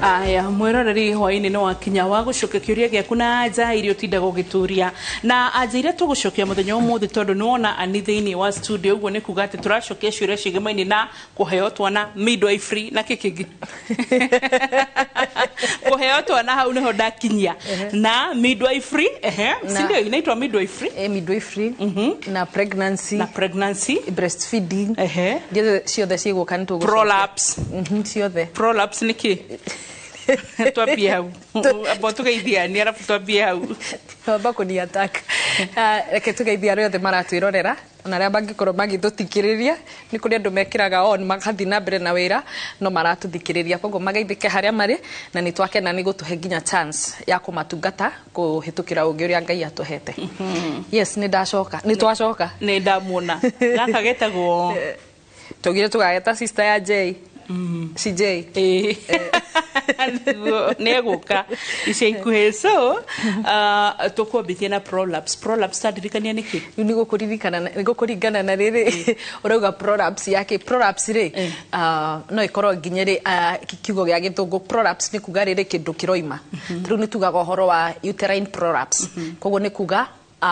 Aya mwiroreri hwaini no wakinya wa gucokia kiuria giaku na anja irio tinda gugituria na anja iria tugucokia muthenya umuthi tondu nuona ani thiini wa studio uguo ni kuga ati turacokia ciuria cigemaini na kuheo twana midwifery na kikingi kuheo twana hau niho ndakinyia na midwifery sindio inaitwa midwifery midwifery na pregnancy breastfeeding ndio ciothe ciguka nitugucokia prolapse ciothe prolapse niki twambie hau abo tugeithia ni arabu twambie hau bako ni attack reke tugeithia riothe maratwirorera na aria bangikorwo magithutikiria ni kuri andu mekiraga on magathi na mbere na wira no maratuthikiria koguo mageithike haria mari na ni twakena ni gutuhe nginya chance ya kumatungata kuhitukira ungi uria Ngai atuhete. Yes ni ndacoka ni twacoka ni ndamuona gaka getagwo tugire tugageta sister ya J CJ neguka icekuhe so tukwambithia na prolapse tadirikania niki ni gukuringana na riri urauga prolapse yake prolapse ri no ikorwo nginyeri kiugo gia githungu prolapse ni kuga riri kindu kiroima riu ni tugaga uhoro wa uterine prolapse koguo ni kuga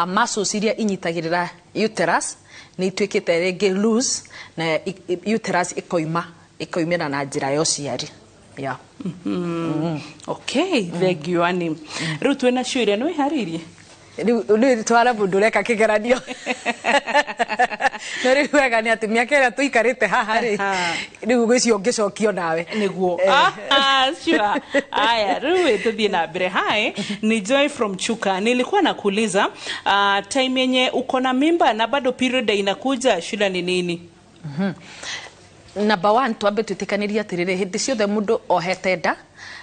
muscles iria inyitagirira uterus ni itwikite ringi loose na uterus ikoimira na njira ya uciari. Yeah. Okay, thank you ani. Riu twina ciuria no iharirie. Riu twara mundu reka kigeranio. No riu wega ni ati miaka ira tuikarite haha ri. Riu gwicio ngicokio nawe. Niguo. Sure. Aya, riu tuthie na mbere. Hi, ni Joy from Chuka. Nilikuwa nakuuliza time yenye uko na mimba na bado period inakuja, shida ni nini? Number 1 twambe twitikaniria atiriri hindi ciothe mundu ohete nda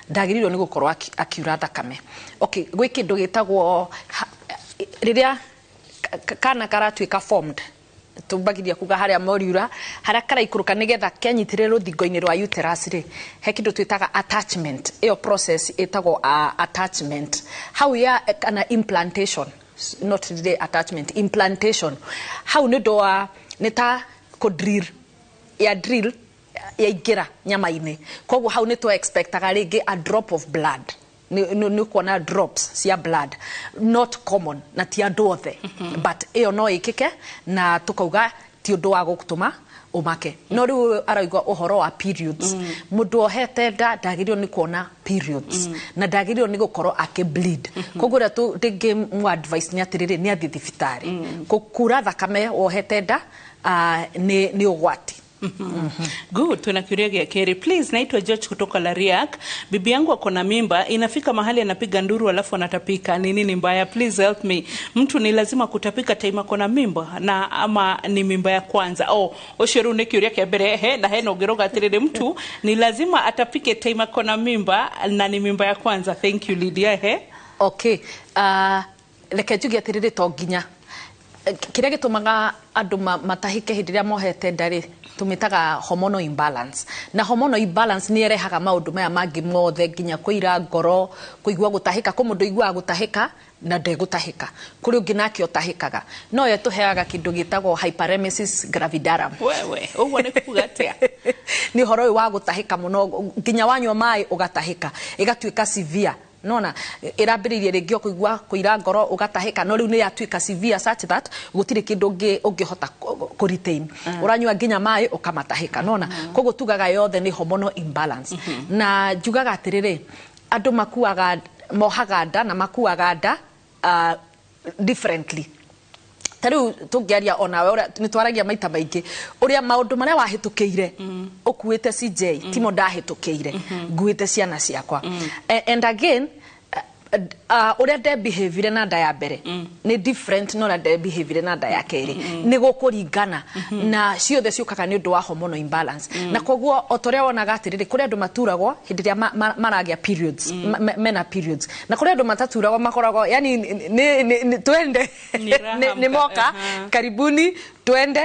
ndagirirwo ni gukorwo akiura thakame. Okay, gwi kindu gitagwo riria kana karatwika formed tumbagiria kuga haria moriura haria karaikuruka nigetha kenyitirire ruthingo-ini rwa uterus ri he kindu twitaga attachment. Iyo process itagwo attachment how ya kana implantation, not really attachment, implantation. How ni doa nita ko drill ya drill ya igira nyama-ini koguo hau ni to expectaga ringi a drop of blood ni kuona drops cia blood, not common na ti andu othe but iyo no ikike na tukauga ti undu wa gutuma umake. No riu araigwa uhoro wa periods mundu ohete nda ndagirirwo ni kuona periods na ndagirirwo ni gukorwo bleed koguo ra tu ringi mu advice ni atiriri ni athi thibitari kukura thakame ohete nda ni ugwati. Good, tunakiuria gia keri. Please, naitwa George kutoka Lariak. Bibi yangu ako na mimba, inafika mahali anapiga nduru alafu anatapika. Ni nini mbaya? Please help me. Mtu ni lazima kutapika time ako na mimba na ama ni mimba ya kwanza? Osheru nekiuria kia mbere na heno geroga atiriri mtu ni lazima atapike time ako na mimba na ni mimba ya kwanza. Thank you Lydia. Okay. Leke jugi atiriri to nginya kiria gitumaga andu matahike hindi ria mohete ndari tumitaga hormonal imbalance na hormonal imbalance ni erehaga maundu maya mangi mothe nginya kuira ngoro kuigua gutahika ko mundu igua gutahika na ndegutahika kuri ungi nake otahikaga no ye tuheaga kindu gitagwo hyperemesis gravidarum wewe uguo ni kuga atia ni horo wa gutahika muno nginya wanywa mai ugatahika igatuika severe nona irambiririe ringi kuigua kuira ngoro ugatahika no riu ni yatuika severe such that gutire kindu ungihota ku retain uranywa nginya mai ukamatahika nona koguo tugaga yothe ni hormonal imbalance na jugaga atiriri andu makuaga mohaga nda na makuaga nda differently. Taru tungiaria ona we ni twaragia maita maingi uria maundu maria wahitukiire ukuite CJ timo ndahitukiire nguite ciana ciakwa and again uria de behavior na nda ya mbere ni different no na de behavior na nda ya keri ni gukuringana na ciothe ciukaga ni undu wa hormonal imbalance na koguo otoria wonaga atiriri kuri andu maturagwo hindi ria maragia periods mena periods na kuri andu mataturagwo makoragwo yani ni twende ni moka karibuni twende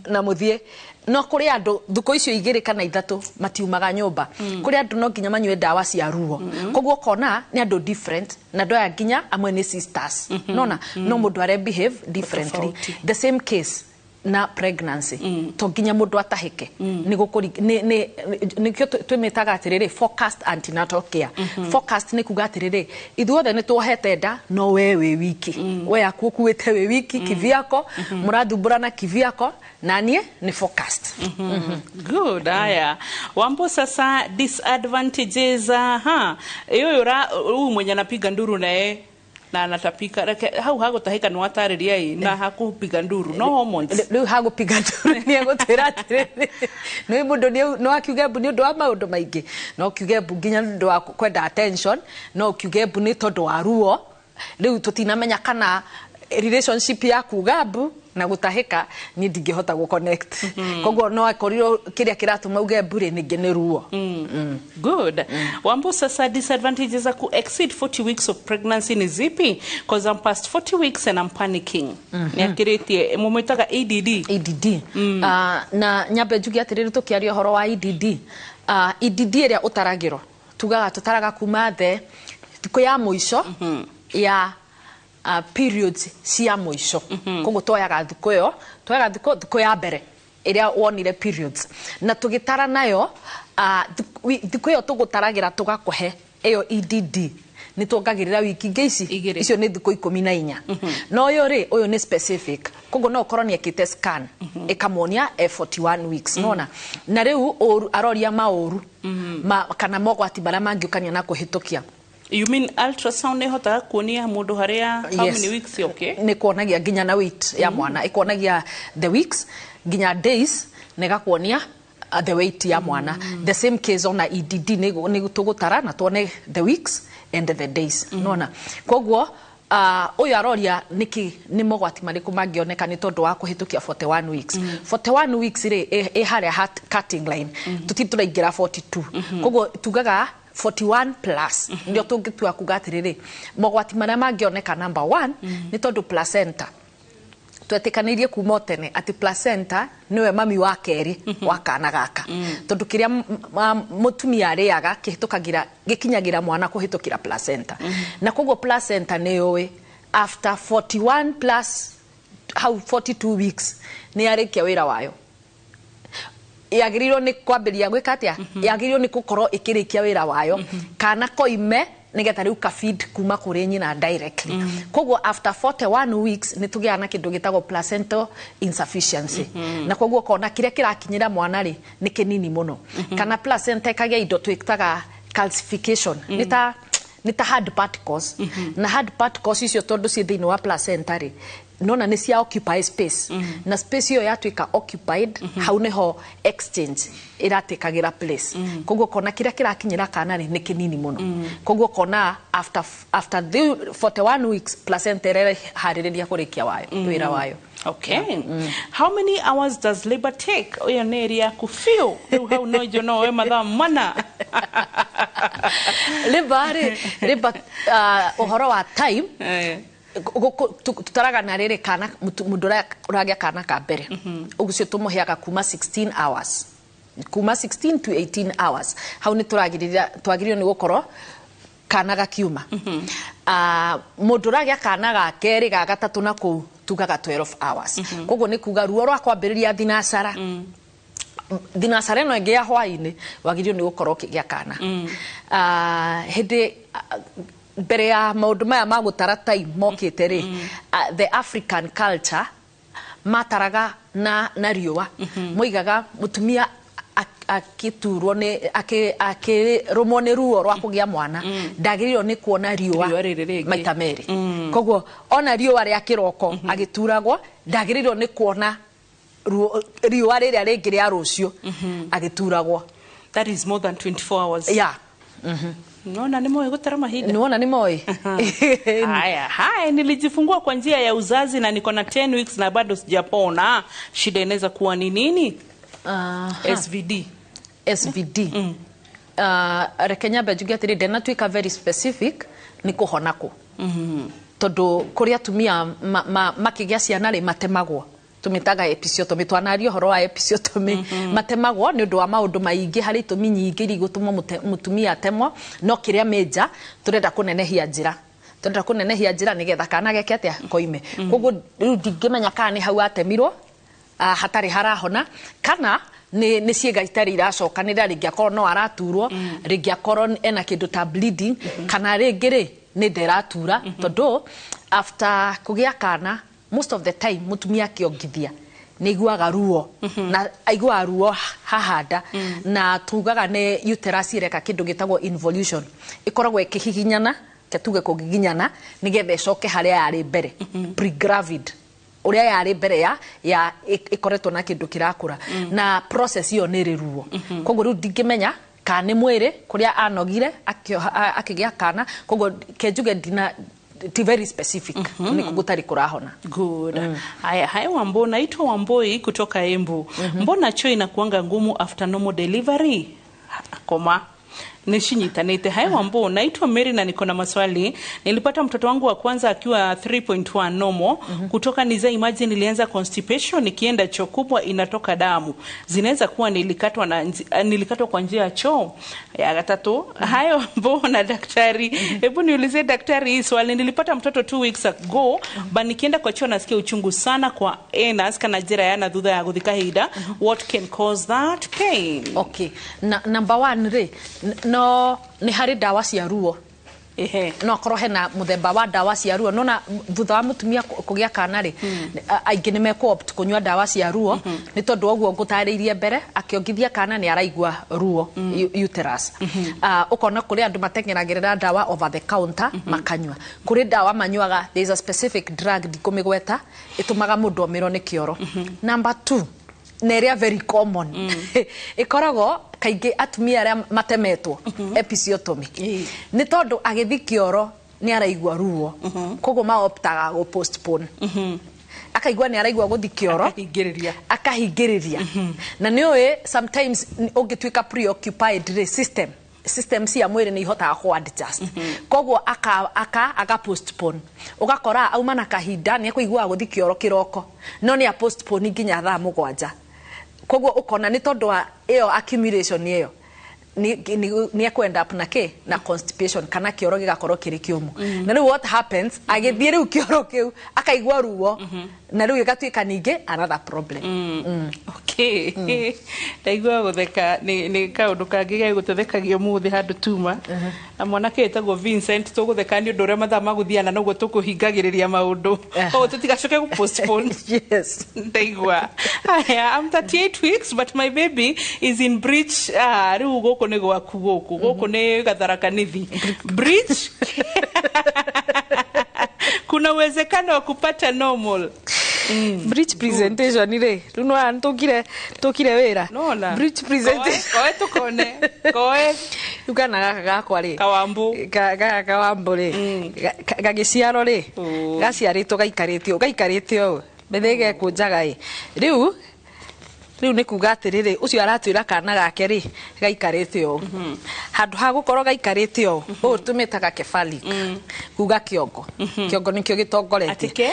na muthie no kuri andu thuko icio igiri kana ithatu matiumaga nyumba kuri andu no nginya manywe dawa cia ruo koguo kona ni andu different na ndoya nginya amwe ni sisters nona no mundu are behave differently the same case na pregnancy to nginya mundu atahike ni gukuri ni kyo twimitaga atiriri focused antenatal care. Focused ni kuga atiriri ithuothe ni tuhete nda no we wiki we akukuite we wiki kiviako murathumbũrana kiviako na nie ni focused. Good. Aya Wambo, sasa disadvantages yora mwenye anapiga nduru naye na anatapika hau hagutahika ni watariria na hakupiga nduru no hormones riu hagupiga nduru ni egutwira atiriri ni mundu no akiuge bu ni undu wa maundu maingi no kiuge bu nginya ndu wa kwenda attention no kiuge bu ni tondu wa ruo riu tutinamenya kana relationship ya kuga bu na gutahika ni ndingihota gu connect koguo no akoriro kiria kiratuma uge bure ningi ni ruo. Good. Wambo, sasa disadvantages za ku exceed 40 weeks of pregnancy ni zipi? Because I'm past 40 weeks and I'm panicking. Ni akiritie mumwitaga ADD. Na nyambe njugi atiriri tukiaria horo wa EDD. EDD iria utaragiro tugaga tutaraga kuma the thiku ya muico ya periods cia muico koguo twayaga thiku ya mbere iria wonire periods na tugitara nayo thiku iyo tugutaragira tugakuhe iyo EDD ni tuongagirira wiki ngeici icio ni thiku 14 no yo ri uyu ni specific koguo no ukorwo ni ekite scan ikamonia 41 weeks nona na riu aroria mauru kana mogwati bara mangiukania na kuhitukia. You mean ultrasound nehotaga kuonia mundu haria how many weeks? Okay, ni kuonagia nginya na weight ya mwana ikuonagia the weeks nginya days negakuonia the weight ya mwana. The same case on EDD ni tugutara na tuone the weeks and the days nona koguo uyu aroria ni mogwati mariku mangioneka ni tondu wa kuhitukia 41 weeks 41 weeks ri haria cutting line tutituraingira 42 koguo tugaga 41 plus ndio tungitua kugatiriri mogwati maria mangioneka number 1 ni tondu placenta twetikanirie kuma tene ati placenta niwe mami wa keri wa kana gaka tondu kiria mutumia ariaga kihitukagira gikinyagira mwana kuhitukira placenta na koguo placenta niwe after 41 plus how 42 weeks ni arikia wira wayo yagiriro ni kwambiria gwika atia yagiriro ni gukorwo ikirikia wira wayo kana koime nigetha riu ka feed kuma kuri nyina directly koguo after 41 weeks ni tugiana kindu gitagwo placental insufficiency na koguo kona kiria kirakinyira mwana ri ni kinini muno kana placenta ikagia indo twitaga calcification nita hard particles na hard particles icio tondu ci thiini wa placenta ri nona ni cia occupy space na space yo yatuika occupied hau neho exchange iratekagira place koguo kona kiria kirakinyira kana ri ni kinini muno koguo kona after the 41 weeks placenta ire haririria kurikia wayo wira wayo. Okay. How many hours does labor take? Oyo ne area ku feel how no you know we madam mana labor ohoro wa time tutaraga na riri kana mundu uragia kana ka mbere ugucio tumuheaga kuma 16 hours kuma 16 to 18 hours hau ni twagirirwo ni gukorwo kana gakiuma mundu uragia kana ga keri ga gatatu na ku tugaga 12 hours koguo ni kuga ruo rwa kwambiriria thinacara thinacara no ngia hwaini wagirirwo ni gukorwo kigia kana hindi mbere ya maundu maya magutara time mokite ri the African culture mataraga na riua moigaga mutumia akiturwo ni akirumwo ni ruo rwa kugia mwana ndagiririo ni kuona riua maita meri koguo ona riua ria kiroko agituragwo ndagiririo ni kuona riua riria ringi ria rucio agituragwo. That is more than 24 hours. Yeah. Naona ni moyo gutara mahinda. Naona ni moyo. Haya, nilijifungua kwa njia ya uzazi na niko na 10 weeks na bado sijapona. Shida inaweza kuwa ni nini? SVD. Rekenya bejugi atiri dena tuika very specific ni kuhonako. Tondu kuria tumia makigia ciana ri matemagwo. Tumitaga episiotomy twanario horo wa episiotomy matemagwo ni undu wa maundu maingi hari itumi nyingi iri gutuma mutumia atemwo no kiria meja turenda kunenehia njira nigetha kana geke atia koime koguo riu ndingimenya kana ni hau atemirwo hatari harahona kana ni ciega itari iracokanira ringi akorwo no araturwo ringi akorwo ena kindu ta bleeding kana ringi ri ni nderatura tondu after kugia kana most of the time mutumia akiongithia ni iguaga ruo na aigua ruo hahanda na tugaga ne uterus ireka kindu gitagwo involution ikoragwo ikihihinyana ketuge kugiginyana nigethe icoke haria yari mbere pre-gravid uria yari mbere ya ikoretwo na kindu kirakura na process iyo ni riruo koguo ru ndingimenya kana ni mwiri kuria anogire akigia kana koguo kenjuge dina very specific ni kugutari kurahona. Good. Haya Wambo, naitwa Wamboi kutoka Embu. Mbona choo inakuanga ngumu after normal delivery? Koma nishinyitanete. Haya Wambo, naitwa Mary na niko na maswali. Nilipata mtoto wangu wa kwanza akiwa 3.1 normal. Kutoka niza imagine nilianza constipation, nikienda choo kubwa inatoka damu. Zinaweza kuwa nilikatwa kwa njia ya choo. Ya tatu. Haya Wambo na daktari. Hebu niulize daktari hii swali. Nilipata mtoto 2 weeks ago, but nikienda kwa choo nasikia uchungu sana kwa anus kana jera yana dhudha ya guthika hida. What can cause that pain? Okay. Number 1 re no ni hari dawa cia ruo no akorwo hena muthemba wa dawa cia ruo nona thutha wa mutumia kugia kana ri aingi ni meko opt kunywa dawa cia ruo ni tondu oguo ngutariirie mbere akiongithia kana ni araigua ruo uterus ukona kuri andu matengeragirira dawa over the counter makanywa kuri dawa manywaga there is a specific drug dikumigweta itumaga mundu omiro ni kioro. Number 2 neria very common ikoragwo kaingi atumia aria matemetwo episiotomy ni tondu agithi kioro ni araigua ruo koguo ma optaga go postpone akaigua ni araigua guthi kioro akahingiriria na ni oe sometimes ungituika preoccupied system cia mwiri ni ihotaga ku adjust koguo aka postpone ugakora auma na kahinda ni kuigua guthi kioro kiroko no ni a postpone nginya thaa 7 koguo ukona ni tondu wa iyo accumulation iyo ni ekwenda up na constipation kana kioro gigakorwo kiri kiumu na riu what happens agithie riu kioro kiu akaigua ruo na riu gigatuika ningi another problem. Okay. Ndaigua gutheka ni kaundu kangi ga guthekagio muthi handu tuma na mwanake etagwo Vincent tugutheka ni undu ria mathaa maguthiana noguo tukuhingagiriria maundu tutigacoke ku postpone. Yes. Ndaigua I'm 38 weeks but my baby is in breech. Riu guku ni gwaku guku ni Gatharaka nithi breech. Kuna uwezekano wa kupata normal breech presentation ile runwa tukire wera nona breech presentation koe tukone koe ukana gaka kwari Kawambu Kawambu ri gagiciaro ri gaciaritwo gaikaritio bethege kunjaga riu ni kuga atiriri ucio aratwira kana gake ri gaikarite o handu ha gukorwo gaikarite o tumitaga cephalic kuga kiongo nikio gitongorete atike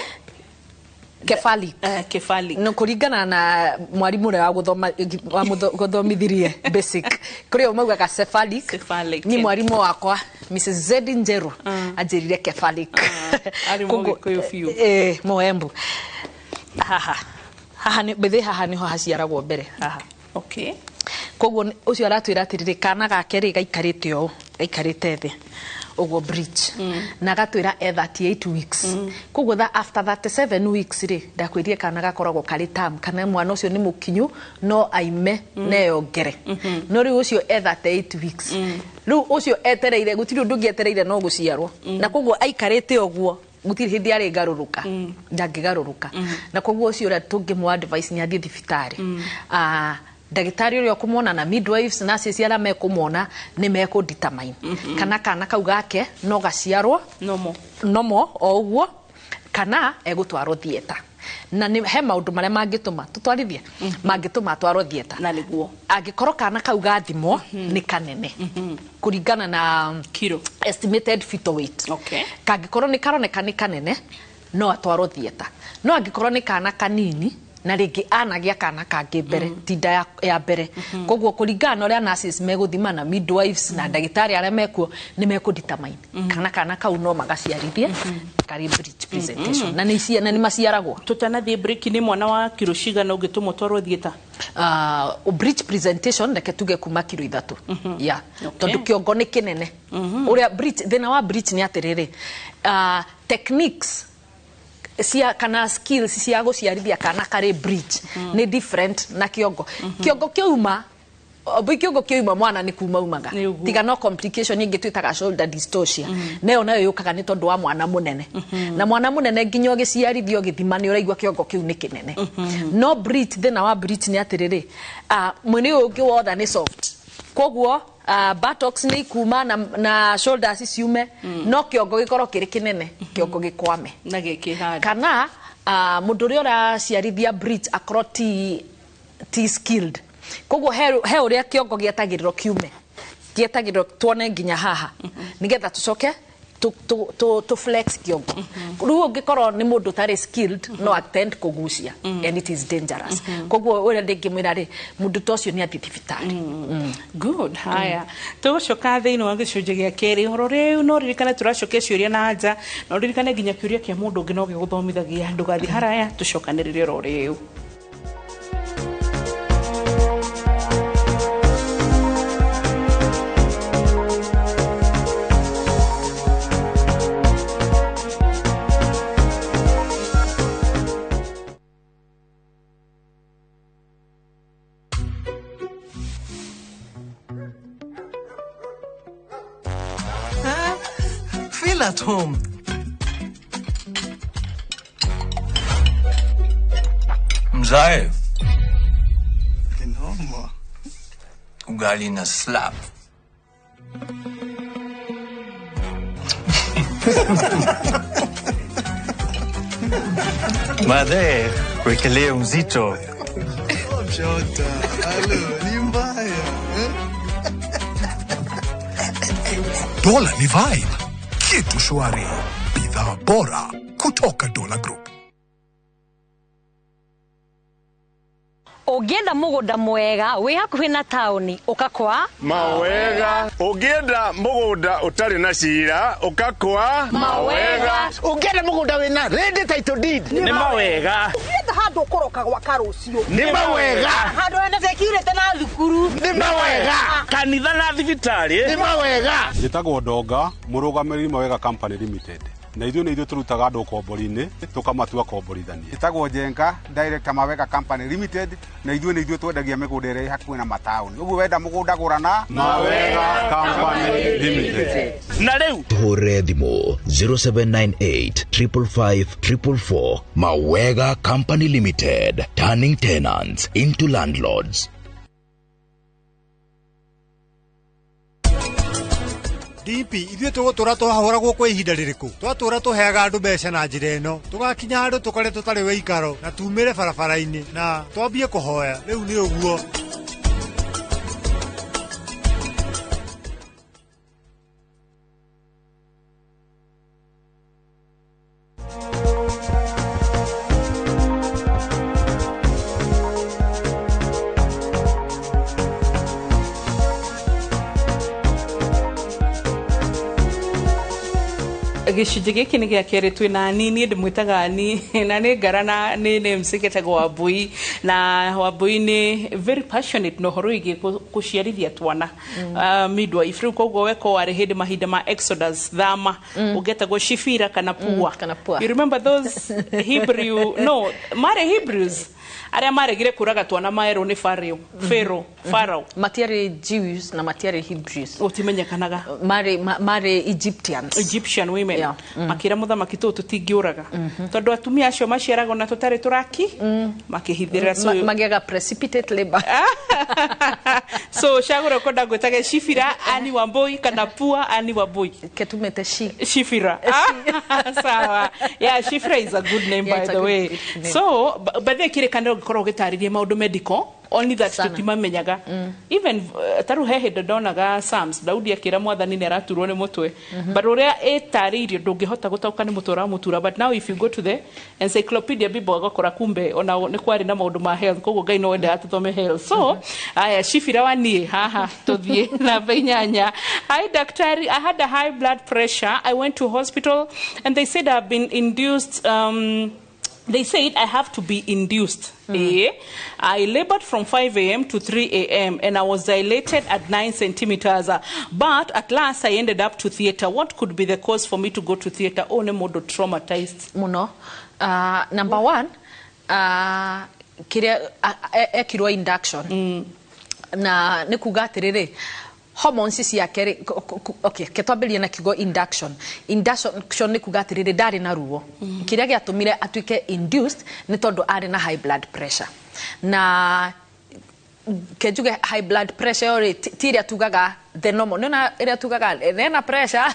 cephalic no kuringana na mwarimu wa guthomithirie basic kuri umauga cephalic ni mwarimu wakwa Mrs. Zedinjero ajirire cephalic Moembu haha ni bethe haha niho haciaragwo mbere haha. Okay. Koguo ucio aratwira atiriri kana gake ri gaikarite o gaikarite thi ugo breech na gatwira 38 weeks koguo after 37 weeks ri ndakwirie kana gakoragwo kari term kana mwana ucio ni mukinyu no aime neyo ngere no ri ucio 38 weeks ru ucio etereire gutiri undu ngietereire no guciarwo na koguo aikarite oguo gutiri hindi ari garuruka ndangigaruruka na koguo ucio ura tungimu advice ni athie thibitari ndagitari uri okumona na midwives na ciara mekumona ni meko determine kana kau gake no gaciarwo nomo o uguo kana egutwaro theater na ni he maundu mare mangituma tutwarithie mangituma twaro theater na niguo angikorwo kana kau gathimo ni kanene kuringana na kilo estimated fetal weight. Okay. Kangikorwo ni karoneka ni kanene no atwaro theater no angikorwo ni kana kanini na ringi anagia kana kangi mbere tinda ya mbere koguo kuringana uria nurses meguthimana midwives na ndagitari aria mekuo ni mekudetermine kana kau no magaciarithie kari breech presentation na ni maciaragwo tutanathie break ni mwana wa kilo cigana ungitumwo twarwo thieta breech presentation ndeke tuge kuma kilo 3 ya tondu kiongo ni kinene uria breech thina wa breech ni atiriri techniques cia kana skills cia guciarithia kana kari breech ni different na kiongo kiongo kiuma kiongo kiuma mwana ni kuma umaga tiga no complication ingi twitaga shoulder dystocia nayo yukaga ni tondu wa mwana munene na mwana munene nginya ogiciarithio githima ni uraigwa kiongo kiu ni kinene no breech thina wa breech ni atiriri mwini ungi wotha ni soft koguo buttocks ni kuma na shoulders ciume no kiongo gikoro kiri kinene kiongo gikwame na gikihari kana mundu uri uraciarithia breech akoro ti skilled koguo he uria kiongo gietagiriro kiume gietagiriro tuone nginya haha nigetha tucoke to flex kiongo riu ungikoro ni mundu tari skilled no attend kugucia and it is dangerous koguo uria ndingimwira ri mundu tocio ni athithibitari good haya tucoka thiini wa gicunje gia keri horo riu no ririkane turacokia ciuria na anja no ririkane nginya kiuria kia mundu ungi no giguthomithagia ndugathi haraya tucokaniririe ro riu At home. Mzae. Kinoma. Ugali na slap. Madhe, wekelee mzito. Jota, halo, ni mbaya. Dola ni vibe. Kitu shwari, bidhaa bora kutoka Dola Group. Ugienda mugunda mwega wi hakuhi na tauni ukakwa Mawega. Ugienda mugunda utari na cira ukakwa Mawega. Ugienda mugunda wina ready title deed ni mawega. Ugienda handu ukoroka gwa karucio Ni mawega. handu ene security na thukuru Ni mawega. Kanitha na thibitari ni mawega. Njitagwo Ndonga murugamiri Mawega Company Limited na ithuĩ turutaga andũ kombori-inĩ tukamatua komborithania. Njitagwo Njenga director Mawega Company Limited na ithuĩ twendagia mĩgũnda ĩrĩa hakuhĩ na mataũni. Ũguo wenda mũgũnda gũrana Mawega Company Limited. Na rĩu tuhure thimũ 0798 555 444. Mawega Company Limited, turning tenants into landlords. DP ithuĩ tũgũtũra twahũragwo kwa ihinda rĩrĩkũ twatũra tũheaga andũ mbeca na njĩra ĩno tũgakinya handũ tũkore tũtarĩ wĩikaro na tumĩre barabara-inĩ na twambie kũhoya rĩu nĩ ũguo. gicunje giki ni gia keri twina ni ndimwitaga ni na ni ngarana ni names getagwo Wambui na Wambui ni very passionate no horo igi kuciarithia twana midwife riu koguo weko wari hindi mahinda ma Exodus thama ugetagwo Shifira kana Pua. You remember those Hebrew no mare Hebrews aria maregire kuraga twana maero ni Pharaoh matiari Jews na matiari Hebrews utimenyekanaga mare Egyptian women makira muthamaki tu tutingiuraga tondu atumia acio maciaraga na tutari turaki makihithira so magiaga precipitate labor so shagura konda gwetage Shifira Ani Wambui kana Pua Ani Wambui ketumete Shifira sawa yeah Shifira is a good name by the way so but they kire kana gukoro gitaririe maundu medical only that tutimamenyaga even taru he hinde ndonaga Psalms Daudi akira mwathani ne araturwo ni mutwe but uria etaririo ndungihota gutauka ni mutura mutura but now if you go to the encyclopedia Bible agakora kumbe ona ni kwari na maundu ma health koguo Ngai no wende atuthome health so aya shifira wani haha tuthie na benyanya hi daktari I had a high blood pressure I went to hospital and they said I've been induced they said I have to be induced. I labored from 5 a.m. to 3 a.m. and I was dilated at 9 centimeters. But at last I ended up to theater. What could be the cause for me to go to theater? Oh, nemodo traumatized. Muno. Number one, kiria ekirwa induction. Na nikugatirire. Hormones cia kere okay ketwambirie na kigo induction ni kugatirire ndari na ruo kiria giatumire atuike induced ni tondu ari na high blood pressure na kejuge high blood pressure ori tiria tugaga the normal nona iria tugaga na pressure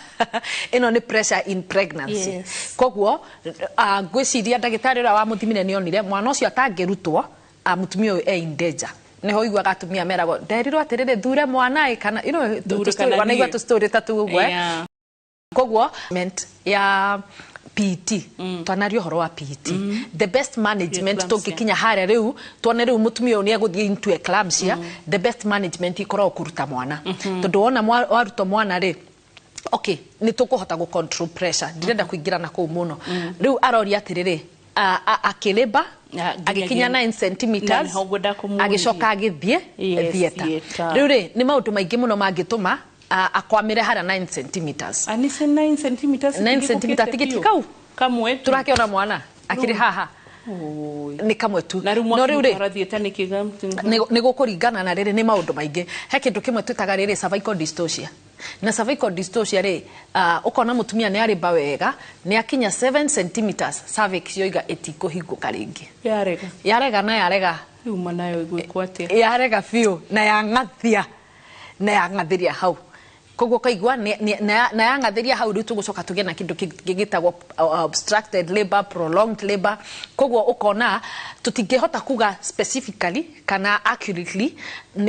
ino ni pressure in pregnancy koguo gwiciria ndagitari ura wa muthimire ni onire mwana ucio atangirutwo mutumia uyu in danger neho igwa gatumia merago nderirwo atirire thure mwana kana wanaigwa tu story tatu gwe koguo meant ya PT twanario horo wa PT the best management tungikinya hare riu twone riu mutumia uyu ni aguthie into eclampsia the best management ikoro kuruta mwana tondu wona waruta mwana ri okay ni tukuhota go control pressure ndirenda kuingira na ku muno riu arori atirire akileba agikinya 9 centimeters agicoka agithie theater riu ri ni maundu maingi muno mangituma akwamire hara 9 centimeters ani 9 centimeters 9 centimeters tigitikau kamwe turakiona mwana akiri haha ni kamwe tu no riu ri ni gukuringana na riri ni maundu maingi he kindu kimwe twitaga riri cervical dystocia na cervical dystocia ri ukona mutumia ni arimba wega ni akinya 7 centimeters cervix yoiga etikuhinguka ringi yarega na yarega uma nayo igwikwo atia yarega fiu na yangathiria hau koguo kaigwa na yangathiria hau ritu gucoka tuge na kindu gigitagwo obstructed labor prolonged labor koguo ukona tutingihota kuga specifically kana accurately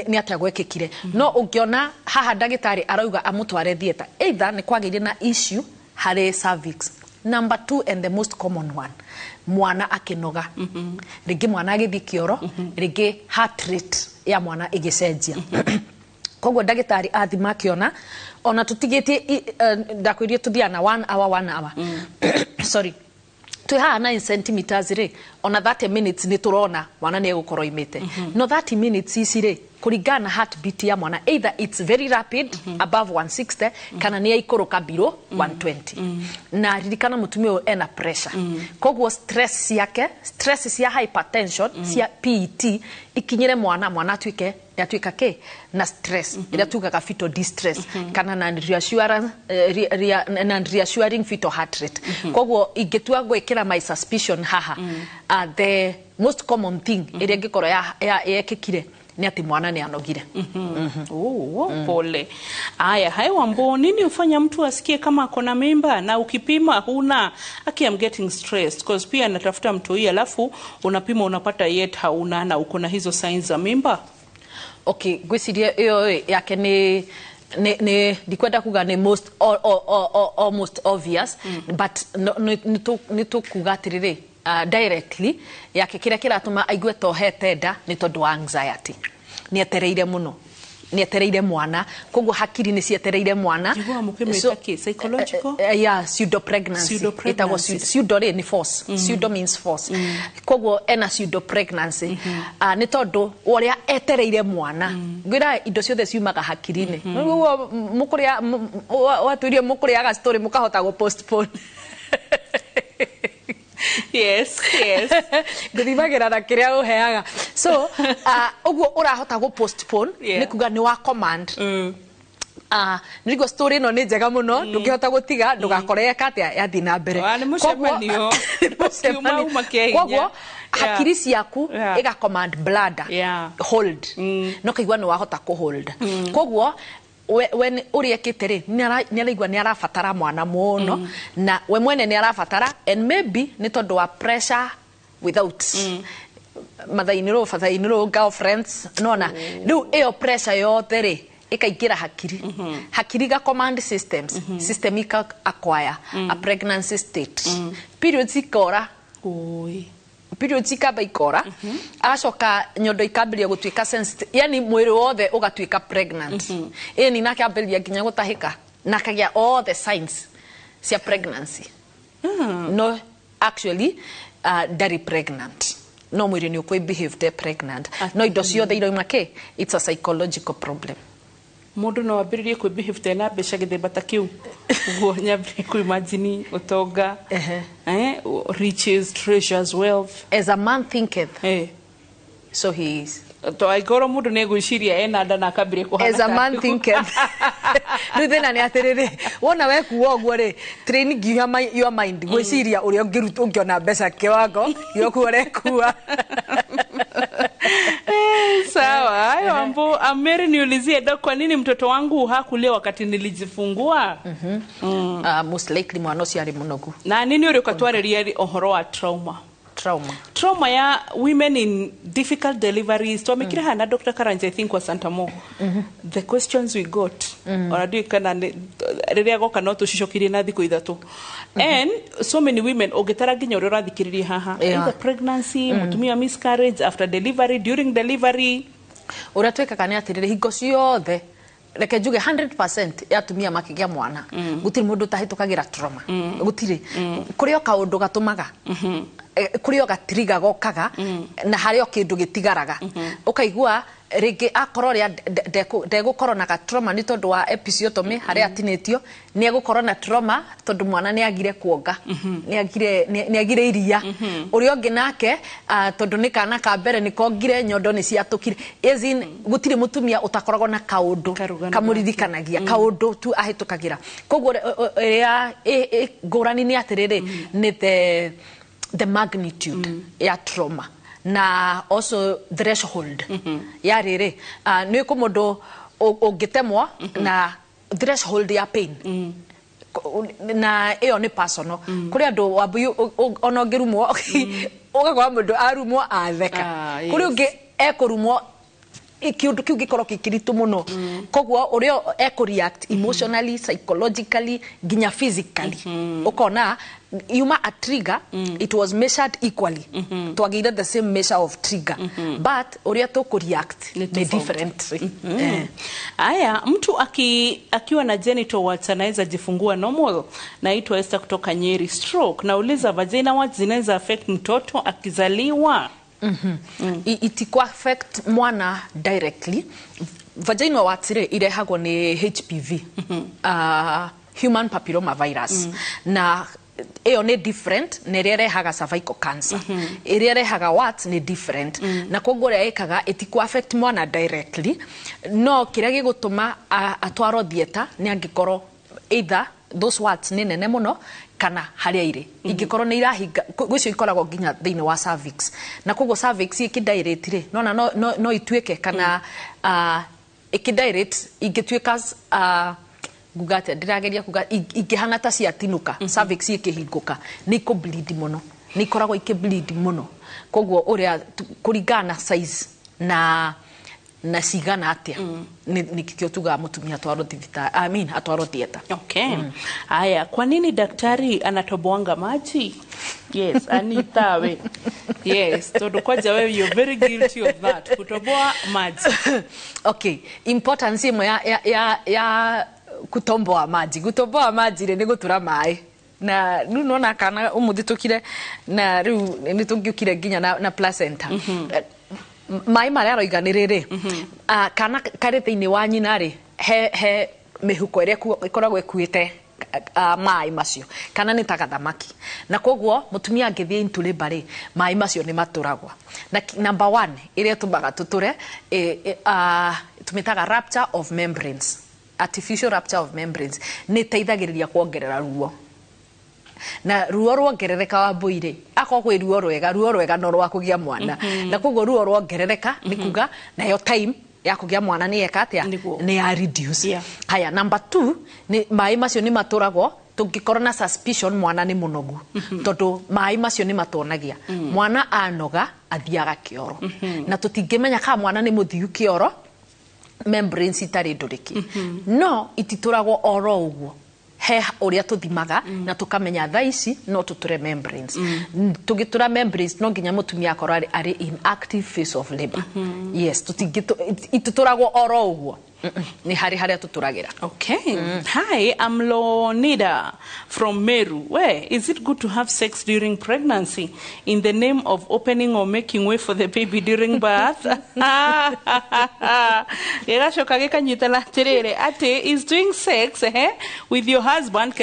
ni atagwekekire no ungiona haha ndagitari arauga amutware theater either ni kwagirie na issue hare cervix. Number 2 and the most common one, mwana akinoga ringi mwana agithi kioro ringi heart rate ya mwana igicenjia koguo ndagitari athima akiona ona tutigitie ndakwirie tuthia na 1 hour sorry tuha 9 centimeters ri ona 30 minutes ni turona mwana ni egukoro imite no 30 minutes ici ri kuringana heartbeat ya mwana either it's very rapid above 160 kana ni ikoroka below 120 na ririkana mutumia ena pressure koguo stress yake stress cia hypertension cia PET ikinyire mwana atuika ke na stress ila tugaga fetal distress kana na reassuring fetal heart rate koguo ingetua gwikira my suspicion haha the most common thing ila ngikoro ya yekikire ni ati mwana ni anogire pole aya hai Wambo nini ufanya mtu asikie kama akona mimba na ukipima huna aki am getting stressed because pia natafuta mtu hii alafu unapima unapata yet hauna na uko na hizo signs za mimba okay gwicirie iyo yake ni dikwenda kuga ni most almost obvious but ni to kuga tirire directly yake kira kiratuma aigue tohete nda ni tondu wa anxiety ni etereire muno ni etereire mwana koguo hakiri ni cietereire mwana so psychological yeah pseudo pregnancy itago pseudo ni false pseudo means false koguo ena pseudo pregnancy ni tondu uria etereire mwana gwira indo ciothe ciumaga hakiri-ini mukuria watuirie mukuriaga story mukahota go postpone yes guthimagira na kiria uheaga so uguo urahota go postpone ni kuga ni wa command niligo story no ni njega muno ndungihota gutiga ndugakoreka atia yathi na mbere koguo hakiri ciaku iga command bladder hold no kaigwa ni wahota ku hold koguo when uriekite ri ni araigwa ni arafatara mwana muno na we mwene ni arafatara and maybe ni tondu wa pressure without mathainiro fathainiro girlfriends nona riu iyo pressure yote ri ikaingira hakiri hakiri ga command systems system ika acquire a pregnancy state periods ikora periods ikaba ikora agacoka nyondo ikambĩrĩria gũtuĩka sensitive yani mwĩrĩ wothe ũgatuĩka pregnant ni nake ambĩrĩria nginya gũtahĩka na kagĩa all the signs cia pregnancy no actually very pregnant no mwĩrĩ nĩ ũkwĩ behaved pregnant no indo ciothe iroima it's a psychological problem mundu no ambĩrĩrie kwĩ behave na mbeca gĩthemba ta kĩu guo nyambĩrĩrie kwĩ imagine utonga riches treasures wealth as a man thinketh so he is to aigoro mundu nĩ gwĩciria ena nda na akambĩrĩrie kũhana as a man thinketh rĩu thĩna nĩ atĩrĩrĩ wona wekuo ũguo rĩ training your mind gwĩciria ũrĩa ũngĩona mbeca kĩwango gĩokuo ũrekua sawa hayo mambo Ameri niulizie doc kwa nini mtoto wangu hakulia wakati nilijifungua most likely mwana ũcio arĩ mũnogu na nini uri ukatwarĩria ohoro wa trauma ya women in difficult deliveries to mikira hana Dr. Karanja I think was Santa Mo the questions we got already kana riria goka no tucicokirie na thikũ ithatu and so many women ogitara nginya uri rathikiririe haha either pregnancy mutumia miscarriage after delivery during delivery uratweka ni atirire hingo ciothe reke njuge 100% ya tumia makigĩa mwana gutiri mundu tahitukagira trauma gutiri kurio kaundu gatumaga kurio gatriga gokaga na hario kindu gitigaraga ukaigua rigi akorwo ria ndegũkorwo na trauma ni tondu wa episiotomy haria atinĩtio ni egũkorwo na trauma tondu mwana ni agire kuonga ni agire iria urio ngi nake tondu ni kana ka mbere ni kongire nyondo ni ciatukire ezin gutire mutumia utakoragwo na kaundu kamuririkanagia kaundu tu ahitukagira koguo ria ngurani ni atiriri ni the magnitude ya trauma na also threshold ya riri ni ko mundu ungitemwa na threshold ya pain na iyo ni personal kuri andu wabu ona ngirumwo ugakwa mundu arumwo atheka kuri ungi ekurumwo ikiundu kiu gikoro kikiritu muno koguo urio react emotionally psychologically ginya physically ukona yuma a trigger it was measured equally twagire the same measure of trigger but uria to react ni different aya mtu akiwa na genital warts anaweza jifungua normal. Naitwa Esther kutoka Nyeri. Stroke nauliza vagina warts zinaweza affect mtoto akizaliwa? It could affect mwana directly. Vaginal warts irehagwo ni HPV, human papilloma virus, na eyo ni different na irehaga cervical cancer. Irehaga warts ni different na koguo ekaga it could affect mwana directly. No kiria gigutuma atwaro theater ni angikorwo either those warts ni nene muno kana haria ire ingikoro ni irahinga gwicio ikoragwo nginya thiini wa cervix na koguo cervix ikidilate ri no ituike kana ikidilate ingituika gugate ndirageria kuga ingihana ta ciatinuka cervix ikihinguka ni ko bleed muno ni koragwo ikibleed muno koguo uria kuringana size na sigana atia ni kikio tuga mutumia atwaro thibitari atwaro theater. Okay. Aya, kwa nini daktari anatoboanga maji? Yes, Anita we. Yes, tondu kwaja wewe you're very guilty of that. Kutoboa maji. Okay, importance imo ya kutomboa maji. Kutomboa maji ni gutura mai. Na nu nona kana umuthitũkire na riu ni tungiukire nginya na placenta. Mai maria roiganirire kana kare thiini wa nyina ri he mihuko iria ikoragwo ekuite mai macio kana ni tagathamaki na koguo mutumia angithie into labor ri mai macio ni maturagwa na number 1 iria tubaga tuture tumitaga rupture of membranes, artificial rupture of membranes ni teithagiriria kuongerera ruo na ruo rwongerereka wa mbuire akogwe ruo rwega no rwa kugia mwana na koguo ruo rwongerereka ni kuga na yo time ya kugia mwana ni eka atia ni ya reduce. Haya number 2 ni mai macio ni maturagwo tungikorwo na suspicion mwana ni munogu tondu mai macio ni matonagia mwana anoga athiaga kioro na tutingimenya ka mwana ni muthiu kioro membranes itari nduriki no itituragwo oro uguo he uria tuthimaga na tukamenya thaici no tuture membranes tugitura membranes no nginya mutumia akorwo ari in active phase of labor yes ituturagwo oro uguo ni haria tuturagira. Okay. Hi, I'm Lonida from Meru. Where is it good to have sex during pregnancy in the name of opening or making way for the baby during birth? Ate is doing sex with your husband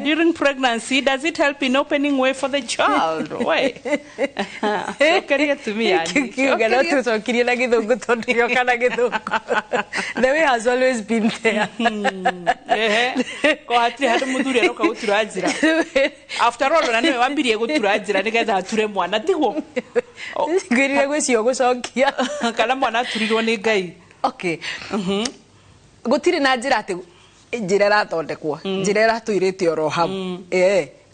during pregnancy, does it help in opening way for the child? Why? To me, the way has always been there. After all, okay. Gutiri na njira ati njira rathondekwo njira ratuirite oro hau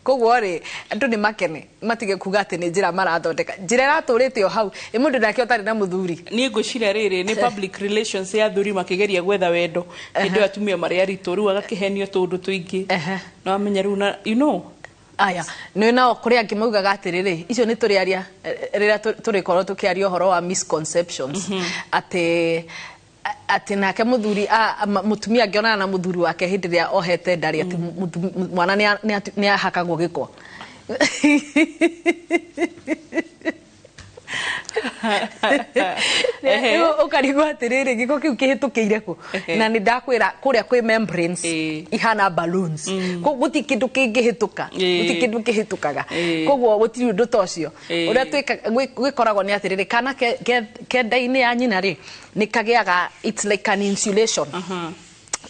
koguo ri andu ni makene matige kuga ati ni njira marathondeka njira raturite o hau mundu ndake otari na muthuri ni ngwiciria riri ni public relations ya thuri makigeria gwetha wendo ndio atumia maria ritoru agakihenio tundu tuingi no amenya ru na you know aya no na okuri angi maugaga atiriri icio ni turi aria rira turi korwo tukiaria uhoro wa misconceptions ati nake muthuri mutumia angiona na muthuri wake hindi ria ohete ndari ati mwana ni ahakagwo giko ukarigwa atiriri giko kiu kihitukiire ku na ni ndakwira kuria kwi membranes ihana balloons guti kindu kingihituka guti kindu kihitukaga koguo gutiri undu tocio uria twika gwikoragwo ni atiriri kana ke ndaini ya nyina ri ni kagiaga it's like an insulation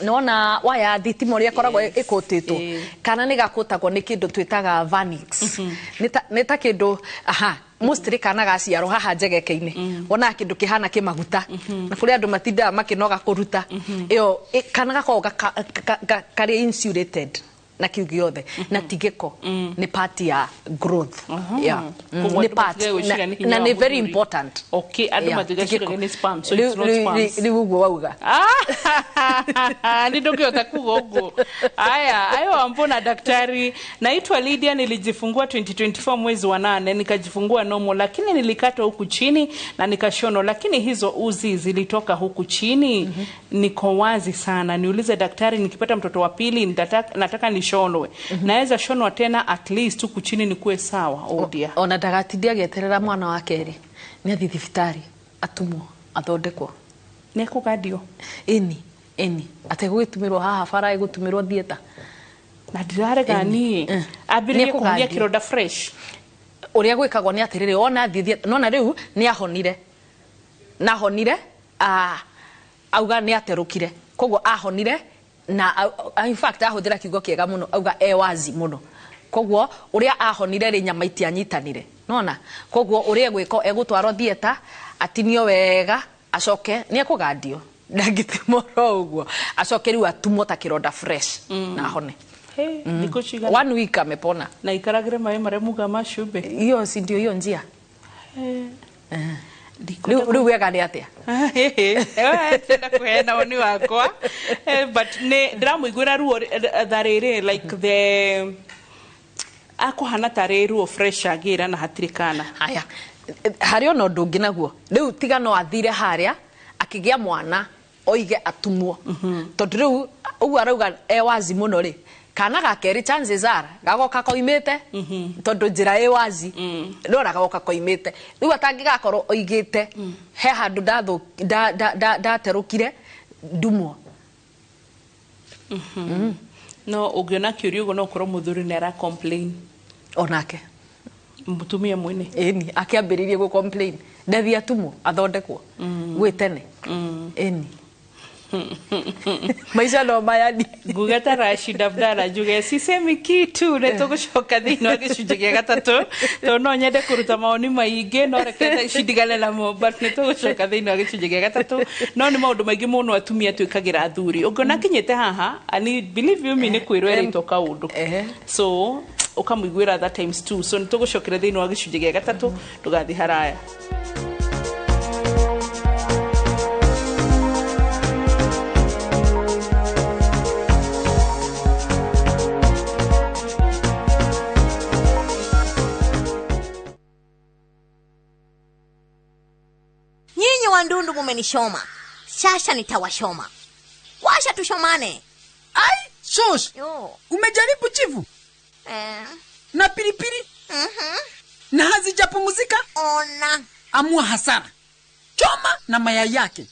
nona waya thitima uria koragwo ikutitwo kana ni gakutagwo ni kindu twitaga vernix nita kindu mostly kana gaciaro haha njegeke-ini wona kindu kihana kimaguta na kuri andu matinda makinoga kuruta iyo kana gako kari insulated na kiu giothe na tigeko ni part ya growth yeah ni part na ni very important. Okay, andu matigashira ni spam so it's not spam ni ugo wauga ni ndokiota kugogo aya ayo ambona daktari naitwa Lydia nilijifungua 2024 mwezi wa 8 nikajifungua normal lakini nilikatwa huku chini na nikashono lakini hizo uzi zilitoka huku chini niko wazi sana niulize daktari nikipata mtoto wa pili nataka nishonwe naweza shonwa tena at least huku chini nikuwe sawa odia ona dagatidia geterera mwana wa keri ni athi thibitari atumwo athondekwo ni kugadio eni ategwitumirwo haha fara igutumirwo thieta na ndirarega ni abirie kuhia kironda fresh uria gwikagwo ni atiriri ona thieta nona riu ni ahonire auga ni aterukire koguo ahonire na in fact ahuthira kiugo kiega muno auga wazi muno koguo uria ahonire ri nyama itianyitanire nona koguo uria gwiko egutwarwo thieta atinio wega acoke ni ekugadio ndagitimoro uguo acoke riu atumwo ta kironda fresh na hone niko chiga 1 week amepona na ikaragire mai maremuga mashube hiyo si ndio hiyo njia Riu wega ni atia tenda kuhena oni wakwa but ne ndiramuigwira ruo thariri like the akuhana tare ruo fresh agira na hatirikana haya hari ono ndungi naguo riu tiga no athire haria akigia mwana oige atumwo tondu riu ugu arauga wazi muno ri kana gakeri chances are gagoka koimete tondu njira wazi ndora gagoka koimete riu atangi gakorwo oigite he handu ndaterukire ndumwo no ugiona kiurio go no korwo muthuri ne ara complain onake mutumia mwene eni akiambiririe go complain ndathi atumwo athondekwo gwitene eni Maisha no mayani. Gugata Rashid Abdalla juge sisemi kitu netogushoka thino agicunje gya gatatu to no nyende kuruta maoni maige no reketa shindigane na mo but netogushoka thino agicunje gya gatatu no ni maundu maingi muno atumia twikagira athuri ungona kinyete haha ani believe you me ni kwirwo erito kaundu so ukamwigwira that times 2 so nitogushokera thino agicunje gya gatatu tugathi haraya. Ndundu mumenishoma. Shasha nitawashoma. Washa tushomane. Ai, shosh. Umejaribu chivu? Na pilipili? Na hazijapumzika? Ona. Amua hasara. Choma na mayai yake.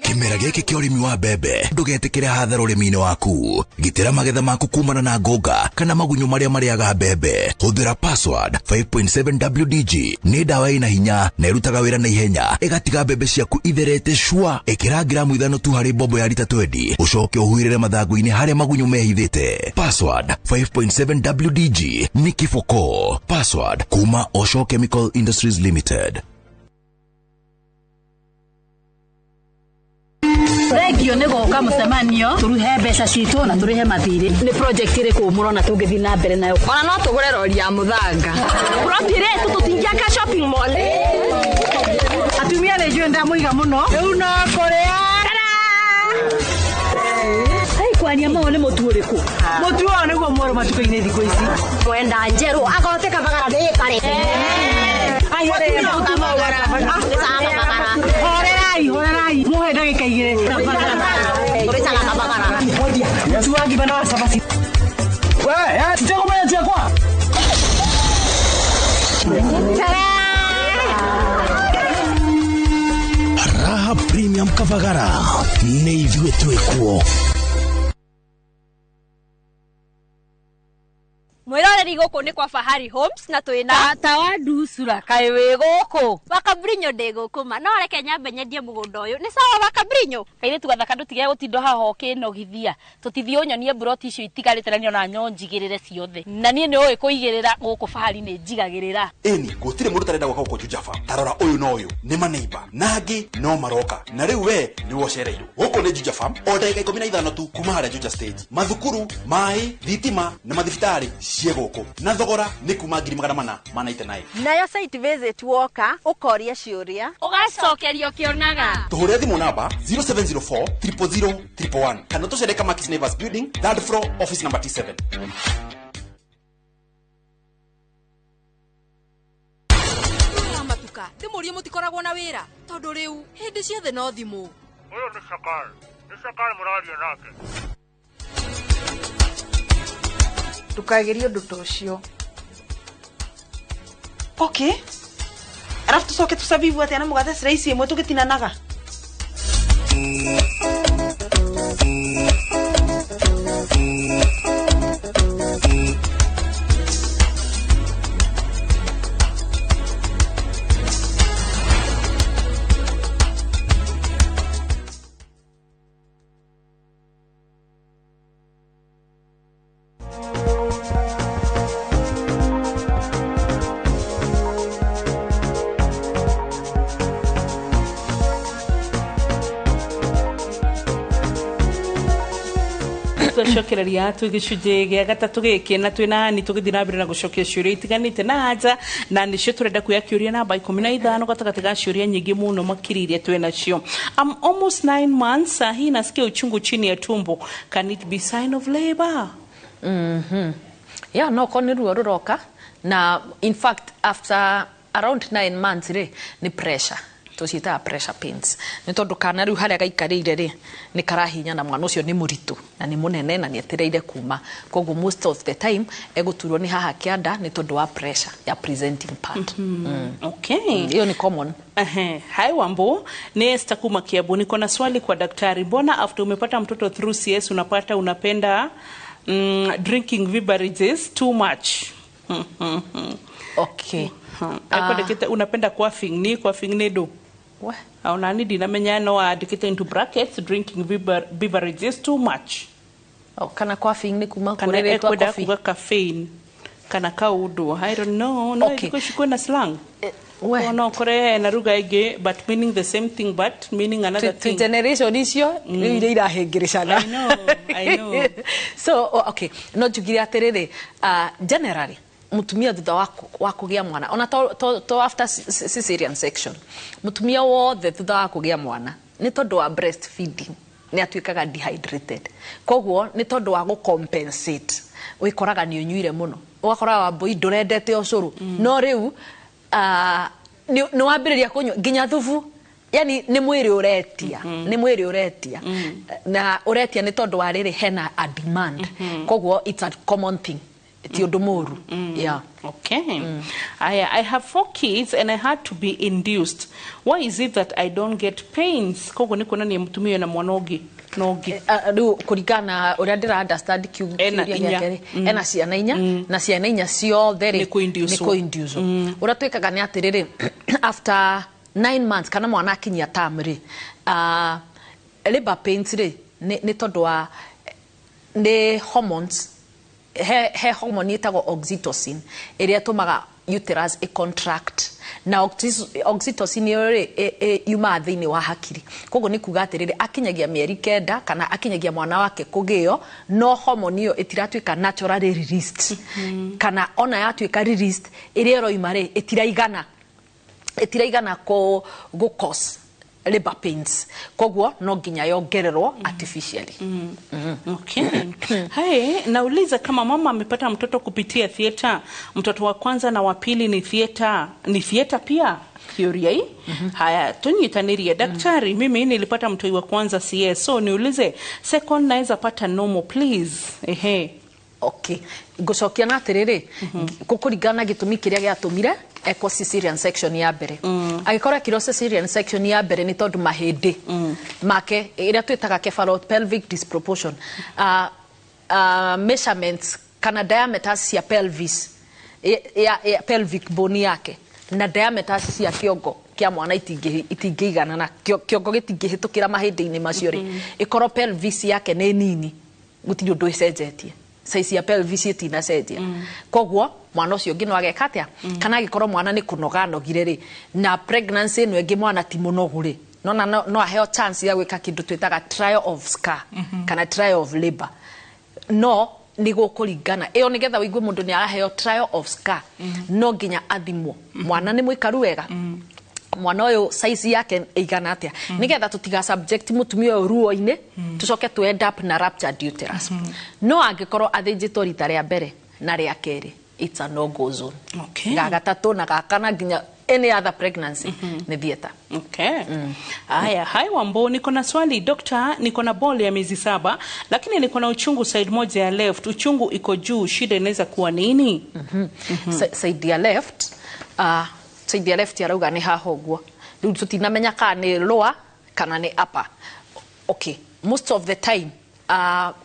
Kimera giki kia urimi wa mbembe ndugetikire hathara urimi-ini waku. Gitira magetha maku kumana na ngoga kana magunyo maria mariaga mbembe. Huthira password 5.7 WDG ni dawa ina hinya na irutaga wira na ihenya igatiga mbembe ciaku itherete shua. Ikira gramu 5 tu hari bobo ya lita 20 ucoke uhuirire mathangu-ini haria magunyo mehithite. Password 5.7 WDG ni kifoko. Password kuma Osho Chemical Industries Limited. Regio nego kamusemanio turuhe mbeca citu na turihe mathiri ni project ire ku murona tungithi na mbere nayo ona no tugure rori ya muthanga propire tutingia ka shopping mall atumia le jenda muiga muno riu no korea ai kwani ama ne muture ku mutuo ne go moro matukaine thiko ici mwenda njeru agote kabagara de kare ai hore na utumagara horerai muhe ndagika igire kureta na kabagara mtu wangi bana wa sabati we tutako baya tia kwa Raha Premium Kavagara ni ithue twekuo. Mwiroreri guku ni kwa Fahari Homes na twina tata wa ndusura kai we guku Bakabrinyo de guku ma no reke nyambe nyendie mugunda uyu ni sawa Bakabrinyo kaire tugathaka ndutige gutindo haho kinogithia tutithio nyonie broti icio itigarite na na nyonjigirire ciothe na nie ni oi kuigirira guku Fahari ni njigagirira eni gutire mundu tarenda gwaka guku Jujafa tarora uyu no uyu ni maneiba nangi no maroka na riu we ni wocereirwo guku ni Jujafa o ndagika 15 tu kuma haria Juja stage mathukuru mai thitima na mathibitari ciegoko na thogora ni kuma 489 nayo site visit woka ukoria ciuria ugacokerio kionaga tuhure thimu namba 0704 000 111 kana tucereka Max Neighbors Building 3rd floor office number T7 matuka ndimurie mutikoragwo na wira tondu riu hindi ciothe no thimu uyu ni Sakari murario nake tukageria undu tocio okay arafu tucoke tusabivu atia na mugate slice imwe tugitinanaga shokereria tugicuje gya gatatu giki na twina ni tugithina mbere na gucokia ciuria itiganite na nja na nicio turenda kuya kiuria namba 15 gatagati ga ciuria nyingi muno makiririe twina cio. I'm almost 9 months sahi nasikia uchungu chini ya tumbo. Can it be sign of labor? Yeah, no koni ruo ruroka na in fact after around 9 months ni pressure tucita pressure pains ni tondu kana riu haria gaikarire ni karahinya na mwana ucio ni muritu na ni munene na ni etireire kuma koguo most of the time eguturwo ni haha kianda ni tondu wa pressure ya presenting part. Okay, hiyo ni common. Hai Wambo, ni Esther Kuma Kiabu. Niko na swali kwa daktari. Mbona after umepata mtoto through CS unapenda drinking beverages too much? Okay. Unapenda coughing ni do? Aona ni dinamenya no adikite into brackets drinking beverages too much. Kana caffeine ni kuma kurere to coffee. Kana caffeine. Kana kaudu. I don't know. No, because she na slang. Oh no, kore na ruga ige, but meaning the same thing, but meaning another thing. Generation isio, ile irahengereshana. I know. So, okay. No jugiria terere, generally, mutumia thutha wa kugia mwana. Ona to after cesarean section. Mutumia wothe thutha wa kugia mwana. Ni tondu wa breastfeeding. Ni atuikaga dehydrated. Koguo ni tondu wa compensate. Wikoraga ni unyuire muno. Wakora wa boy ndurendete ucuru. No riu ni wambiriria kunywa ginya thubu. Yani ni mwiri uretia. Ni mwiri uretia. Na uretia ni tondu wa riri hena a demand. Koguo it's a common thing. Ti undu muru. Yeah. Okay. I have 4 kids and I had to be induced. Why is it that I don't get pains? Koguo ni kuna ni mutumia na mwanogi. Riu kurigana uria ndira understand kiuria giake ena ciana inya na ciana inya ciothe ni ko-induce. Uria twikaga ni atiriri after 9 months kana mwana akinyia term ri labor pains ri ni tondu wa ni hormones he hormone itago oxytocin iria tumaga uterus contract na oxytocin yore yuma thini wa hakiri. Koguo ni kuga atiriri akinyagia mieri 9 kana akinyagia mwana wake kugio no hormone yo itiratwika naturally released kana ona yatwika released iria roimare itiraigana ko cause labor pains. Koguo no ginya yongererwo artificially. Okay. Hai, nauliza kama mama amepata mtoto kupitia theater, mtoto wa kwanza na wa pili ni theater pia? Theoria hii? Haya, tunyitanirie daktari, mimi nilipata mtoi wa kwanza CS. So niulize second naweza pata normal please. Okay. Gucokia na atiriri kukurigana gitumi kiria giatumire eko cesarean section ya mbere. Agikora kiro cesarean section ya mbere ni tondu mahindi make iria twitaga cephalopelvic disproportion. Measurements kana diameters ya pelvis ya pelvic bone yake na diameters cia kiongo kia mwana itingigana na kiongo gitingihitukira mahindi-ini macio ri ikoro pelvis yake ni nini gutiri undu icenjetie size ya pelvis itina cenjia. Koguo mwana ucio ngino agekatia kana agikoro mwana ni kunoga nogire ri na pregnancy no engi mwana ti munogu ri no aheo chance ya gwika kindu twitaga trial of scar kana trial of labor. No ni gukuringana iyo nigetha wigue mundu ni araheo trial of scar no nginya athimwo mwana ni mwikaru wega mwana uyu size yake igana atia nigetha tutiga subject mutumia ruo-ini tucoke tu end up na ruptured uterus. No angikorwo athinjitwo rita ria mbere na ria keri it's a no go zone. Okay. Gagatatu na gakana nginya any other pregnancy ni theater. Okay. Haya, hai Wambo, niko na swali doctor, niko na ball ya miezi 7 lakini niko na uchungu side moja ya left. Uchungu iko juu, shida inaweza kuwa nini? Side ya left side ya left yarauga ni haha uguo. Riu tutinamenya kana ni lower kana ni upper. Okay, most of the time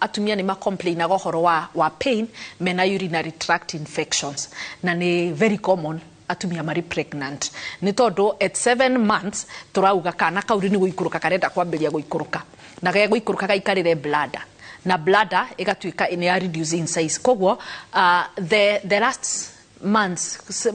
atumia ni ma complain na gohoro wa pain mena urinary tract infections na ni very common atumia mari pregnant. Ni tondu at 7 months turauga kana kauri ni guikuruka karenda kwambiria guikuruka na gaya guikuruka gaikarire bladder na bladder igatuika ini ya reduce in size. Koguo the last months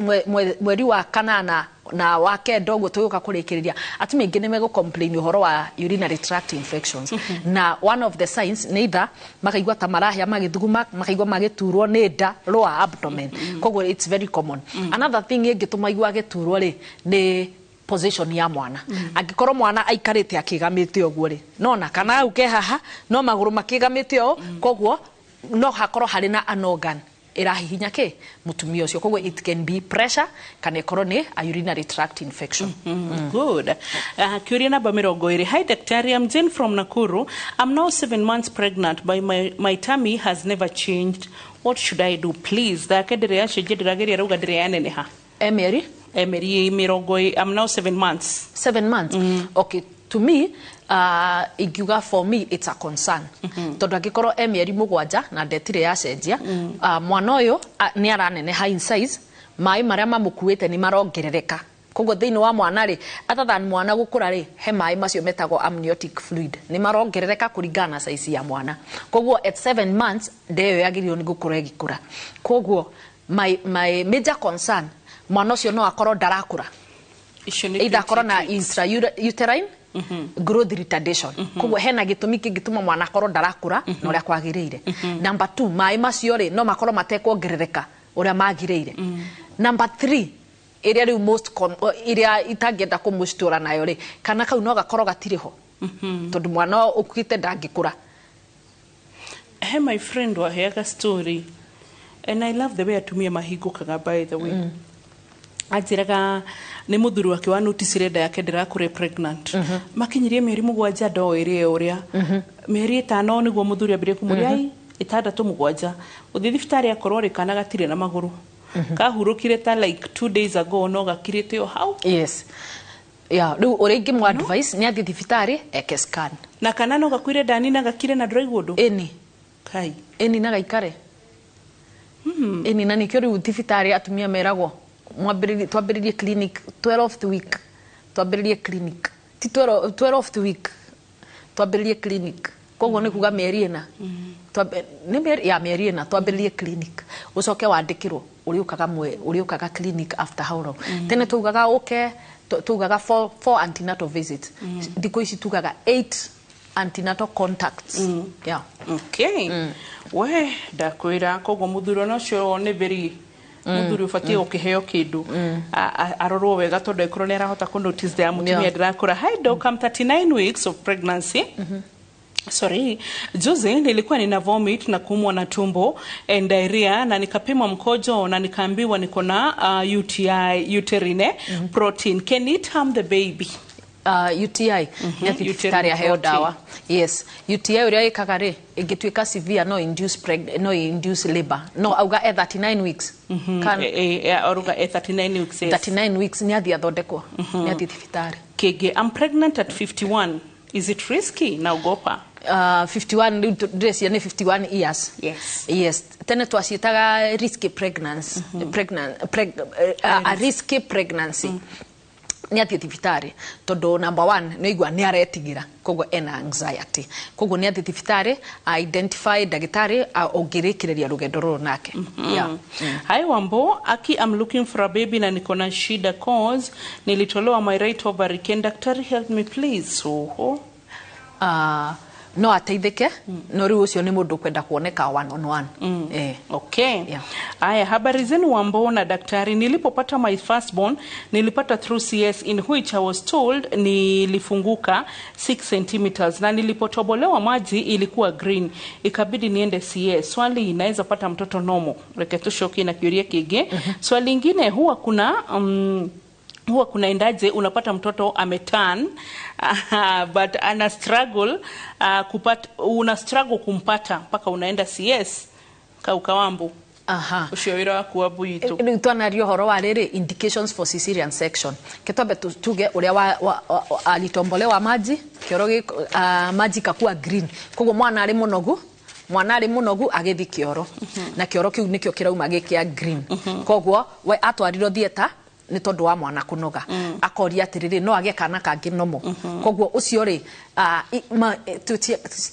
mweri wa kanana na wake dogo tuyoka kurikiriria atumia ingi nimego complain uhoro wa urinary tract infections na one of the signs neither makaigwa tamarahia magithuguma makaigwa magiturwo ni nda lower abdomen. Koguo it's very common. Another thing ingituma igwa giturwo ri ni position ya mwana. Angikoro mwana aikarite akigamite oguo ri nona kana auke haha no maguru makigamite o koguo no hakoro hari na an organ irahihinya ke mutumia ucio. Koguo it can be pressure kana ikoro ni a urinary tract infection. Good. Curia namba 20. Hi daktari, I'm Jane from Nakuru. I'm now 7 months pregnant but my tummy has never changed. What should I do please? Dakadire ashijidirageria ruga dire aneneha. Emery 20. I'm now 7 months. 7 months. Okay, to me igiuga for me it's a concern. Tondu angikoro mieri 7 na ndetire ya cenjia mwana uyu ni aranene high in size mai maria mamukuite ni marongerereka koguo thiini wa mwana ri atathan mwana gukura ri he mai macio metagwo amniotic fluid ni marongerereka kuringana na size ya mwana koguo at 7 months ndeyo yagirirwo ni gukura igikura koguo my major concern mwana ucio no akorwo ndarakura either akorwo na intrauterine growth retardation koguo hena gitumi kingituma mwana akorwo ndarakura na uria kwagiriire number 2 mai macio ri no makorwo matekwongerereka uria magiriire number 3 area riu most area itangenda kumushtura nayo ri kana kau no gakorwo gatiriho tondu mwana ukite ndangikura. Hey, my friend waheaga story and I love the way atumia mahingũkaga by the way ajiraga ni muthuri wake wa notice nda yake ndirakure pregnant makinyirie mieri 7 ndo ire uria mieri 5 niguo muthuri ambire kumuria 6-7 uthi thibitari akorwo ri kana gatire na maguru kahurukire ta like 2 days ago no gakirite how yes riu uri ingi mu advice ni athi thibitari eke scan na kana no gakwire ndani na gakire na dry wood kai eni na gaikare eni na nikyo riu thibitari atumia meragwo twambiririe clinic 12th week twambiririe clinic ti 12th week twambiririe clinic koguo ni kuga mieri ina ni mieri ina twambiririe clinic ucoke wandikirwo uriukaga clinic after how long tene tugaga tugaga 4 antenatal visits diko ici tugaga 8 antenatal contacts okay we ndakwira koguo muthuro nocio ni very muthuri ufatie ukiheo kindu arorwo wega tondu ikoro ni arahota ku notice the mutumia ndirakura. Hi doc, I'm 39 weeks of pregnancy. Sorry, juzi nilikuwa nina vomit na kuumwa na tumbo and diarrhea na nikapimwa mkojo na nikaambiwa niko na UTI uterine protein. Can it harm the baby? UTI ni thibitari ya heo dawa. Yes, UTI uria ikaga ri ingituika severe no induce labor no auga 39 weeks kan oruga 39 weeks 39 weeks ni athi athondekwo ni athi thibitari kege. I'm pregnant at 51. Is it risky? Naogopa 51 dress yani 51 years. Yes tene twacitaga risky pregnancy a risky pregnancy ni athi thibitari tondu number 1 no igwa ni aretigira koguo ena anxiety koguo ni athi thibitari identify dagitari ongirikireria rugendo ruru nake. Hi Wambo, Aki, I'm looking for a baby na niko na shida cause nilitolewa my right ovary. Can daktari help me please? No ateithike no riu ucio ni mundu kwenda kuoneka 1-on-1. Okay. Aya, habari zenu Wambo na daktari. Nilipopata my firstborn nilipata through CS in which I was told nilifunguka 6 cm na nilipotobolewa maji ilikuwa green, ikabidi niende CS. Swali, inaweza pata mtoto nomo? Reketushoki na kuria kige. Swali lingine, huwa kuna endaje unapata mtoto ameturn but ana struggle una struggle kumpata mpaka unaenda CS Kawambu. Ushowira wa kuabu yitu ni twanario horo wa riri indications for cesarean section kitombe tuge uria alitombolewa maji kioro maji kakua green koguo mwana ari munogu agithi kioro na kioro kiu nikio kirauma gikia green koguo we atwarirwo theater ni tondu wa mwana kunoga akoria atiriri no age kana kangi nomo koguo ucio ri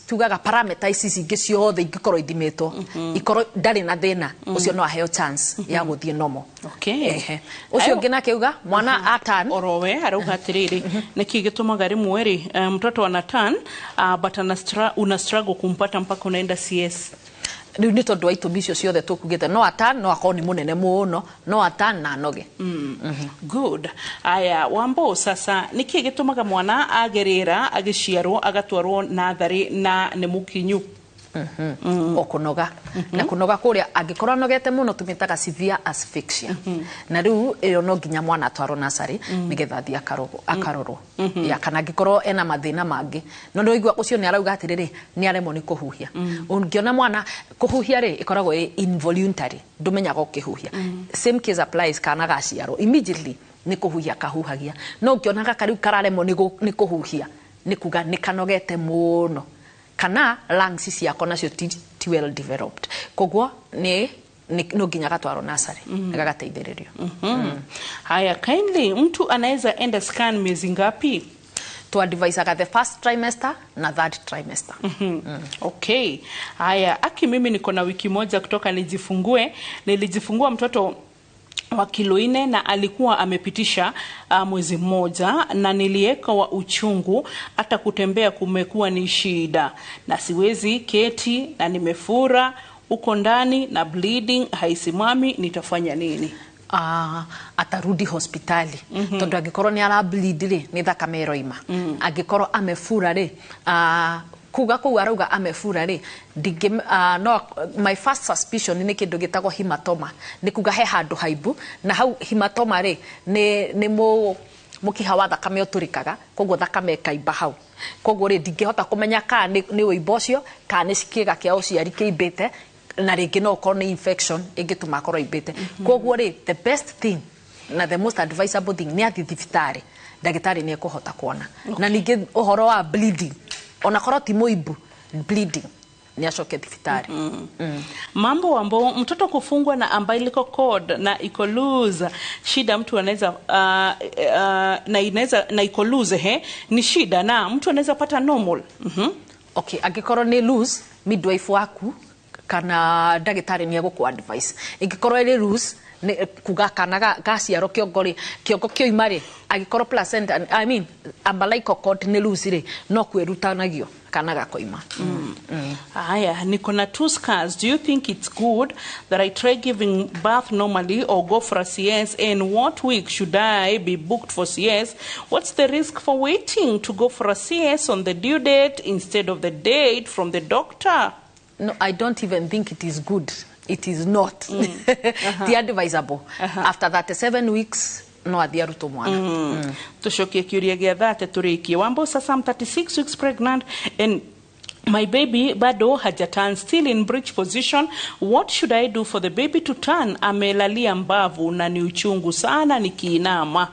tugaga parameters ici ingi ciothe ingikorwo ithimetwo ikorwo ndari na thina ucio no aheo chance ya guthie nomo. Ucio ngina kiuga mwana atan orowe arauga atiriri niki gitumaga rimwe ri mtoto ana turn but una struggle kumpata mpaka unaenda CS. Riu ni tondu wa itumi icio ciothe tukugite no atan no akoni munene muno no atan na noge. Good. Aya Wambo, sasa niki gitumaga mwana agerera agiciarwo agatwarwo nathari na ne mukinyu okunoga na kunoga kuria angikorwo nogete muno tumitaga severe asphyxia na riu iyo no nginya mwana atwarwo nasari nigetha thia akarorwo ya kana angikorwo ena mathina mangi no ndoigwa ucio ni arauga atiriri ni aremo ni kuhuhia ungiona mwana kuhuhia ri ikoragwo involuntary ndumenyaga ukihuhia same case applies kana gaciaro immediately ni kuhuhia kahuhagia no ungiona gakariu kararemo ni kuhuhia ni kuga ni kanogete muno kana lungs ciako nacio ti well developed koguo ni no nginya gatwaro nursery gagateithĩrĩrio. Haya, kindly, mtu anaweza enda scan miezi ngapi? To advise the first trimester na third trimester. Okay. Haya, aki mimi niko na wiki moja kutoka nijifungue. Nilijifungua mtoto wa kilo 4 na alikuwa amepitisha mwezi mmoja, na nilieka wa uchungu, hata kutembea kumekuwa ni shida, na siwezi keti na nimefura uko ndani na bleeding haisimami, nitafanya nini? Atarudi hospitali tondu angikorwo ni ara bleed ri ni thakame iroima, angikorwo amefura ri kuga kou arauga amefura ri no, my first suspicion ni kindu gitagwo hematoma, ni kuga he handu haibu, na hau hematoma ri ni mukiha wa thakame uturikaga, koguo thakame kaimba hau, koguo ri ndingihota kumenya ka ni uimbo ucio ka ni kiga kia uciari kiimbite, na ringi no ukorwo ni infection ingituma korwo imbite. Koguo ri the best thing na the most advisable thing ni athi thibitari, ndagitari ni ekuhota kuona. Na ningi uhoro wa bleeding, ona korwo ti muibu bleeding ni acoke thibitari. Mambo ambayo mtoto kufungwa na umbilical cord na iko loose, shida mtu anaweza na inaweza na iko loose ni shida, na mtu anaweza pata normal. Okay, angikorwo ni loose, midwife waku kana ndagitari ni eguku advice. Ingikorwo iri loose ni kuga kana gaciaro kiongo kioima ri, agikorwo placenta, I mean umbilical cord ni loose ri, no kwerutanagio kana gakoima. Haya, niko na 2 scars. Do you think it's good that I try giving birth normally or go for a CS? And what week should I be booked for CS? What's the risk for waiting to go for a CS on the due date instead of the date from the doctor? No, I don't even think it is good. It is not. The advisable. After 37 weeks, no athia ruto mwana. Tushokie kiuria gia thate turikie. Wambo sasa I'm 36 weeks pregnant and my baby bado hajatan, still in breech position. What should I do for the baby to turn? Amelalia mbavu na ni uchungu sana nikiinama.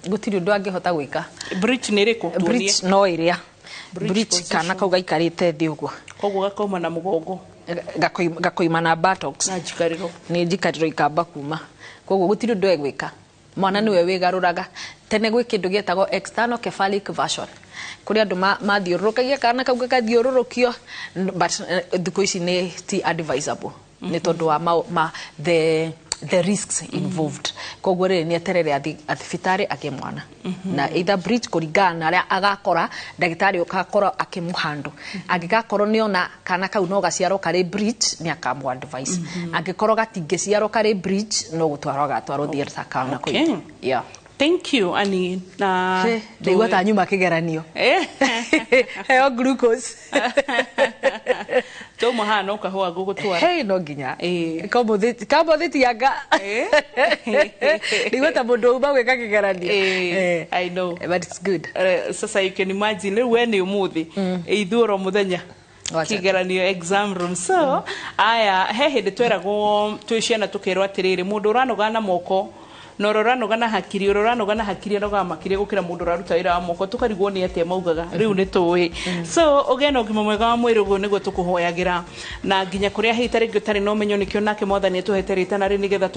Gutiri undu angihota gwika. Breech ni riko tuonie. Breech no iria. Breech kana kauga ikarite thi uguo. Koguo gakauma na mugongo. Gakoima na buttocks. Na jikariro. Ni jikariro ikamba kuma. Koguo gutiri undu egwika. Mwana niwe wigaruraga. Tene gwi kindu gietagwo external cephalic version. Kuri andu mathiururukagia kana kauga kathiururukio, but thiku ici ni ti advisable. Ni tondu wa the risks involved. Koguo ri ni eterere athibitari akimwana. Na either breech kuringana aria agakora ndagitari ukakora akimuhando. Angigakorwo ni ona kana kau no gaciaro kari breech ni akamu advice. Angikorwo gatingiciaro kari breech no gutwarwa gatwarwo theatre kana koi. Yeah. Thank you, Ani. Na ndigwa ta nyuma kigeranio. Heo glucose. To mahano kahua gugutwara. Hey no nginya. Kambo thiti yanga. Ndigwa ta mundu uma gwika kigeranio. I know. But it's good. Sasa you can imagine we ni umuthi. Ithuro muthenya. Kigeranio exam room. So aya hehe de tweragwo twiciana tukirwa atiriri mundu uranoga na moko nororanoga na hakiri uroranoga na hakiri noga makire gukira mundu raruta ira moko tukarigwo ni atia maugaga riu ni tuwi. So ogena ogima mwega wa mwiri ugo niguo tukuhoyagira na nginya kuria hitari gutari no menyo nikio nake mwathani tuheterite na ri nigetha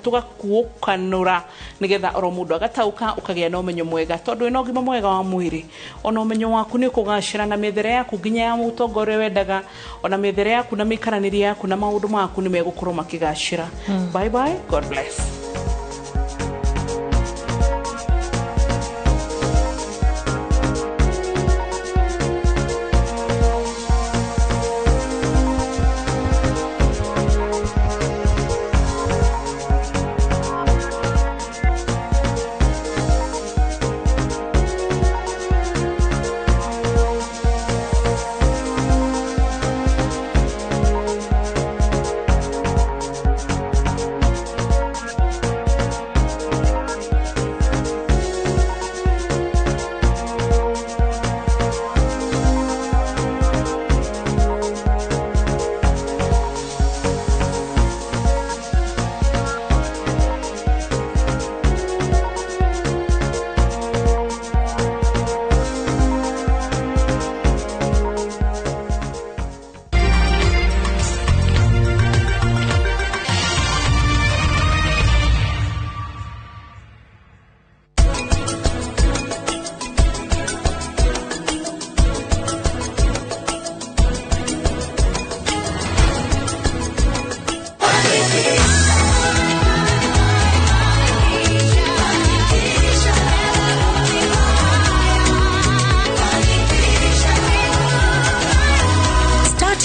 tugakuukanura nigetha oro mundu agatauka ukagia no menyo mwega tondu ino ogima mwega wa mwiri ona menyo waku ni kugashira na methere yaku nginya ya mutongore wendaga ona methere yaku na mikaraniri yaku na maundu maku ni megukorwo makigashira. Bye bye, God bless.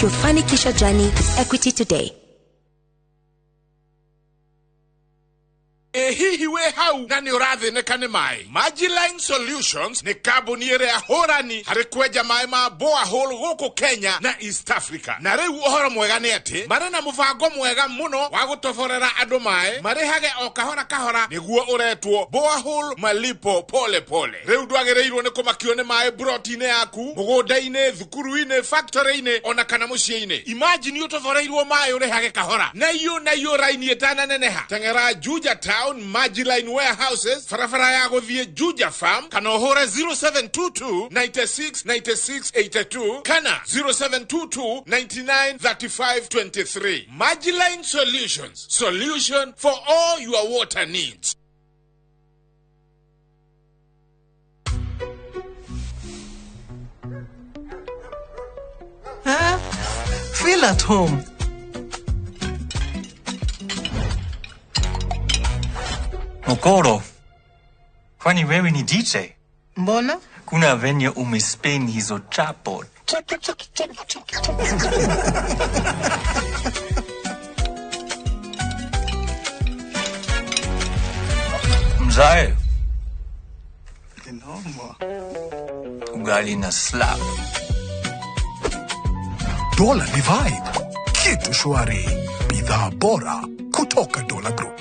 Start your Fanikisha journey with Equity today. Hihi we hau na ni urathe nekane mai. Magiline Solutions ni kabuni ya horani hari kweja mai ma boa hole goko Kenya na East Africa. Na reu ohoro mwega ni ati marena mufango mwega muno wa gutoforera andu mai marihage o kahora kahora niguo uretwo boa hole malipo pole pole. Reu dwagereirwo ni kumakio ni mai brotine yaku mugonda-ine thukuru-ine factory-ine ona kana mucie-ine. Imagine utoforeirwo mai urihage kahora na iyo raini etana neneha tengera Juja Town Magiline Warehouses farafara ya gothie Juja Farm kana ohora 0722 96 96 82 kana 0722 99 35 23. Magiline Solutions, solution for all your water needs. Feel at home. Okoro, kwani wewe ni DJ? Mbona? Kuna venye umespin hizo chapo. Mzae. Ugali na slap. Dola ni vibe. Kitu shwari. Bidhaa bora kutoka Dola Group.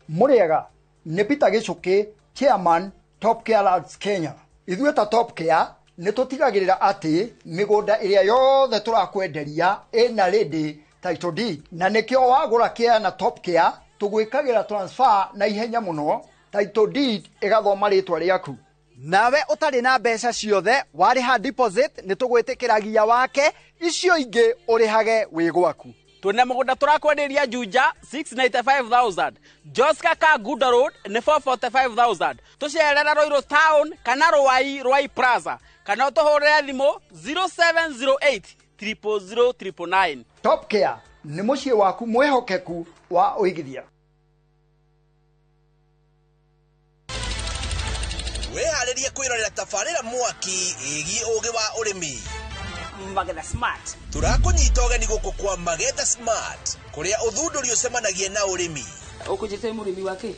Muriega nĩ Peter Gichuki, Chairman Top Care Lands Kenya. Ithuĩ ta Top Care nĩ tũtigagĩrĩra atĩ mĩgũnda ĩrĩa yothe tũrakwenderia ĩna ready title deed, na nĩkĩo wagũra Care na Top Care tũgwĩkagĩra transfer na ihenya mũno, title deed ĩgathoma rĩtwa rĩaku. Nawe ũtarĩ na mbeca ciothe warĩha deposit nĩ tũgwĩtĩkĩragia wake, icio ingĩ ũrĩhage wĩ gwaku. Tuna mugunda turakwenderia Juja 695,000. Joska Kaguda Road ni 445,000. Tucerera Roiro Town kana Ruai Plaza. Kana utuhurira thimo 0708 00009. Top Care ni muciĩ waku mwehokeku wa uigithia. Weharirie kwirorera tafarira mwaki igi ugi wa urimi. Magetha Smart. Turakunyita ugeni guku kwa Magetha Smart kuria uthunduri ucemanagia na urimi. Ukujite murimi wake.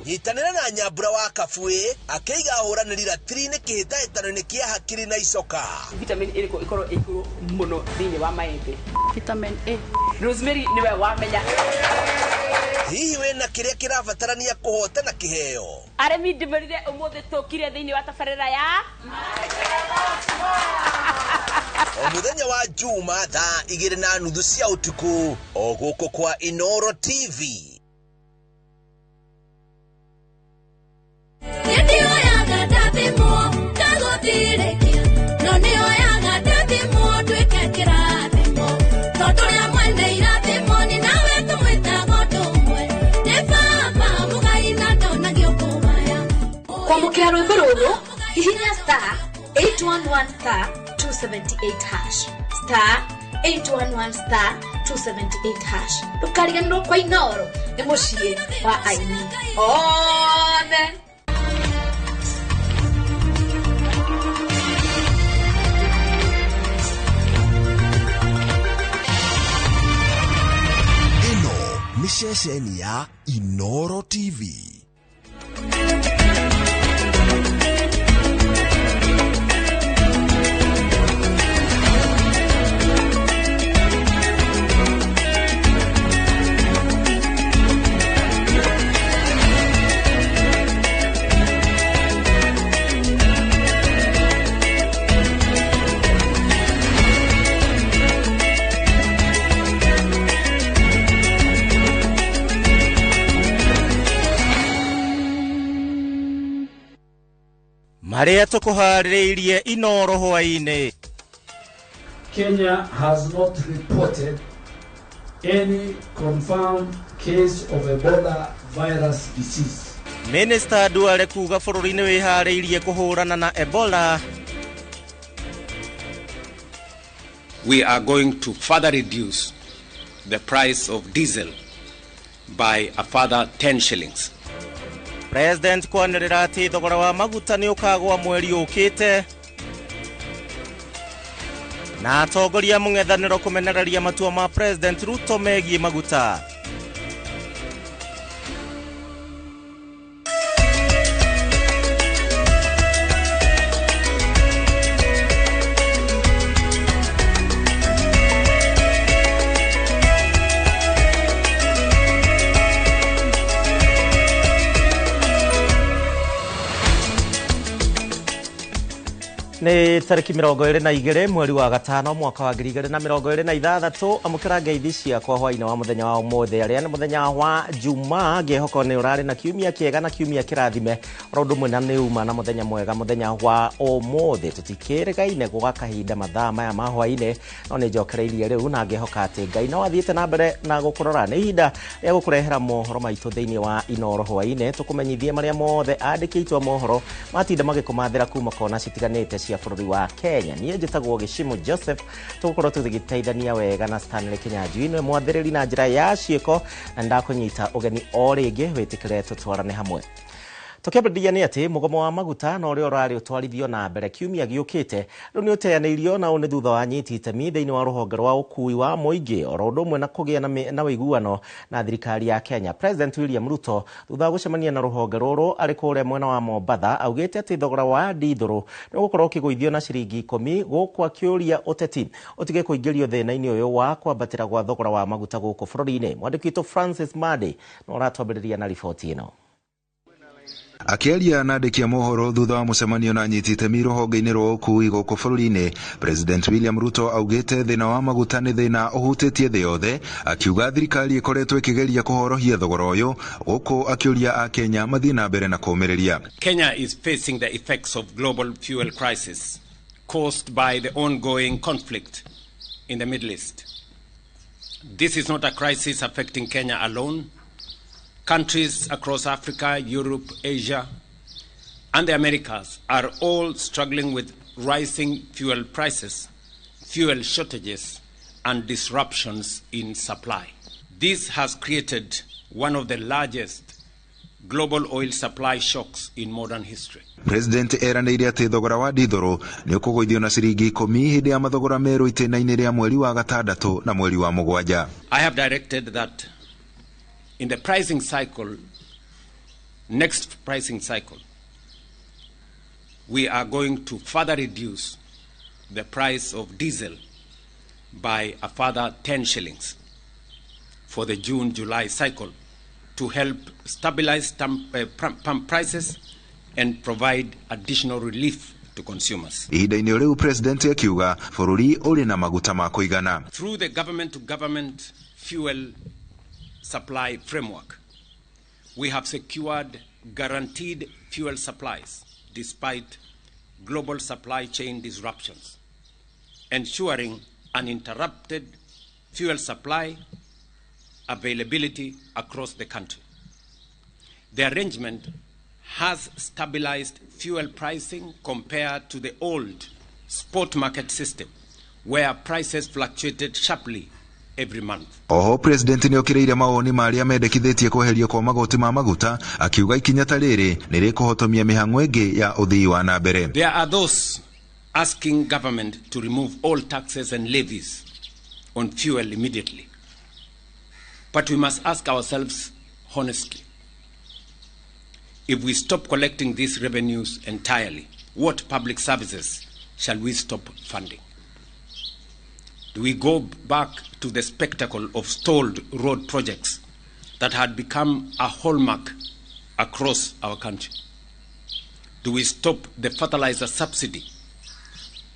Nyitanira na Nyambura wa Kabwe akeiga huraniri ratiri-ini kihitaitano-ini kia hakiri na icoka. Vitamin A ikoro ikuru muno thini wa maembe. Vitamin A. Rosemary niwe wamenya. Hihi wena kiria kirabatarania kuhotana kiheo. Aremi ndimerire umuthe tukire thini wa tabarira ya Omuthenya wa Juma thaa 2:30 cia utuku o guku kwa Inoro TV. Kwa mukira rwimbo ruru hihinya star 811 star 278 hash star 811 star 278 hash ukariganirwo kwa Inoro ni muciĩ wa aini othe. Ino ni ceceni ya Inoro TV. Maria tukuharirie Inoro hwaine. Kenya has not reported any confirmed case of Ebola virus disease. Minister Duale kuga bururi-ini wihariirie kuhurana na Ebola. We are going to further reduce the price of diesel by a further 10 shillings. President kwanĩrĩra ati thogora wa maguta nĩ ũkagwa mweri ũkĩte, na atongoria mũng'ethanĩro kũmenereria matua ma President Ruto megiĩ maguta. Ni tariki 22 mweri wa gatano mwaka wa 2026 amukira ngeithi ciakwa hwaina wa muthenya wa umuthi aria ni muthenya wa Juma ngehoko ni urari na kiumia kiega na kiumia kirathime rondu mwena ni uma na muthenya mwega muthenya wa umuthi tutikirigaine gwa kahinda mathaa maya ma hwaine no ni njokereirie riu na ngehoka ati Ngai no athiete na mbere na gukurora ni ihinda ya gukurehera mohoro maitu thiini wa Inoro hwaine tukumenyithie maria mothe andikitwo mohoro matinda magikumathira kuma kona citiganite cia bũrũri wa Kenya. Niĩ njĩtagwo Gĩchimũ Joseph, tũgũkorwo tũgĩteithania wega na Stanley Kinyanjui nĩ mwathĩrĩri na njĩra ya ciĩko na ndakũnyita ũgeni o rĩngĩ wĩtĩkĩre tũtwarane hamwe. Tukĩambĩrĩria nĩ atĩ mũgomo wa maguta na ũrĩa ũrarĩ ũtwarithio na mbere kiumia gĩũkĩte rĩu nĩ ũteanĩirio na ũnĩ thutha wa nyiti itemi thĩinĩ wa rũhonge rwa ũkui wa mũingĩ oro ũndũ ũmwe na kũgĩa na ũiguano na thirikari ya Kenya. President William Ruto thutha wa gũcemania na rũhonge rũrũ arĩ kũrĩa mwena wa Mombatha augĩte atĩ thogora wa ndithũrũ nĩ ũgũkorwo ũkĩgũithio na ciringi 10 gũkũ akĩũria ũteti ũtige kũingĩrio thĩna-inĩ ũyũ wa kwambatĩra gwa thogora wa maguta gũkũ bũrũri-inĩ. Mwandĩki witũ Francis Madi no aratwambĩrĩria na riboti ĩno. Akiaria na andĩki a mohoro thutha wa mũcemanio na anyiti itemi rũhonge-inĩ rwa ũkui gũkũ bũrũri-inĩ, President William Ruto augĩte thĩna wa maguta nĩ thĩna ũhutĩtie thĩ yothe, akiuga thirikari ĩkoretwo ĩkĩgeria kũhorohia thogora ũyũ gũkũ akĩũria a Kenya mathiĩ na mbere na kũũmĩrĩria. Kenya is facing the effects of global fuel crisis caused by the ongoing conflict in the Middle East. This is not a crisis affecting Kenya alone. Countries across Africa, Europe, Asia, and the Americas are all struggling with rising fuel prices, fuel shortages, and disruptions in supply. This has created one of the largest global oil supply shocks in modern history. President eranĩire atĩ thogora wa ndithũrũ nĩ ũkũgũithio na ciringi 10 hĩndĩ ya mathogora merũ itĩna-inĩ rĩa mweri wa gatandatũ na mweri wa mũgwanja. I have directed that in the pricing cycle, next pricing cycle, we are going to further reduce the price of diesel by a further 10 shillings for the June-July cycle to help stabilize pump prices and provide additional relief to consumers. Ihinda-inĩ rĩu President akiuga bũrũri ũrĩ na maguta ma kũigana. Through the government-to-government fuel supply framework, we have secured guaranteed fuel supplies despite global supply chain disruptions, ensuring uninterrupted fuel supply availability across the country. The arrangement has stabilized fuel pricing compared to the old spot market system, where prices fluctuated sharply every month. Oho President nĩ okĩrĩire mawoni marĩa mendekithĩtie kweherio kwa magoti ma maguta, akiuga ikinya ta rĩrĩ nĩ rĩkũhotomia mĩhang'o ĩngĩ ya ũthii wa na mbere. There are those asking government to remove all taxes and levies on fuel immediately. But we must ask ourselves honestly, if we stop collecting these revenues entirely, what public services shall we stop funding? Do we go back to the spectacle of stalled road projects that had become a hallmark across our country? Do we stop the fertilizer subsidy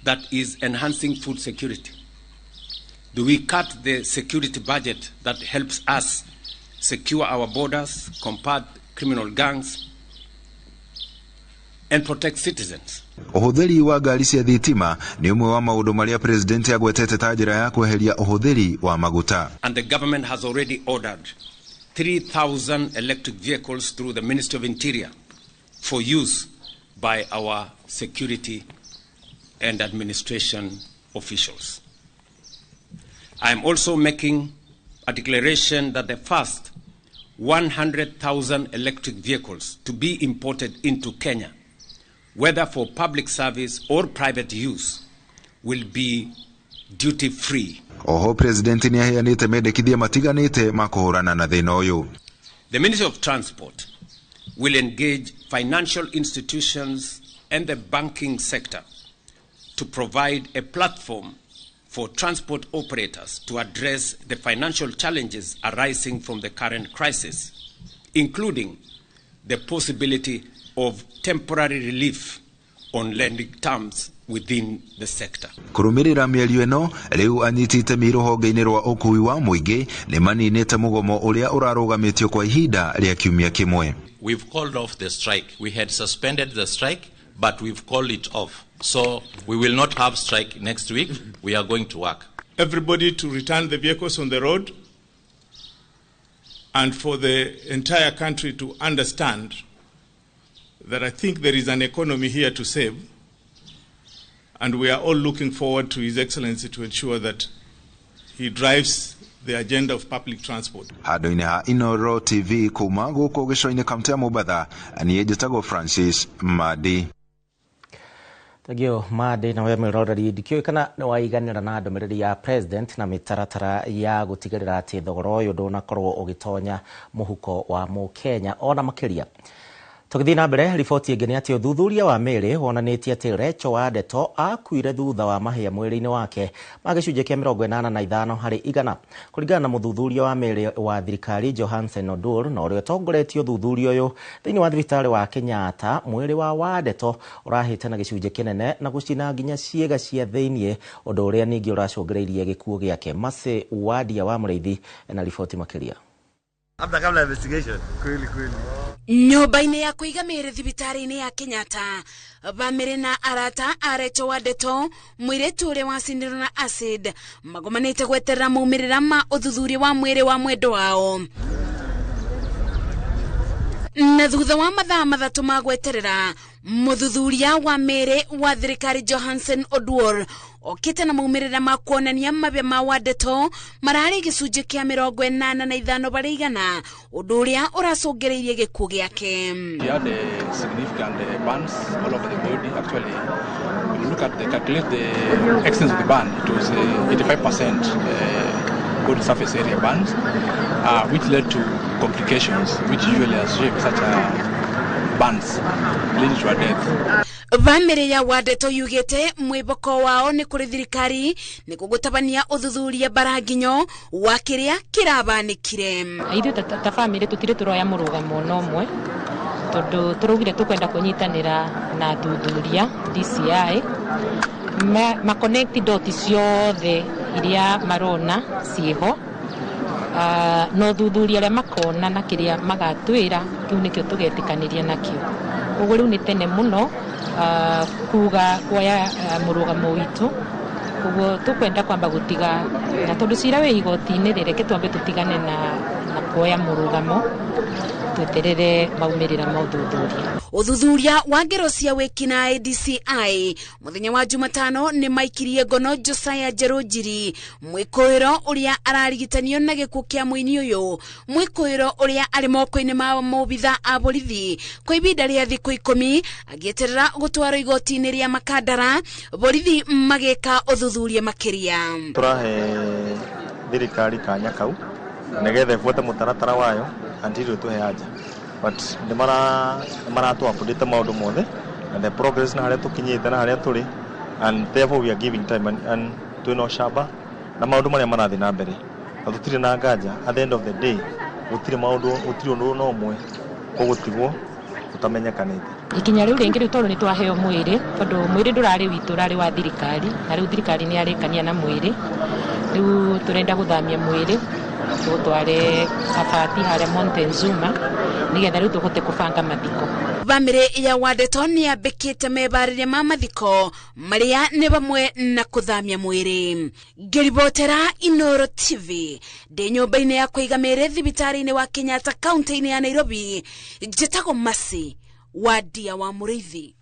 that is enhancing food security? Do we cut the security budget that helps us secure our borders, combat criminal gangs, and protect citizens? Ũhũthĩri wa ngari cia thitima nĩ ũmwe wa maũndũ marĩa President agwetete ta njĩra ya kweheria ũhũthĩri wa maguta. And the government has already ordered 3,000 electric vehicles through the Ministry of Interior for use by our security and administration officials. I am also making a declaration that the first 100,000 electric vehicles to be imported into Kenya, whether for public service or private use, will be duty-free. Oho president ni aheanite mendekithia matiganite makuhurana na thina uyu. The Ministry of Transport will engage financial institutions and the banking sector to provide a platform for transport operators to address the financial challenges arising from the current crisis, including the possibility of temporary relief on lending terms within the sector. Kurumirira mĩario ĩno riu anyitite mirohonge-inĩ rwa ũkui wa mũingĩ nĩ maninĩte mũgomo ũrĩa ũrarũgamĩtio kwa ihinda rĩa kiumia kĩmwe. We've called off the strike. We had suspended the strike, but we've called it off. So we will not have strike next week. We are going to work. Everybody to return the vehicles on the road, and for the entire country to understand that I think there is an economy here to save, and we are all looking forward to His Excellency to ensure that he drives the agenda of public transport. Handu-inĩ ha Inoro TV kuma gũkũ gĩcũa-inĩ kaunti ya Mombasa, niĩ njĩtagwo Francis Madi. Tagio Madi na wewe mroreri ndikĩoĩkana nĩ waiganĩra na ndũmĩrĩri ya president na mĩtaratara ya gũtigĩrĩra atĩ thogora ũyũ ndũnakorwo ũgĩtonya mũhuko wa Mũkenya ona makĩria. Tũgĩthiĩ na mbere, riboti ĩngĩ nĩ atĩ ũthuthuria wa mĩĩrĩ wonanĩtie atĩ Rachel Wadeto akuire thutha wa mahĩa mwĩrĩ-inĩ wake ma gĩcunjĩ kĩa 85 harĩ 100 kũringana na mũthuthuria wa mĩĩrĩ wa thirikari Johansen Odur na ũrĩa ũtongoretie ũthuthuria ũyũ thĩinĩ wa thibitarĩ wa Kenyatta. Mwĩrĩ wa Wadeto ũrahĩte na gĩcunjĩ kĩnene na gũcina nginya ciĩga cia thĩinĩ, ũndũ ũrĩa ningĩ ũracũngĩrĩirie gĩkuũ gĩake. Mase Wadia wa Mũrĩithi na riboti makĩria. After kabla investigation kweli nyũmba-inĩ ya kũiga mĩĩrĩ thibitarĩ-inĩ ya Kenyatta, bamĩrĩ na arata a Rachel Wadeto mũirĩtu ũrĩa wacinirwo na acid magomanĩte gweterera maumĩrĩra ma ũthuthuria wa mwĩrĩ wa mwendwa wao. Na thutha wa mathaa mathatũ ma gweterera, mũthuthuria wa mĩĩrĩ wa thirikari Johansen Odur okĩte na maumĩrĩra ma kuonania mabia ma Wadeto mararĩ gĩcunjĩ kĩa 85 harĩ 100, ũndũ ũrĩa ũracũngĩrĩirie gĩkuũ gĩake. He had a significant burns all over the body. Actually, when you look at calculate the extent of the burn, it was 85% body surface area burns, which led to complications, which usually associate such burns leading to a death. Bamĩrĩ ya Wadeto yugĩte mwĩboko wao nĩ kũrĩ thirikari nĩ gũgũtabania ũthuthuria baranginyo wa kĩrĩa kĩrabanĩkire. Ithuĩ ta bamĩrĩ tũtirĩ tũroya mũrũgamo n'ũmwe tondũ tũraugire tũkwenda kũnyitanĩra na thuthuria DCI ma-connect dot ciothe iria marona ciĩho no thuthuria arĩa makona na kĩrĩa magatwĩra kĩu nĩkĩo tũgetĩkanĩria nakĩo. Ũguo rĩu nĩ tene mũno kuga kuoya mũrũgamo witũ, ũguo tũkwenda kwamba gũtiga na tondũ cira wĩ igoti-inĩ rĩreke twambe tũtigane na kuoya mũrũgamo tweterere maumĩrĩra ma ũthuthuria. Ũthuthuria wa ngero cia wĩkinaĩ DCI mũthenya wa Jumatano nĩ maikirie ngono Josiah Njerũnjiri, mwĩkũĩro ũrĩa ararigitanio na gĩkuũ kĩa mũini ũyũ, mwĩkũĩro ũrĩa arĩ moko-inĩ ma maobitha a borithi kwa ihinda rĩa thikũ 10 agĩeterera gũtwarwo igoti-inĩ rĩa Makandara, borithi magĩka ũthuthuria makĩria. Tũrahe thirikari kanya kau nĩgetha ĩbuate mũtaratara wayo until tuhe aja, but nĩ maratu update maũndũ mothe and the progress na harĩa tũkinyĩte na harĩa tũrĩ, and therefore we are giving time and twĩna ũcamba na maũndũ marĩa marathiĩ na mbere na tũtirĩ na nganja. At the end of the day gũtirĩ ũndũ no ũmwe ũgũtigwo ũtamenyekanĩte. Ikinya rĩu rĩngĩ rĩu tondũ nĩ twaheo mwĩrĩ, tondũ mwĩrĩ ndũrarĩ witũ, ũrarĩ wa thirikari, na rĩu thirikari nĩ yarĩkania na mwĩrĩ, rĩu tũrenda gũthamia mwĩrĩ tũtware Kabati harĩa Montezuma nĩgetha rĩu tũhote kũbanga mathiko. Bamĩrĩ ya Wadeto nĩ yambĩkĩte mebarĩria ma mathiko marĩa nĩ bamwe na kũthamia mwĩrĩ. Ngĩribotera Inoro TV ndĩ nyũmba-inĩ ya kũiga mĩĩrĩ thibitarĩ-inĩ wa Kenyatta kaunti-inĩ ya Nairobi, njĩtagwo Mase Wadia wa Mũrĩithi.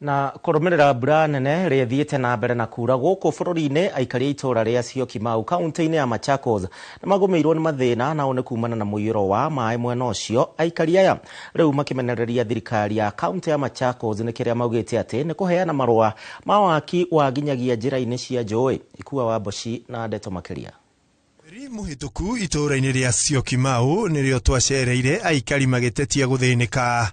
Na kũrũmĩrĩra mbura nene ĩrĩa ĩthiĩte na mbere na kuura gũkũ bũrũri-inĩ, aikari a itũũra rĩa Syokimau kaunti-inĩ ya Machakos nĩ magũmĩirwo nĩ mathĩna nao nĩ kumana na mũiyũro wa maĩ mwena ũcio. Aikari aya rĩu makĩmenereria thirikari ya kaunti ya Machakos nĩ kĩrĩa maugĩte atĩ nĩ kũheana marũa ma waki wa nginyagia njĩra-inĩ cia njũĩ. Ikua wa Boshi na ndeto makĩria. Mũhĩtũku itũũra-inĩ rĩa Syokimau nĩrĩo twacereire aikari magĩtetia gũthĩnĩka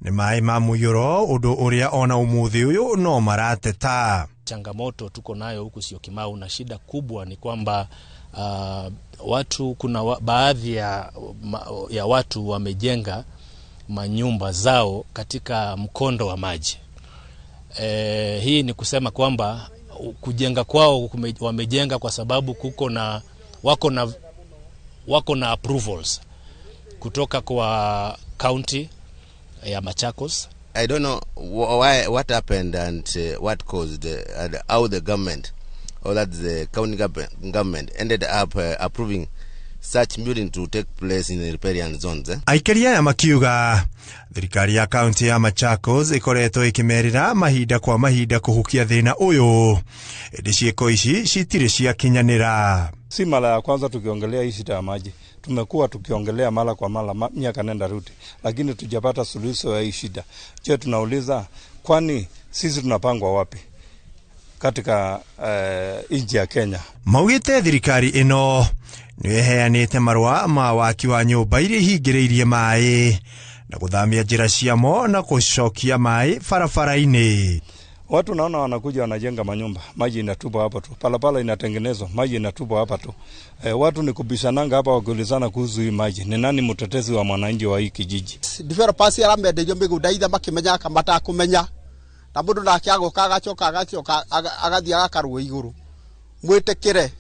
nĩ maĩ ma mũiyũro, ũndũ ũrĩa ona ũmũthĩ ũyũ no marateta. Changamoto tuko nayo huku Syokimau na shida kubwa ni kwamba baadhi ya watu wamejenga manyumba zao katika mkondo wa maji. Hii ni kusema kwamba kujenga kwao wamejenga kwa sababu wako na approvals kutoka kwa county ya Machakos. I don't know what happened and what caused and how the government or that the county government ended up approving such building to take place in the riparian zones. Aikari aya makiuga thirikari ya kaunti ya Machakos ikoretwo ikimerira mahinda kwa mahinda kuhukia thina uyu, indi ciiko ici citire ciakinyanira. Si mara ya kwanza tukiongelea hii shida ya maji. Tumekuwa tukiongelea mara kwa mara miaka nenda rudi, lakini tujapata suluhisho ya hii shida. Je, tunauliza kwani sisi tunapangwa wapi katika nchi ya Kenya? Maugite thirikari ino nĩheanĩte marũa ma waki wa nyũmba iria ihingĩrĩirie maĩ na gũthamia njĩra ciamo na gũcokia maĩ barabara-inĩ. Watu naona wanakuja wanajenga manyumba, maji inatupwa hapa tu. Palapala inatengenezwa, maji inatupwa hapa tu. Watu ni kubishananga hapa wakiulizana kuhusu hii maji. Ni nani mtetezi wa mwananchi wa hii kijiji? Developers aramendeirio migunda ithe makimenya kamata kumenya. Na mundu nake agoka agacoka agathia agakarwo iguru. Mwitikire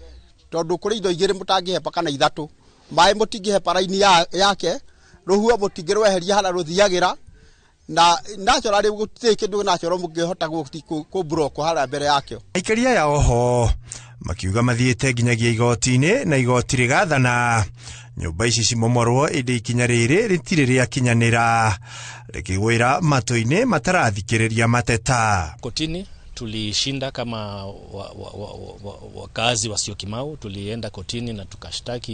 tondu kuri indo igiri mutangihepa kana ithatu. Maĩ mutingihepa raini yake, ruhuo mutingirweheria hana ruthiagira. Na naturally gutire kindu natural mungihota ku hala mbere yakyo. Aikari aya oho makiuga mathiĩte nginyagia igoti-inĩ na igoti rĩgathana nyũmba ici cimomorwo indi ikinya rĩrĩ rĩtirĩ rĩakinyanĩra, rĩkĩgwĩra matũ-inĩ matarathikĩrĩria mateta. Kotini tulishinda kama wakazi wa Syokimau, tulienda kotini na tukashtaki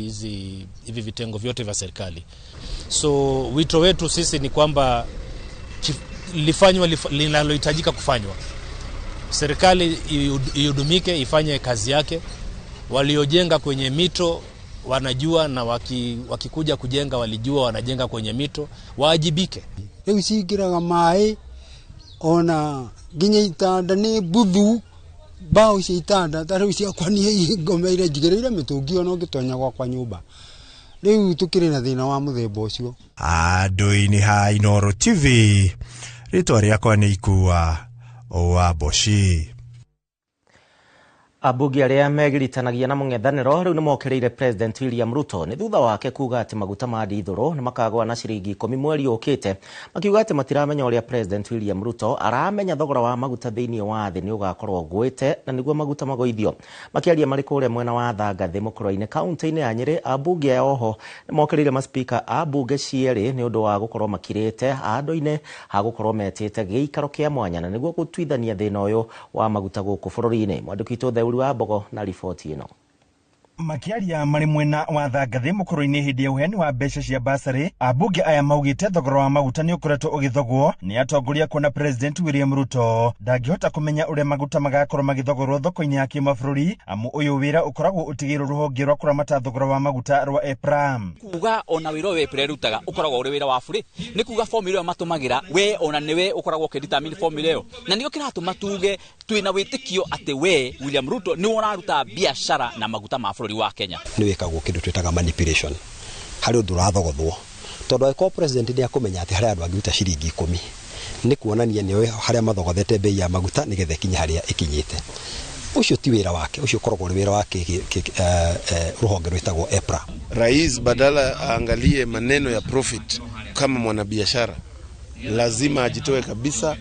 hivi vitengo vyote vya serikali. So wito wetu sisi ni kwamba lifanywa linalohitajika kufanywa. Serikali ihudumike, ifanye kazi yake. Waliojenga kwenye mito wanajua, na wakikuja kujenga walijua wanajenga kwenye mito, waajibike. Rĩu cingĩraga maĩ ona nginya itanda nĩ buthu bao cia itanda tarĩu ciakwa niĩ ngomeire njigĩrĩire mĩtũngi ona ũngĩtonya gwakwa nyũmba. Rĩu tukĩrĩ na thĩna wa mũthemba ũcio. Andũ-inĩ ha Inooro TV, rĩtwa rĩakwa nĩ Ikua wa Boshi. Abunge arĩa megiritanagia na mũng'ethanĩro rĩu nĩ mokĩrĩire President William Ruto nĩ thutha wake kuga atĩ maguta ma ndithũrũ nĩ makagwa na ciringi 10 mweri ũkĩte, makiuga atĩ matiramenya ũrĩa President William Ruto aramenya thogora wa maguta thĩinĩ wa thĩ nĩ ũgakorwo ũgwĩte na nĩguo maguta magũithio. Makĩaria marĩ kũrĩa mwena wa Thangathĩ mũkũrũ-inĩ kaunti-inĩ ya Nyĩrĩ, abunge aya oho nĩ mokĩrĩire maspika a bunge cierĩ nĩ ũndũ wa gũkorwo makirĩte handũ-inĩ ha gũkorwo metĩte gĩikaro kĩa mwanya na nĩguo gũtuithania thĩna ũyũ wa maguta gũkũ bũrũri-inĩ. Mwandĩki witũ wa Bogo na riboti ĩno. Makiaria marĩ mwena wa Thangathĩ mũkũrũ-inĩ hĩndĩ ya ũheani wa mbeca cia basarĩ, abunge aya maugĩte thogora wa maguta nĩ ũkoretwo ũgĩthogwo nĩ atongoria kuona President William Ruto ndangĩhota kũmenya ũrĩa maguta magakorwo magĩthogorwo thoko-inĩ ya kĩmabũrũri, amu ũyũ wĩra ũkoragwo ũtigĩrwo rũhonge rwa kũramata thogora wa maguta rwa EPRA. Kuga ona wĩra ũyũ EPRA ĩrutaga ũkoragwo ũrĩ wĩra wa bure, nĩ kuga formula ĩyo matũmagĩra we ona nĩwe ũkoragwo ũkĩdetermine formula ĩyo, na nĩyo kĩratũma tuge twĩna wĩtĩkio atĩ we William Ruto nĩ ũraruta biacara na maguta ma bũrũri wa Kenya. Nĩ wĩkagwo kĩndũ twĩtaga manipulation harĩ ũndũ ũrathogothwo, tondũ angĩkorwo president nĩ akũmenya atĩ harĩa andũ angĩruta ciringi 10 nĩ kuonania nĩwe harĩa mathogothete bei ya maguta nĩgetha ikinye harĩa ikinyĩte. Ucio ti wĩra wake, ucio ũkoragwo wĩra wake rũhonge rwĩtagwo EPRA. Rais badala aangalie maneno ya profit kama mwanabiashara, lazima ajitoe kabisa,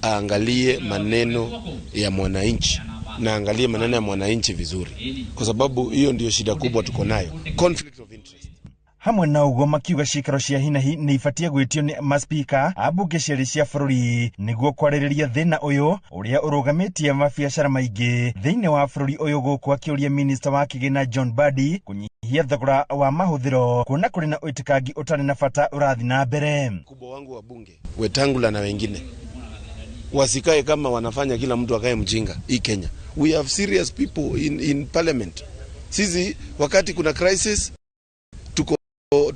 aangalie maneno ya mwananchi na angalie maneno ya mwananchi vizuri, kwa sababu hiyo ndio shida kubwa tuko nayo, conflict of interest. hamwe na uguo makiuga cikaro cia hinahi ni ibatie gwitio ni maspika abunge ciari cia bururi niguo kwaririria thina uyu uria urugamitie mabiacara maingi thiini wa bururi uyu guku akiuria minister wa kigina John Badi kunyihia thogora wa mahuthiro kuona kuri na uitikangi utari na bata urathi na mbere. Kubwa wangu wa bunge Wetangula na wengine wasikae kama wanafanya kila mtu akae mjinga hii Kenya. We have serious people in parliament. Sisi wakati kuna crisis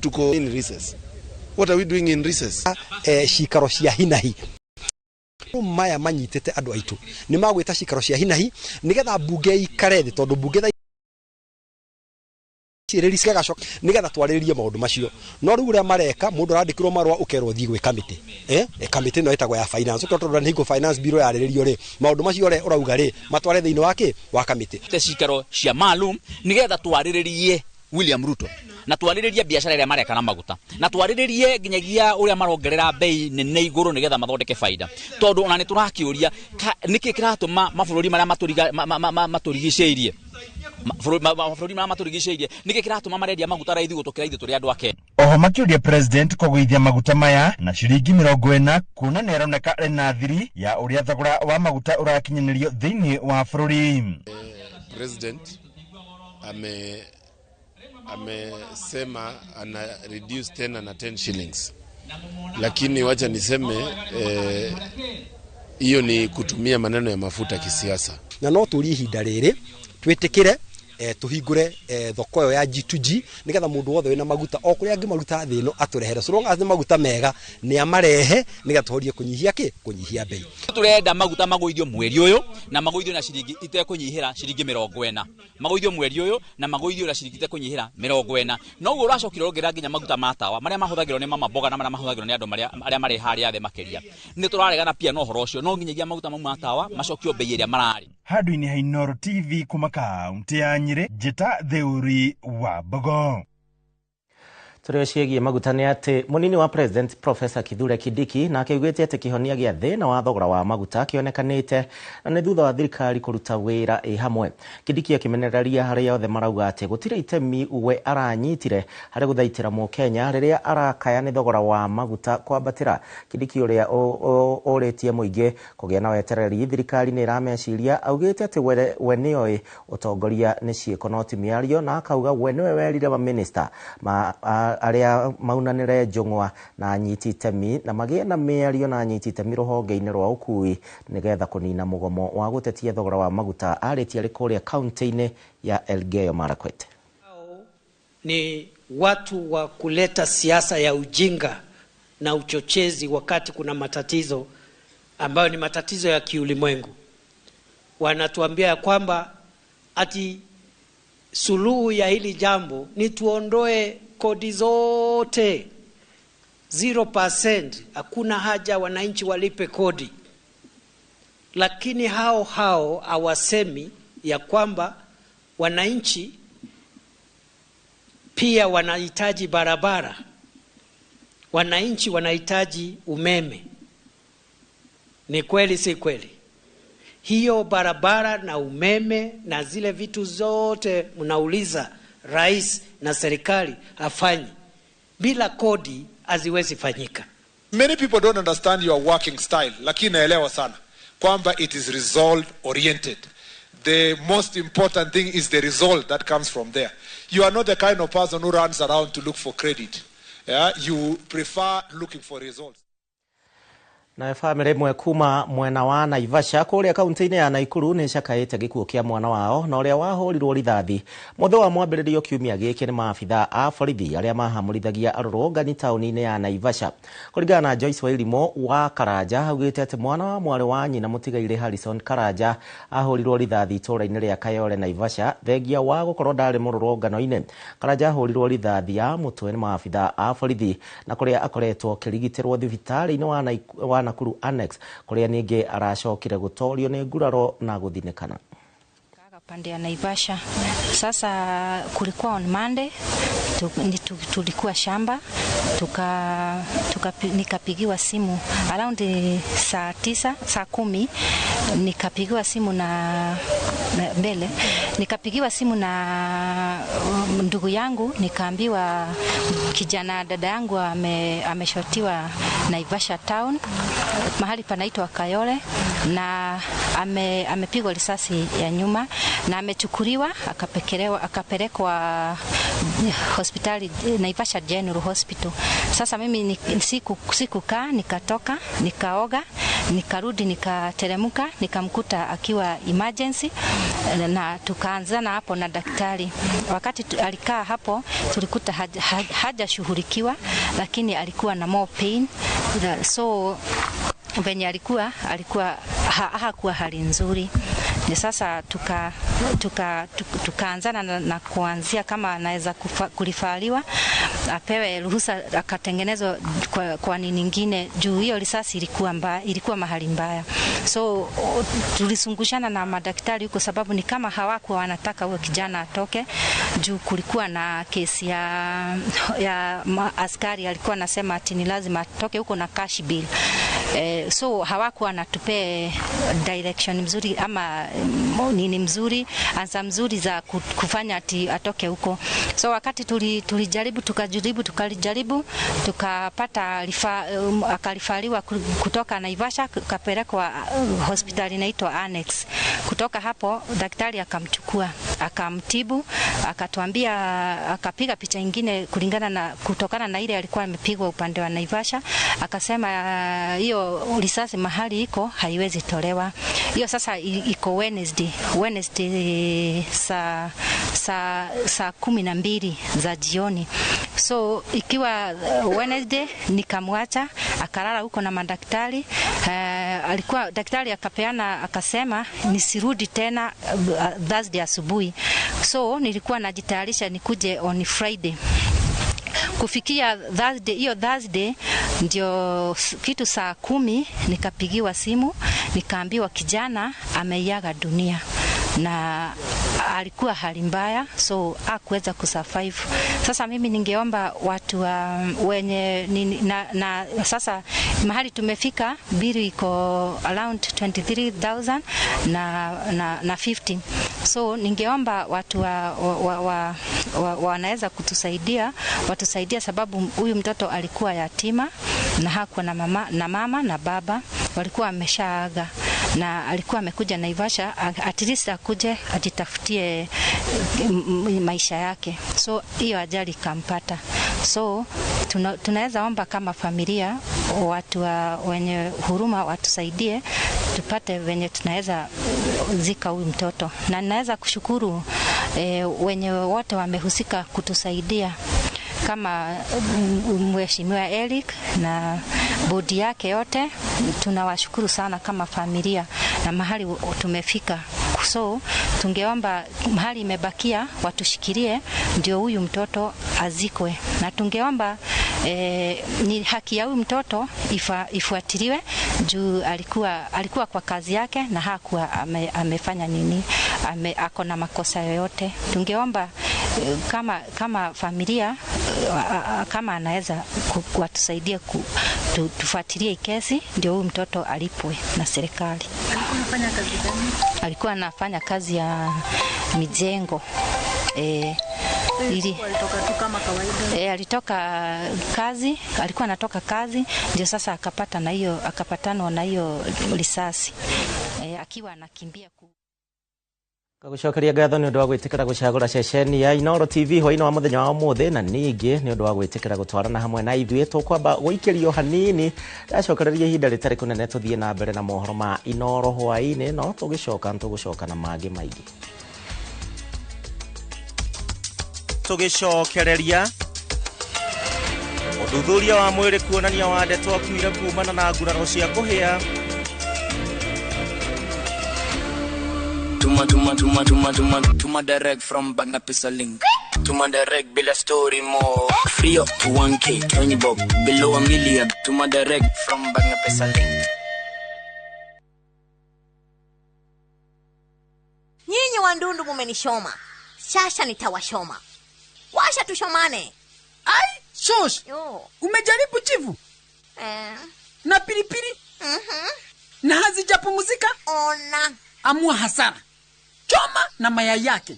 tuko in recess. What are we doing in recess? Cikaro cia hinahi maya manyitete andu aitu ni magwita cikaro cia hinahi nigetha bunge ikare thi tondu bunge cireri cigacoka nigetha twariririe maundu macio no riu ria mareka mundu arandikirwo marwa ukerwo thii gwe committee committee no itagwo ya finance tondu ni finance bureau yariririo ri maundu macio ri urauga ri matware thiini wake wa committee te cikaro cia malum nigetha twariririe William Ruto na twariririe biashara iria mareka na maguta na twariririe nginyagia uria marongerera bei nene iguru nigetha mathondeke faida tondu ona ni turakiuria niki kiratuma mabuluri maria maturigiceirie mabuluri maria maturigiceirie niki kiratuma marendia maguta raithi gutukira ithu turi andu ake. Oho makiuria president kugwithia maguta maya na ciringi 40 kuna neroneka ena thiri ya uria thogora wa maguta urakinyanirio thiini wa bururi. President amesema ana reduce tena na 10 shillings, lakini wacha niseme hiyo ni kutumia maneno ya mafuta kisiasa na no turi ihinda riri twitikire tuhingure thoko yo ya G2G nigetha mundu wothe wina maguta o kuria angimaruta thino aturehere so long as maguta mega ni amarehe nigetha tuhorie kunyihia bei. Turenda maguta magoithio mweri uyu na magoithio na ciringi itekunyihira ciringi 40 magoithio mweri uyu na magoithio na ciringi itekunyihira 40 no uguo uracokira ongerera nginya maguta matawa maria mahuthagirwo ni mama boga na maria mahuthagirwo ni andu maria mari haria the makeria ni turaregana pia no horo ucio no nginyagia maguta matawa macokio bei iria marari. Handu-ini ha Inooro TV kuma kaunti ya Nyeri, Njeta Theuri wa Bogo. Turio ciĩgiĩ maguta nĩ atĩ mũnini wa president Professor Kithure Kindiki na akĩugĩte atĩ kĩhonia gĩa thĩna wa thogora wa maguta kĩonekanĩte na nĩ thutha wa thirikari kũruta wĩra ĩ hamwe. Kindiki akĩmenereria harĩa othe marauga atĩ gũtirĩ itemi we aranyitire harĩ gũthaitĩra Mũkenya rĩrĩa arakaya nĩ thogora wa maguta kwambatĩra. Kindiki ũrĩa ũrĩtie mũingĩ kũgĩa na wetereri thirikari nĩ ĩrameciria augĩte atĩ we nĩoĩ ũtongoria nĩ ciĩko no ti mĩario na akauga we nĩwe werire maminista aria maunanire njung'wa na anyiti itemi na magĩe na mĩario na anyiti itemi rũhonge-inĩ rwa ũkui nigetha kũnina mũgomo wa gũtetia thogora wa maguta arĩtie arĩ kũrĩa kaunti-inĩ ya Elgeyo Marakwet. Ni watu wa kuleta siasa ya ujinga na uchochezi wakati kuna matatizo ambayo ni matatizo ya kiulimwengu. Wanatuambia ya kwamba ati suluhu ya hili jambo ni tuondoe kodi zote 0%, hakuna haja wananchi walipe kodi. Lakini hao hawasemi ya kwamba wananchi pia wanahitaji barabara, wananchi wanahitaji umeme. Ni kweli si kweli? Hiyo barabara na umeme na zile vitu zote mnauliza rais na serikali afanyi, bila kodi haziwezi fanyika. Many people don't understand your working style, lakini naelewa sana kwamba it is result oriented. The most important thing is the result that comes from there. You are not the kind of person who runs around to look for credit. Yeah? You prefer looking for results. Na family mwe kuma mwena wa Naivasha kũrĩa kaunti-inĩ ya Naikuru nĩ cakaĩte gĩkuũ kĩa mwana wao na ũrĩa wahũrirwo rithathi mũthĩ wa mwambĩrĩrio kiumia gĩkĩ nĩ maabitha a borithi arĩa mahamũrithagia arũrũngani taũni-inĩ ya Naivasha. Kũringana na Joyce Wairimu wa Karanja augĩte atĩ mwana wa mwarĩ wa nyina mũtigairĩ Harrison Karanja ahũrirwo rithathi itũũra-inĩ rĩa Kayole Naivasha thengia wa gũkorwo ndarĩ mũrũrũngano-inĩ. Karanja ahũrirwo rithathi ya mũtwe nĩ maabitha a borithi na kũrĩa akoretwo akĩrigitĩrwo thibitarĩ-inĩ wa Nakuru Annex kuria ninge aracokire gutorio ni nguraro na guthinekana pande ya Naivasha. Sasa kulikuwa on Monday tulikuwa shamba nikapigiwa simu around saa 9 saa 10 nikapigiwa simu na mbele, nikapigiwa simu na ndugu yangu, nikaambiwa kijana dada yangu ameshotiwa Naivasha town, mahali panaitwa Kayole, na amepigwa risasi ya nyuma na amechukuliwa akapelekwa hospitali Naivasha General Hospital. Sasa mimi sikukaa, nikatoka, nikaoga, nikarudi, nikateremka, nikamkuta akiwa emergency, na tukaanzana hapo na daktari. Wakati alikaa hapo tulikuta hajashughulikiwa, lakini alikuwa na more pain, so venye alikuwa hakuwa hali nzuri. Ni sasa tukaanzana na kuanzia kama anaweza kulifaliwa, apewe ruhusa akatengenezwa kwa nini nyingine, juu hiyo risasi ilikuwa mahali mbaya. So tulisungushana na madaktari huko, sababu ni kama hawakuwa wanataka huyo kijana atoke, juu kulikuwa na kesi ya askari alikuwa anasema ati ni lazima atoke huko na cash bill. So hawakuwa wanatupe direction mzuri ama nini mzuri, ansa mzuri za kufanya ati atoke huko. So wakati tulijaribu tukapata akalifaliwa kutoka Naivasha, kapelekwa hospitali inaitwa Annex. Kutoka hapo daktari akamchukua, akamtibu, akatuambia, akapiga picha nyingine kutokana na ile alikuwa amepigwa upande wa Naivasha, akasema hiyo risasi mahali iko haiwezi tolewa. Hiyo sasa iko Wednesday saa 12 za jioni. So ikiwa Wednesday nikamwacha akalala huko na madaktari. Alikuwa daktari akasema nisirudi tena Thursday asubuhi. So nilikuwa najitayarisha nikuje on Friday. Kufikia Thursday ndio kitu saa 10 nikapigiwa simu, nikaambiwa kijana ameiaga dunia na alikuwa hali mbaya, so hakuweza kusurvive. Sasa mimi ningeomba watu wenye na sasa mahali tumefika bili iko around 23,000 na 50. So ningeomba watu wanaweza watusaidia, sababu huyu mtoto alikuwa yatima na hakuwa na mama na baba walikuwa wameshaaga, na alikuwa amekuja Naivasha at least akuje ajitafutie maisha yake. So hiyo ajali kampata. So tunaweza omba kama familia, watu wenye huruma watusaidie tupate wenye tunaweza zika huyu mtoto, na ninaweza kushukuru wenye wote wamehusika kutusaidia kama Mheshimiwa Eric na bodi yake yote. Tunawashukuru sana kama familia na mahali tumefika. So tungeomba mahali imebakia watushikilie ndio huyu mtoto azikwe, na tungeomba ni haki ya huyu mtoto ifuatiliwe, juu alikuwa kwa kazi yake na hakuwa amefanya nini, ako na makosa yoyote. Tungeomba kama familia kama anaweza kutusaidia tufuatilie kesi ndio huyu mtoto alipwe na serikali. Anafanya kazi gani? Alikuwa anafanya kazi ya mijengo. Alitoka tu kama kawaida. Alikuwa anatoka kazi ndio sasa akapatana na hiyo risasi. Akiwa anakimbia Gagucokeria ngatho ni undu wa gwitikira gucagura ceceni ya Inooro TV hwaini wa muthenya wa umuthi, na ningi ni undu wa gwitikira gutwarana hamwe na ithuĩ tukwamba guikirio hanini. Ndacokereria ihinda ritari kunene tuthie na mbere na mohoro ma Inooro hwaini, no tugucoka na mangi maingi. Tugicokereria uthuthuria wa mwiri kuonania wa ndeto akuire kumana na nguraro cia kuhia. Tuma direct from Banga Pesa Link. Tuma direct bila story more. Free up to 1K, 20 bob, below a million. Tuma direct from Banga Pesa Link. Nyinyi wa Ndundu mumenishoma. Shasha nitawashoma. Washa tushomane. Ai, shosh. Umejaribu chivu? Na pilipili? Na hazijapumzika? Ona. Amua hasara. choma na mayai yake.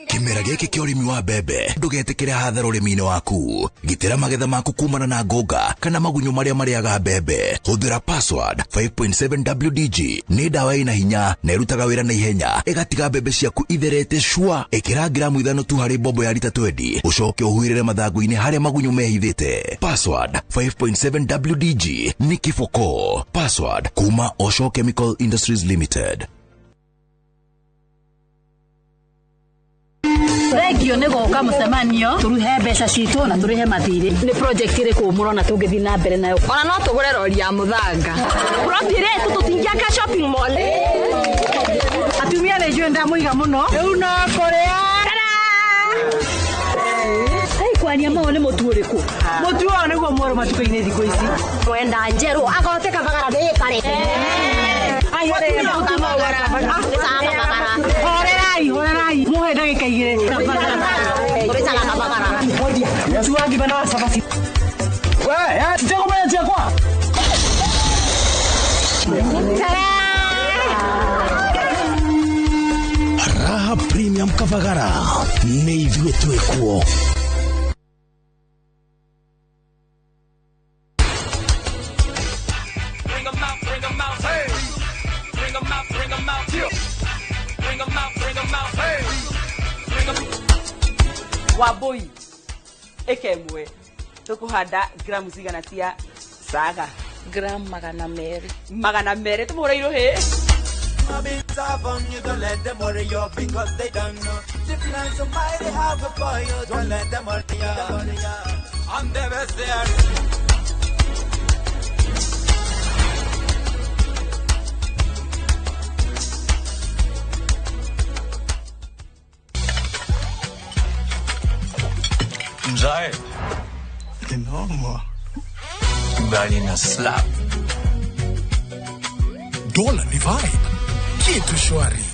Kimera giki kia urimi wa mbembe ndugetikire hathara urimi-ini waku. Gitira magetha maku kumana na ngonga kana magunyo maria mariaga mbembe. Huthira Password 5.7 WDG ni dawa ina hinya na irutaga wira na ihenya, igatiga mbembe ciaku itherete shua. Ikira gramu 5 tu hari bombo ya lita 20, ucoke uhuirire mathangu-ini haria magunyo mehithite. Password 5.7 WDG ni kifoko. Password kuma Osho Chemical Industries Limited. Regio nego ka mucemanio turuhe mbeca citu na turihe mathiri ni project ire ku murona tungithi na mbere nayo ona no tugure rori ya muthanga profire tutingiaka shopping mall atumia ne jwenda muiga muno riu no korea ai kwani ama one mutu uriku mutu one go moro matukaine thiko ici mwenda njeru agote kabagara de kare ai hore mutu no wara horerai muhe ndagika igire urecana kabagara mutu wangi bana wasabasi we tiko mwenye kwa Raha Premium Kabagara ni ithue twekuo. Waboi ekemwe tukuhanda gramu zigana cia saga gram magana mere tumura irohe You don't let them worry you because they don't know. Different somebody have a boy, you don't let them worry you. I'm the best there. Mzae ni noma, ugali na slap, dola ni vibe, kitu shwari.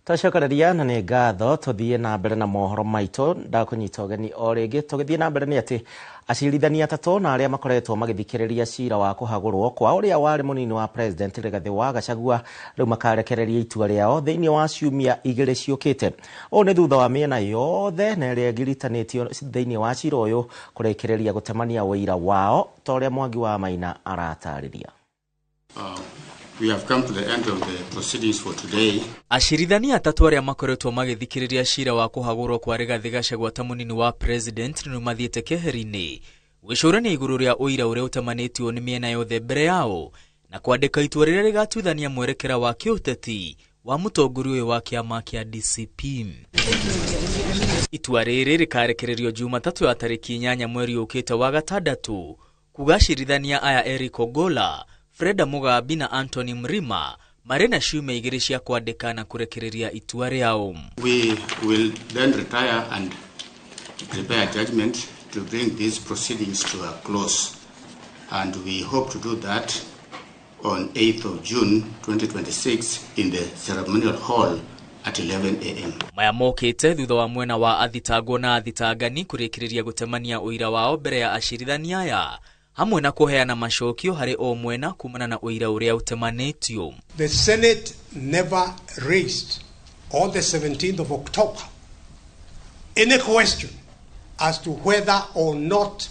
Tacokereria na nĩ ngatho tũthiĩ na mbere na mohoro maitũ ndakunyita ũgeni o rĩngĩ tũgĩthiĩ na mbere nĩ atĩ acirithania atatũ na arĩa makoretwo magĩthikĩrĩria cira wa kũhagũrwo kwa ũrĩa warĩ mũnini wa president Rigathĩ wa Gachagua rĩu makarekereria itua rĩao thĩinĩ wa ciumia 2 ciũkĩte. Ũũ nĩ thutha wa mĩena yothe na ĩrĩa ĩgiritanĩtio thĩinĩ wa cira ũyũ kũrekereria gũtemania ũira wao ta ũrĩa Mwangi wa Maina aratarĩria. We have come to the end of the proceedings for today. Acirithania atatu arĩa makoretwo magĩthikĩrĩria cira wa kũhagũrwo kwa Rigathĩ Gachagua ta mũnini wa president nĩ mathiĩte keheri-inĩ gwĩcũrania igũrũ rĩa ũira ũrĩa ũtemanĩtio nĩ mĩena yothe mbere yao na kwandĩka itua rĩrĩa rĩgatuithania mwerekera wa kĩũteti wa mũtongoria ũyũ wa kĩama kĩa DCP. Itua rĩrĩ rĩkarekererio Jumatatu ya tarĩki 8 mweri ũkĩte wa gatandatũ kuga acirithania aya Eric Ogolla, Freda Mugabi na Anthony Mrima marena ciumia 2 cia kwandĩka na kũrekereria itua rĩao. We will then retire and prepare judgment to bring these proceedings to a close, and we hope to do that on 8th of June 2026 in the ceremonial hall at 11 a.m. Maya mokĩte thutha wa mwena wa athitangwo na athitangani kũrekereria gũtemania ũira wao mbere ya acirithania aya hamwe na kuheana macokio harĩ o mwena kumana na ũira ũrĩa ũtemanĩtio. The Senate never raised on the 17th of October any question as to whether or not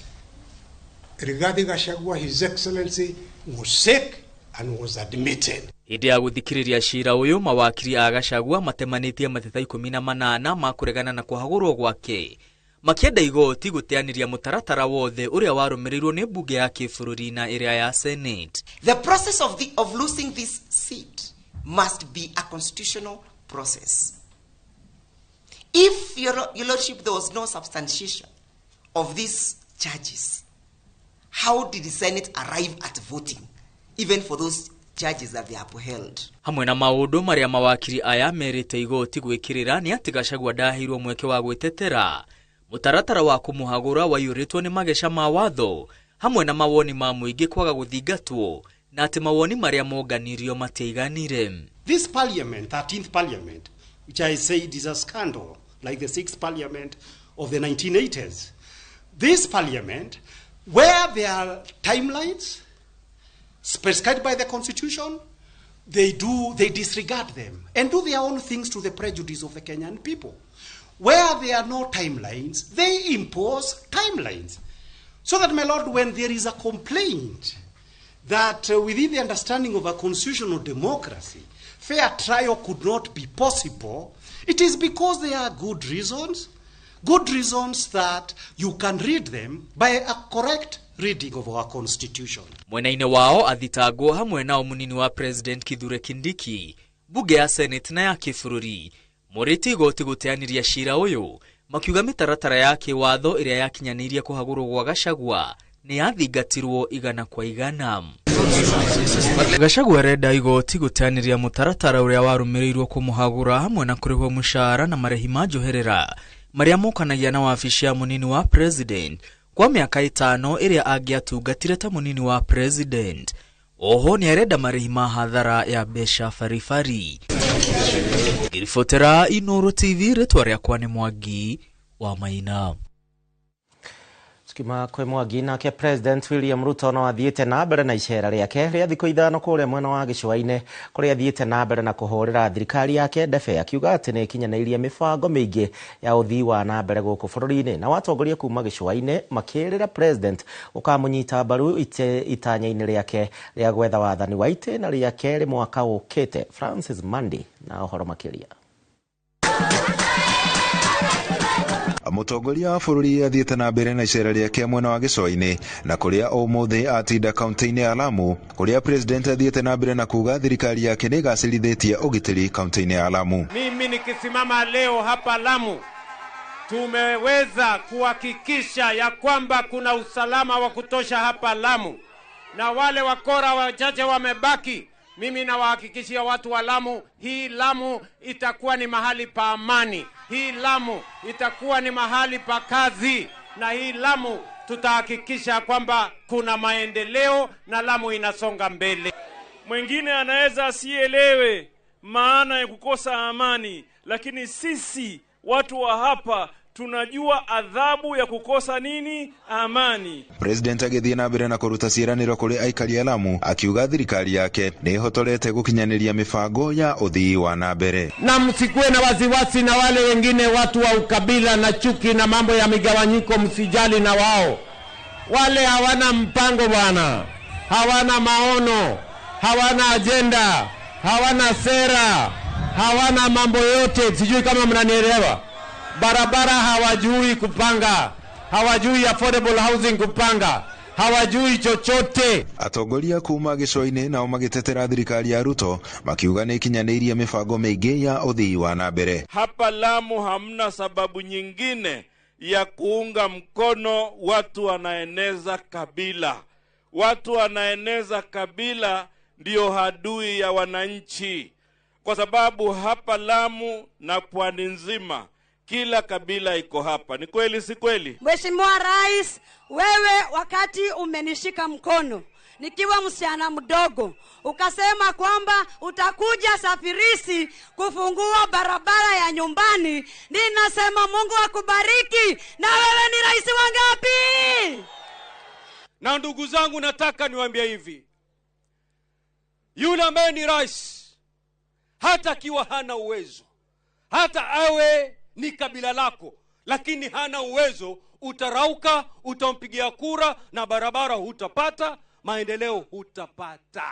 Rigathĩ Gachagua, His Excellency, was sick and was admitted. Hĩndĩ ya gũthikĩrĩria cira ũyũ mawakiri a Gachagua matemanĩtie mateta 18 ma kũregana na kũhagũrwo gwake, makienda igoti gũteanĩria mũtaratara wothe ũrĩa warũmĩrĩirwo nĩ mbunge ya kĩbũrũri na ĩrĩa ya Senate. The process of losing this seat must be a constitutional process. If your lordship, there was no substantiation of these charges, how did the Senate arrive at voting even for those charges that they upheld? Hamwe na maũndũ marĩa mawakiri aya merĩte igoti gwĩkĩrĩra nĩ atĩ Gachagua ndaheirwo mweke wa gwĩtetera, mũtaratara wa kũmũhagũra waiyũrĩtwo nĩ mageca ma watho hamwe na mawoni ma mũingĩ kwaga gũthingatwo na atĩ mawoni marĩa monganirio matiaiganire. This parliament, 13th parliament, which I said is a scandal, like the 6th parliament of the 1980s. This parliament Where there are timelines prescribed by the Constitution, they disregard them and do their own things to the prejudice of the Kenyan people. Where there are no timelines, they impose timelines. So that, my Lord, when there is a complaint that within the understanding of a constitutional democracy, fair trial could not be possible, it is because there are good reasons that you can read them by a correct reading of our constitution. Mwenaine wao athitagwo hamwe na munini wa President Kithure Kindiki, bunge ya Senate na ya kifururi, moriti igoti guteaniria cira uyu, makiuga mitaratara yake watho iria yakinyaniria kuhagurwo gwa Gachagua ni yathingatirwo igana kwa igana. Gachagua renda igoti guteaniria mutaratara uria warumirirwo kumuhagura hamwe na kurihwo mushahara na marehi ma njoherera maria mukanagia na wabici ya munini wa President kwa miaka 5 iria angiatungatire ta munini wa President. Oho ni arenda marehi ma hathara ya besha farifari. Girifotera Inoro TV, retwa riakwa ni Mwangi wa Maina. Skima kwe Mwangi nake President William Ruto no athiete na mbere na icera riake ria thikũ ithano kuria mwena wa gĩcũa-inĩ kuria athiete na mbere na kuhorera thirikari yake ndebe, akiuga atĩ nĩ ikinyanĩirie mĩbango mĩingĩ ya ũthii wa na mbere gũkũ bũrũri-inĩ, na watongoria kuma gĩcũa-inĩ makĩrĩra President ũkamũnyita mbaru itanya-inĩ rĩake rĩa gwetha wathani wa itĩna rĩa kerĩ mwaka ũkĩte. Francis Mandi na ũhoro makĩria. Mutongoria wa bũrũri athiĩte na mbere na icera rĩake mwena wa gĩcũa-inĩ na kũrĩa ũmũthĩ atinda kaunti-inĩ ya Lamu, kũrĩa President athiĩte na mbere na kuga thirikari yake nĩ igacĩrithĩtie ũgitĩri kaunti-inĩ ya Lamu. Mimi nikisimama leo hapa Lamu, tumeweza kuhakikisha ya kwamba kuna usalama wa kutosha hapa Lamu, na wale wakora wachache wamebaki. Mimi nawahakikishia watu wa Lamu, hii Lamu itakuwa ni mahali pa amani. Hii Lamu itakuwa ni mahali pa kazi, na hii Lamu tutahakikisha kwamba kuna maendeleo na Lamu inasonga mbele. Mwingine anaweza asielewe maana ya kukosa amani, lakini sisi watu wa hapa tunajua adhabu ya kukosa nini? Amani. President agithie na mbere na kuruta ciĩranĩro kũrĩ aikari a Lamu, akiuga thirikari yake nĩ ihotorete gukinyanĩria mibango ya uthii wa na mbere. Na msikuwe na wasiwasi na wale wengine watu wa ukabila na chuki na mambo ya migawanyiko, msijali na wao. Wale hawana mpango bwana, hawana maono, hawana agenda, hawana sera, hawana mambo yote. Sijui kama mnanielewa. Barabara hawajui kupanga, hawajui affordable housing kupanga, hawajui chochote. Atongoria kuma gĩcũa-inĩ nao magĩtetera thirikari ya Ruto, makiuga nĩ ikinyanĩirie mĩbango mĩingĩ ya ũthii wa na mbere. Hapa Lamu hamna sababu nyingine ya kuunga mkono watu wanaeneza kabila. Watu wanaeneza kabila ndio adui ya wananchi, kwa sababu hapa Lamu na pwani nzima kila kabila iko hapa. Ni kweli si kweli? Mheshimiwa Rais, wewe wakati umenishika mkono nikiwa msichana mdogo, ukasema kwamba utakuja safirisi kufungua barabara ya nyumbani. Ninasema Mungu akubariki. Na wewe ni rais wangapi? Na ndugu zangu, nataka niwaambie hivi, yule ambaye ni rais, hata kiwa hana uwezo, hata awe ni kabila lako, lakini hana uwezo, utarauka, utampigia kura na barabara hutapata, maendeleo hutapata.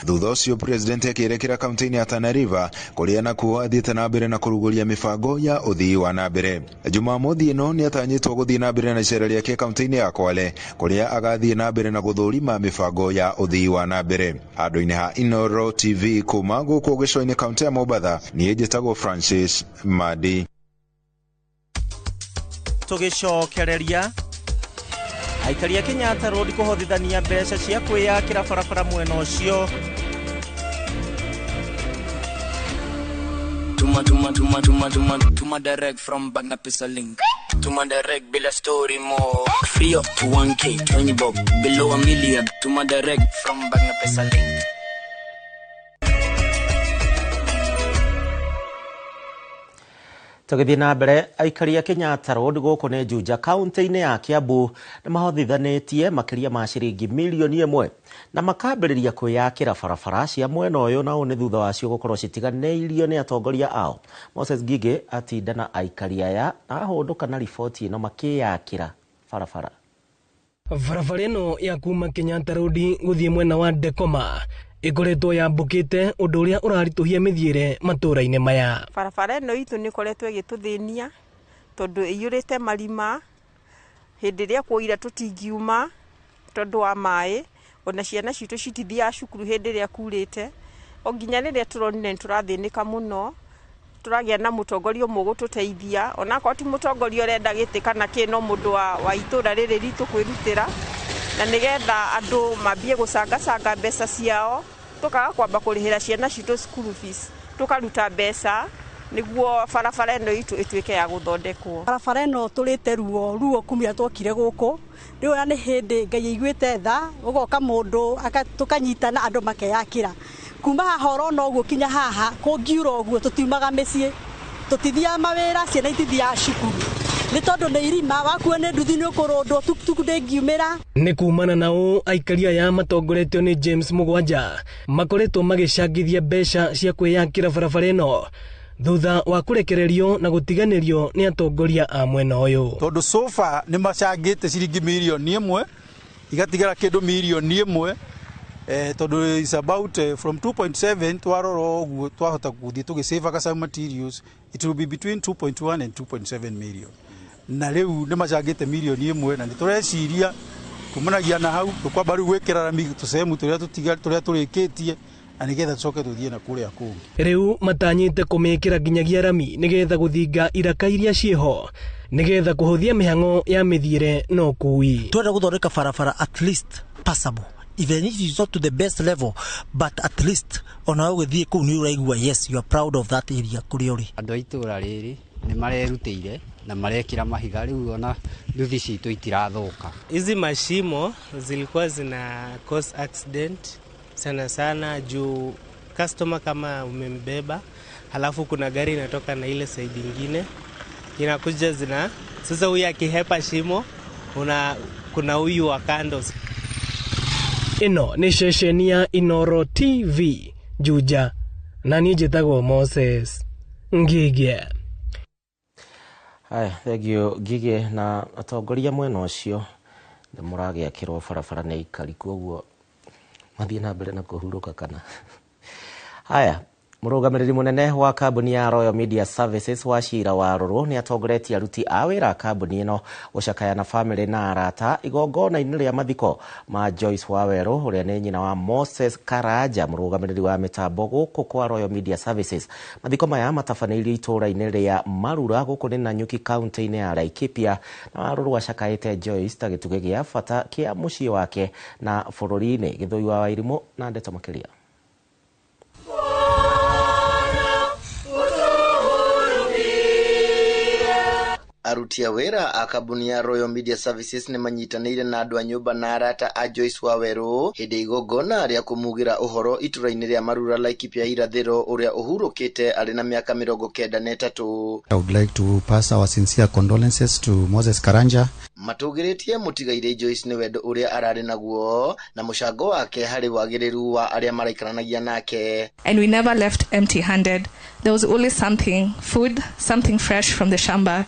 Thutha ũcio President akĩerekera kaunti-inĩ ya Tana River kũrĩa nakuo athiĩte na mbere na kũrugũria mĩbango ya ũthii wa na mbere. Jumamothi ĩno nĩ atanyĩtwo gũthiĩ na mbere na icera rĩake kaunti-inĩ ya Kwale kũrĩa agathiĩ na mbere na gũthũrima mĩbango ya ũthii wa na mbere. Handũ-inĩ ha Inoro TV kuma gũkũ gĩcũa-inĩ kaunti ya Mombatha, niĩ njĩtagwo Francis Madi. Tũgĩcokereria aikari a Kenyatta Road kuhothithania mbeca cia kwĩyakĩra barabara mwena ũcio. Tuma direct from Bagna Pisa Link. Tuma direct bila story more. Free up to 1K, 20 bob, below $1 million. Tuma direct from Bagna Pisa Link. Tugithii na mbere aikari a Kenyatta Road guku ni Juja kaunti-ini ya Kiambu ni mahothithanitie makiria ma ciringi milioni 1 na makambiriria kwiyakira barabara cia mwena uyu na uni thutha wacio gukorwo citiganeirio ni atongoria ao. Moses Ngige atinda na aikari aya na ahunduka na riboti ino makiyakira barabara. Barabara ino ya kuma Kenyatta Road guthie mwena wa Dekoma ikoretwo yambukite undu uria urarituhia mithiire matura-ini maya. Barabara ino itu ni koretwo igituthinia tondu iyurite marima hindi ria kuira tutingiuma tondu wa mai ona ciana citu citithia cukuru hindi ria kurite onginya riria turonire turathinika muno turagia na mutongoria umwe gututeithia ona ko ti mutongoria urenda giti kana kino mundu wa itura riri ritu kwirutira na nigetha andu mambie gucanga mbeca ciao tukaga kwamba kurihira ciana citu school fees tukaruta mbeca niguo barabara ino itu ituike ya guthondekwo. Barabara ino turite ruo kumia twokire guku riu ni hindi Ngai igwite tha ugoka mundu tukanyitana andu makeyakira kuma hahoro no guo kinya haha kungiura uguo tutiumaga micii tutithia mawira ciana itithia cukuru ni tondu ni irima wakuo ni nduthi ni ukurundwo tukutuku ndingiumira. Ni kumana nao aikari aya matongoretio ni James Mugwanja makoretwo magicangithia mbeca cia kwiyakira barabara ino thutha wa kurekererio na gutiganirio ni atongoria a mwena uyu. Tondu sofa ni macangite ciringi milioni 1 igatigara kindu milioni 1 tondu is about from 2.7 twaroro uguo twahota guthie tugisave some materials it will be between 2.1 and 2.7 million na riu ni macangite milioni 1 na nitureciria kumanagia na hau tukwamba riu gwikira rami tusemu turia turikitie na nigetha tucoke tuthie na kuria kungi. Riu matanyite kumikira nginyagia rami nigetha guthinga iraka iria cieho nigetha kuhuthia mihango ya mithiire no kui. Twenda guthondeka barabara at least passable, even if it's not to the best level, but at least ona ugithie ku ni uraigua yes you are proud of that area kuri uri. Andu a itura riri ni marerutire na marekira mahiga riu ona nduthi citu itirathuka. Hizi mashimo zilikuwa zina cause accident sana sana juu customer kama umembeba halafu kuna gari inatoka na ile side nyingine inakuja sasa huyu akihepa shimo kuna huyu wa kando. Ino ni shesheni ya Inoro TV Juja na niĩ njĩtagwo Moses Ngige. Haya, thegio Ngige na atongoria mwena ucio nĩ mũragiakĩrwo barabara nĩ aikari koguo mathie na mbere na kuhuruka kana. Haya, murugamiriri munene wa kambuni ya Royal Media Services Wachira Waruru ni atongoretie aruti a wira kambuni ino gucakaya na family na arata igongona-ini ria mathiko ma Joyce Waweru uria ni nyina wa Moses Karanja murugamiriri wa mitambo guku kwa Royal Media Services. Mathiko maya matafanĩirio itura-ini ria Marura guku ni Nanyuki kaunti-ini ya Laikipia na Waruru wacakaite Joyce ta gĩtugĩ gĩa bata kia mũciĩ wake na bũrũri-ini. Gĩthũi wa Wairimu na ndeto makiria. Aruti a wira a kambuni ya Royal Media Services ni manyitanĩire na andu a nyumba na arata a Joyce Waweru hindi igongona ria kumugira uhoro itura-ini ria Marura Laikipia irathiro uria uhurukite ari na miaka 93. I would like to pass our sincere condolences to Moses Karanja. Matugiritie mutigaire Joyce ni wendo uria arari naguo na mucango wake hari wagiriru wa aria maraikaranagia nake. And we never left empty-handed. There was always something, food, something fresh from the shamba.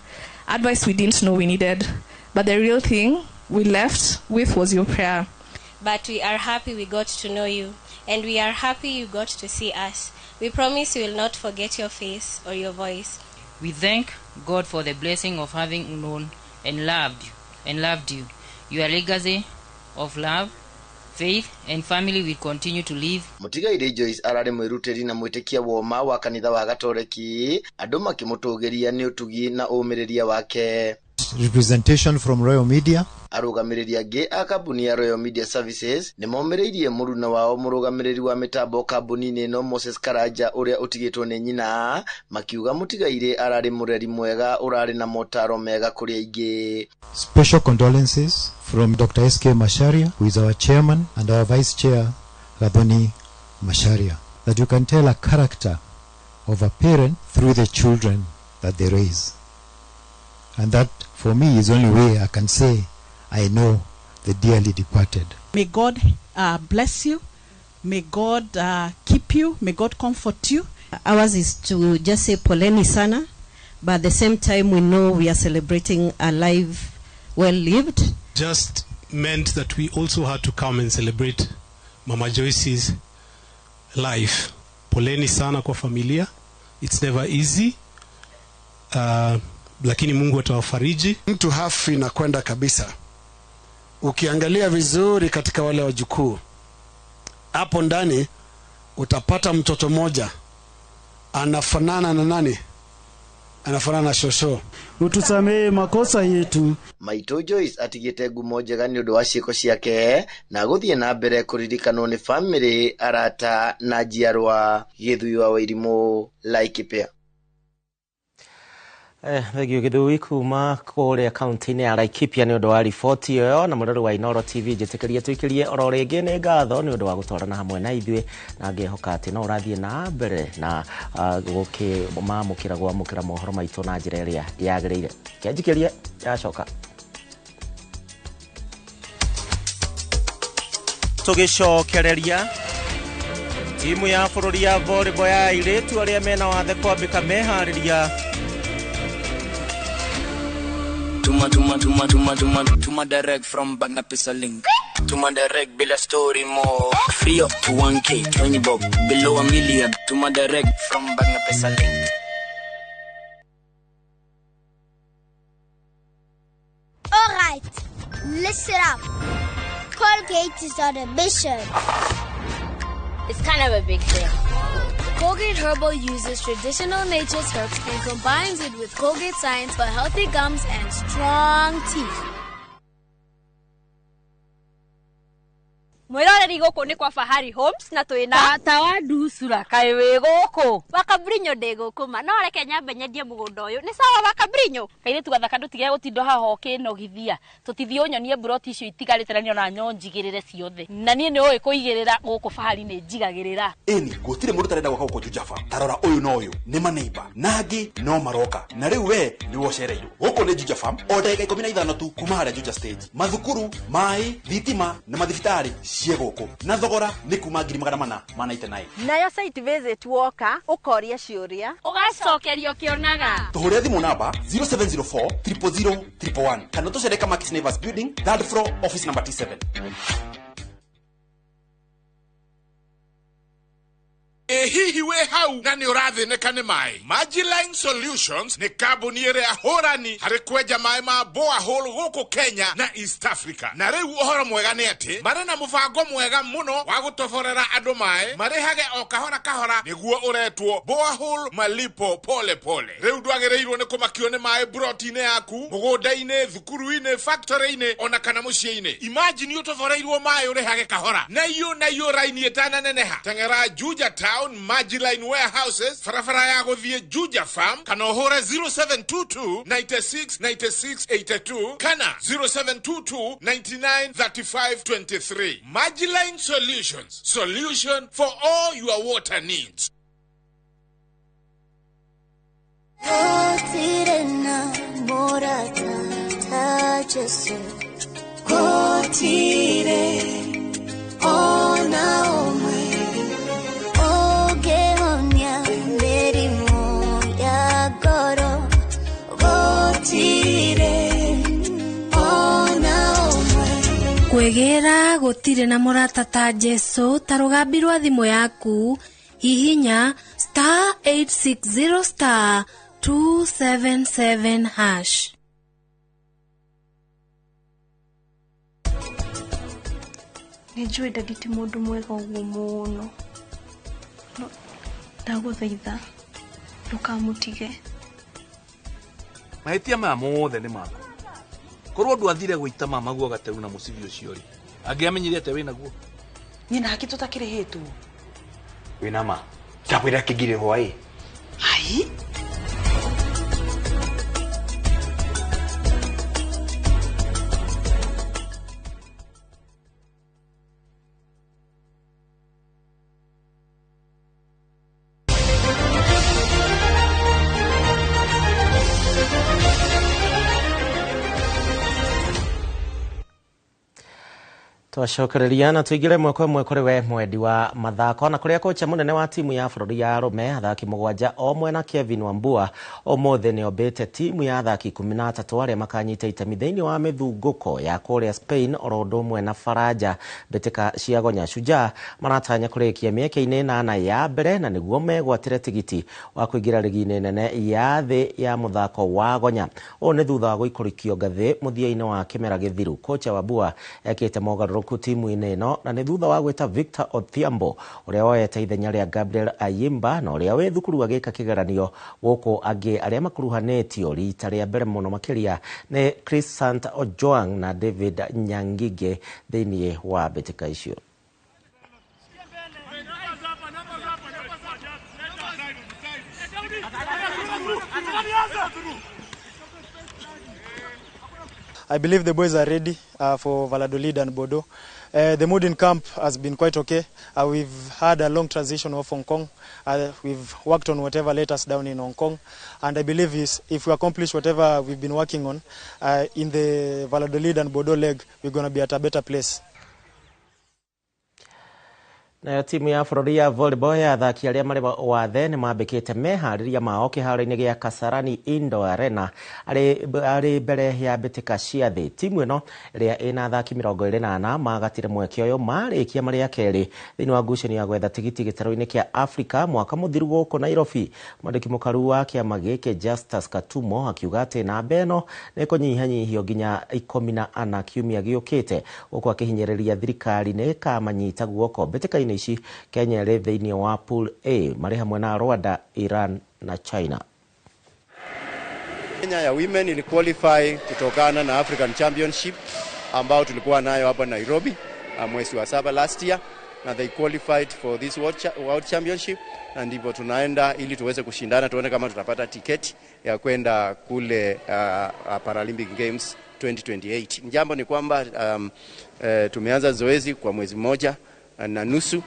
Advice we didn't know we needed, but the real thing we left with was your prayer. But we are happy we got to know you, and we are happy you got to see us. We promise we will not forget your face or your voice. We thank God for the blessing of having known and loved you. Your legacy of love, faith and family will continue to live. Mutigaire Joyce arari mwirutiri na mwitikia woma wa kanitha wa Gatoreki andu makimutugiria ni utugi na umiriria wake. Representation from Royal Media. Arugamiriria ge a kambuni ya Royal Media Services ni maumiririe muruna wao murugamiriri wa mitambo kambuni-ini no Moses Karanja uria utigitwo ni nyina makiuga mutigaire arari mureri mwega urari na motaro mega kuri aingi. Special condolences from Dr. SK Masharia, who is our chairman, and our vice chair Gathoni Masharia, that you can tell a character of a parent through the children that they raise. And that, for me, is the only way I can say I know the dearly departed. May God bless you. May God keep you. May God comfort you. Ours is to just say poleni sana, but at the same time we know we are celebrating a life well lived. Just meant that we also had to come and celebrate Mama Joyce's life. Poleni sana kwa familia. It's never easy. Lakini Mungu atawafariji. Mtu hafi na kwenda kabisa. Ukiangalia vizuri katika wale wajukuu, hapo ndani utapata mtoto moja anafanana na nani? Anafanana na shosho. Utusamee makosa yetu. Maito Joyce atigite ngumo njega ni undu wa ciiko ciake na guthie na mbere kuririkanwo ni family, arata na njiarwa. Githui wa Wairimu, Laikipia. Thegio Githui kuma kuria kaunti-ini ya Laikipia ni undu wa riboti iyo, na murori wa Inooro TV njitikirie tuikirie oro ringi ni ngatho ni undu wa gutwarana hamwe na ithuĩ, na ngehoka ati no urathie na mbere na gukimamukira gwamukira mohoro maitu na njira iria yagiriire. Kenjikirie yacoka tugicokereria timu ya bururi ya volleyball ya airitu aria mena wathe kwambika mehariria Tuma direct from Bagna Pisa Link. Tuma direct bila story more. Free up to 1K, 20 bob, below $1 million. Tuma direct from Bagna Pisa Link. Alright, listen up. Colgate is on a mission. It's kind of a big thing. Colgate Herbal uses traditional nature's herbs and combines it with Colgate Science for healthy gums and strong teeth. Mwiroreri guku ni kwa Fahari Homes na twina tata wa ndusura kai wi guku Wakabrinyo ndi guku ma no reke nyambe nyendie mugunda uyu ni sawa Wakabrinyo kaire tugathaka ndutige gutindo haho kinogithia tutithie unyonie broti icio itigarite na niona nyonjigirire ciothe na nie ni oi kuigirira guku Fahari ni njigagirira ini gutire mundu tarenda gwaka guku Jujafa tarora uyu no uyu ni maneiba nangi no maroka na riu we ni wocereirwo guku ni Jujafa o ndagika 15 tu kuma haria Juja stage mathukuru mai thitima na mathibitari ciegoko na thogora ni kuma 489 nayo site visit woka ukoria ciuria ugacokerio kionaga tuhuria thimu namba 0704 000 111 kana tucereka Max Nevers building 3rd floor office number T7. Hihi we hau na ni urathĩnĩka nĩ maĩ. Magiline Solutions nĩ kambuni ĩrĩa hũrani harĩ kwenja maĩ ma borehole gũkũ Kenya na East Africa. Na rĩu ũhoro mwega nĩ atĩ marĩ na mũbango mwega mũno wa gũtoborera andũ maĩ marĩhage o kahora kahora nĩguo ũretwo borehole malipo pole pole. Rĩu ndwagĩrĩirwo nĩ kũmakio nĩ maĩ broti-inĩ yaku, mũgũnda-inĩ, thukuru-inĩ, factory-inĩ ona kana mũciĩ-inĩ. Imagine ũtoboreirwo maĩ ũrĩhage kahora. Na iyo raini ĩtananeneha. Teng'era Juja Town Magiline Warehouses farafara ya guthie Juja Farm kana hora 0722 96 96 82 kana 0722 99 35 23. Magiline Solutions, solution for all your water needs. Kwegera gutire na murata ta Jesu tarugambirwa thimu yaku hihinya *860 *277#. Nijue ndagiti mundu mwega uguo muno no ndaguthaitha ndukamutige mahitia maya mothe ni maku korwo ndu athire guita mama guo gateru na mucibi ucio ri angiamenyire ate wina guo ni nake tutakirihitwo wina ma ndakwira kigire hwai ai Twacokereria na tuigire mweko ĩmwe kũrĩ we mwendi wa mathako na kũrĩa kocha mũnene wa timu ya bũrũri ya Arũme athaki mũgwanja o mwena Kevin Wambua ũmũthĩ nĩombĩte timu ya athaki 13 arĩa makanyita itemi thĩinĩ wa mĩthungũko ya kũrĩa Spain oro ũndũ ũmwe na Faranja. Mbĩtĩka cia Gonya Shujaa maratanya kũrĩkia mĩaka-inĩ 8 ya mbere na nĩguo megwatĩre tigiti wa kũingĩra rigi-inĩ nene ya thĩ ya mũthako wa Gonya. Ũũ nĩ thutha wa gũikũrũkio ngathĩ mũthia-inĩ wa kĩmera gĩthiru. Kocha Wambua ekĩte mogarũrũku timu-inĩ ĩno na nĩ thutha wa gwĩta Victor Odhiambo ũrĩa woete ithenya rĩa Gabriel Ayimba na ũrĩa wĩ thukuru agĩka kĩgeranio gũkũ angĩ arĩa makuruhanĩtio rita rĩa mbere mũno makĩria nĩ Chris Sant Ojwang na David Nyangige thĩinĩ wa mbĩtĩka icio. I believe the boys are ready for Valladolid and Bordeaux. The mood in camp has been quite okay. We've had a long transition off Hong Kong. We've worked on whatever let us down in Hong Kong. And I believe if we accomplish whatever we've been working on, in the Valladolid and Bordeaux leg, we're going to be at a better place. Na timu ya bũrũri ya volleyball ya athaki arĩa marĩ wathe nĩ mambĩkĩte meharĩria mao kĩharo-inĩ gĩa Kasarani Indoor Arena arĩ mbere ya mbĩtĩka cia thĩ. Timu ĩno ĩrĩa ĩna athaki 28 magatire mweke ũyũ marĩkia marĩ ya kerĩ thĩinĩ wa ngucanio ya gwetha tigiti gĩtaro-inĩ kĩa Africa mwaka mũthiru gũkũ Nairobi. Mwandĩki mũkaru wa kĩama gĩkĩ Justus Katumo akiuga atĩ namba ĩno nĩ kũnyihanyihio nginya 14 kiumia gĩũkĩte gũkũ akĩhinyĩrĩria thirikari nĩ ĩkamanyita guoko. Mbĩtĩka-inĩ ici Kenya ĩrĩ thĩinĩ wa pool A marĩ hamwe na Rwanda, Iran na China. Kenya ya women ili qualify kutokana na African Championship ambao tulikuwa nayo hapa Nairobi mwezi wa 7 last year, na they qualified for this World Championship, na ndivyo tunaenda ili tuweze kushindana tuone kama tutapata tiketi ya kwenda kule Paralympic Games 2028. Jambo ni kwamba tumeanza zoezi kwa mwezi mmoja na nusu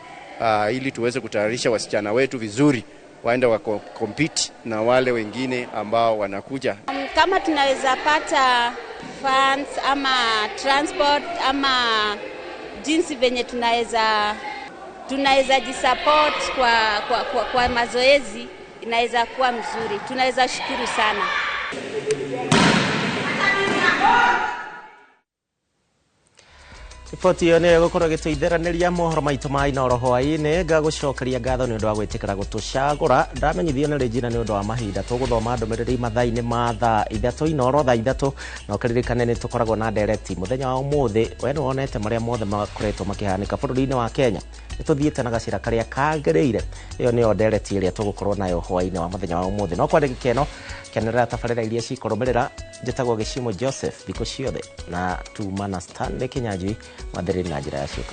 ili tuweze kutayarisha wasichana wetu vizuri waende wa compete na wale wengine ambao wanakuja. Kama tunaweza pata funds ama transport ama jinsi venye tunaweza jisupport kwa mazoezi inaweza kuwa mzuri. Tunaweza shukuru sana. Riboti ĩyo nĩ gũkorwo gĩteithĩranĩria mohoro maitũ ma Inooro hwaĩ-inĩ. Ngagũcokeria ngatho nĩ ũndũ wa gwĩtĩkĩra gũtũcagũra. Ndamenyithio nĩ Regina nĩ ũndũ wa mahinda tũgũthoma ndũmĩrĩri mathaa-inĩ ma thaa 3 Inooro thaa 3 na ũkĩririkane nĩ tũkoragwo na ndereti mũthenya wa ũmũthĩ. We nĩ wonete marĩa mothe makoretwo makĩhanĩka bũrũri-inĩ wa Kenya. Nĩ tũthiĩte na gacĩra karĩa kagĩrĩire. Ĩyo nĩyo ndereti ĩrĩa tũgũkorwo nayo hwaĩ-inĩ wa mũthenya wa ũmũthĩ. No kwandĩka keno kenerera tabarĩra iria cikũrũmĩrĩra. Njĩtagwo Gĩcimo Joseph thikũ ciothe na tuma na Stanley Kinyanjui mathĩrĩ na njĩra ya ciĩko.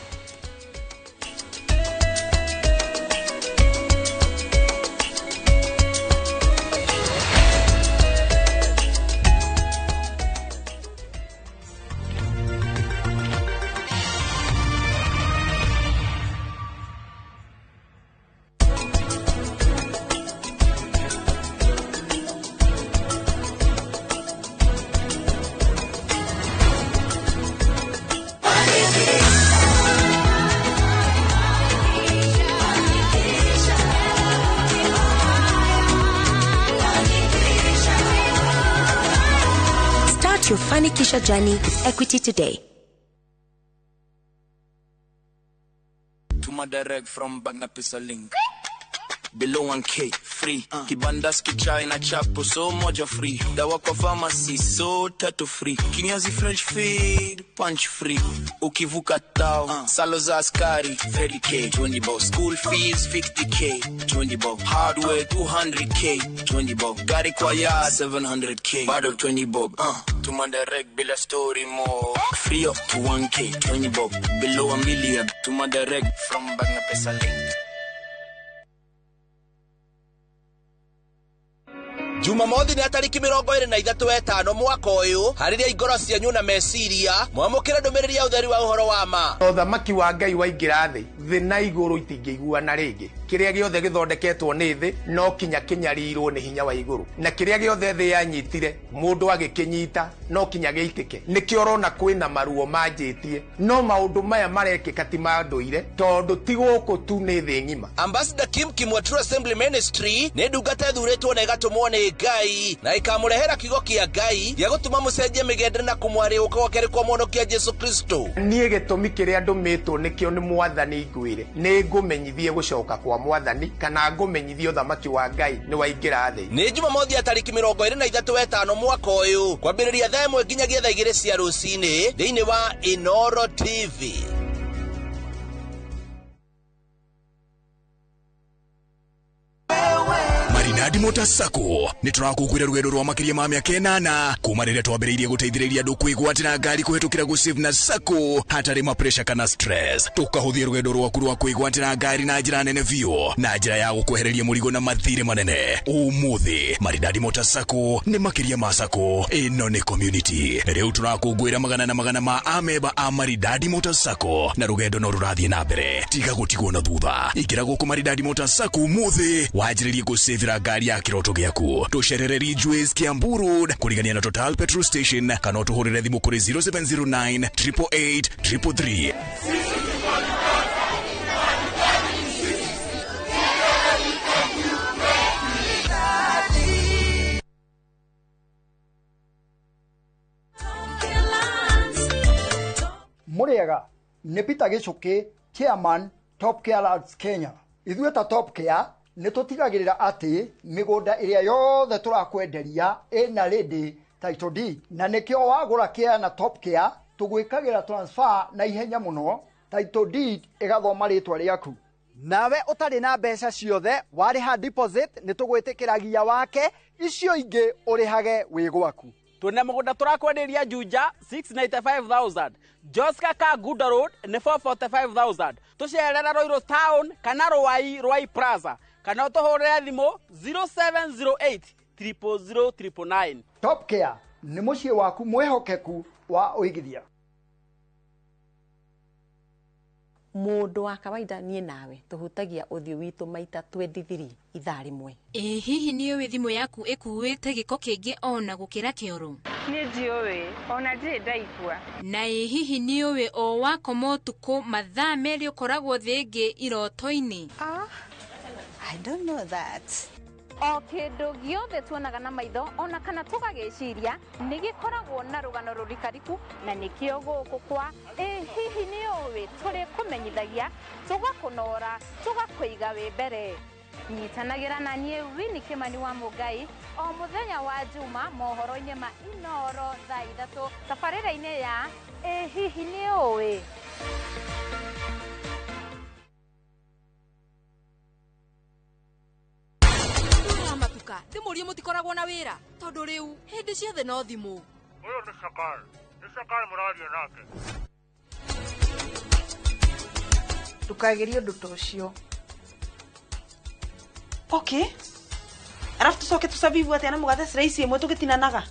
Your Fanikisha journey with Equity today. Tuma direct from Bangapisa link. Below 1K free. Kibandas kichai na chapo so moja free. Dawa kwa pharmacy so tattoo free. Kinyazi fresh feed punch free. Ukivuka tao salo za askari 30k 20 bob. School fees 50k 20 bob. Hardware 200k 20 bob. Gari kwa ya 700k bado 20 bob. Tuma direct bila story more. Free up to 1K 20 bob. Below $1 million. Tuma direct from Bangapisa link. Jumamothi nĩ tariki 23 mwaka ũyũ harĩria ingoro cianyu na meciria mwamũkĩra ndũmĩrĩri ya ũtheri wa ũhoro wa ma. Ũthamaki wa Ngai waingĩra thĩ na igũrũ itingĩiguana rĩngĩ. kiria giothe githondeketwo ni thi no kinya kinyarirwo ni hinya wa iguru na kiria giothe thi yanyitire mundu agikinyita no kinya giitike nikio rona kwina maruo manjitie no maundu maya marekika ti manduire tondu ti guku tu ni thi ngima. Ambassador Kim Kimwa True Assembly Ministry ni ndungata thuritwo na igatumwo ni Ngai na ikamurehera kigo kia Ngai gia gutuma mucenjie migende na kumwari uko keri kwa mwono kia Jesu Kristo. Nie gitumi kiria ndumitwo nikio ni mwathani ngwire ni ngumenyithie gucoka kwa mwathani kana ngumenyithie uthamaki wa Ngai ni waingira thi. Ni Jumamothi ya tariki 23 mwaka uyu kwambiriria thaa 1 nginyagia thaa 2 cia rucini thiini wa Inoro TV. Marinadi Motors Sacco ni turakukwira rugendo rwa makiria ma miaka 8 kuma riria twambiriirie guteithiriria andu kwigwatira ngari kuhetukira gusave na Sacco hatari ma pressure kana stress. Tukahuthia rugendo rwaku rwa kwigwatira ngari na njira nene vio na njira ya gukwehereria murigo na mathire manene. Umuthi Marinadi Motors Sacco ni makiria ma Sacco ino ni community. Riu turakugwira magana ma ameba a Marinadi Motors Sacco na rugendo no rurathie na mbere. Tiga gutigwo na thutha. Igira guku Marinadi Motors Sacco umuthi wajiririe gusavira ngari ya kiroto giaku. Tucerere Ridgeways Kiambu Road kurigania na Total Petrol Station kana tuhurire thimu kuri 0709 888 333. Muriega ni Peter Gichuki, Chairman Top Care Lands Kenya. Ithuĩ ta Top Care nĩ tũtigagĩrĩra atĩ mĩgũnda ĩrĩa yothe tũrakwenderia ĩna ready title deed na nĩkĩo wagũra Care na Top Care tũgwĩkagĩra transfer na ihenya mũno title deed ĩgathoma rĩtwa rĩaku. Nawe ũtarĩ na mbeca ciothe warĩha deposit nĩ tũgwĩtĩkĩragia wake icio ingĩ ũrĩhage wĩ gwaku. Tuna mũgũnda tũrakwenderia Juja 695,000, Joska Kaguda Road ni 445,000. Tucerera Roiro Town kana Ruai Plaza kana tuhurira thimu 0708 00009. Top Care ni muciĩ waku mwehokeku wa uigithia. Mundu wa kawaida nie nawe tuhutagia uthio witu maita 23 ithaa rimwe. Hihi ni uwe thimu yaku ikuwite giko kingi ona gukira kioro? Ni ndiuwe ona ndire ndaigua. Na hihi ni uwe o wako motuko mathaa meri ukoragwo thingi iroto-ini? I don't know that. O kindu giothe tuonaga na maitho ona kana tugagiciria ni gikoragwo na rugano rurikariku na nikio guku kwa hihi ni uwe turi kumenyithagia tugakunora tugakwiga we mbere. Nyitanagira na nie Winnie Kimani wa Mugai o muthenya wa Juma mohoro-ini ma Inoro thaa 3 tabarĩra-inĩ ya hihi ni uwe. Matuka ndimurie mutikoragwo na wira tondu riu hindi ciothe no thimu. Uyu ni Sakari muraria nake. Tukageria undu ta ucio. Okay. Arafu tucoke tusavivu atia na mugathe siraisi imwe tugitinanaga.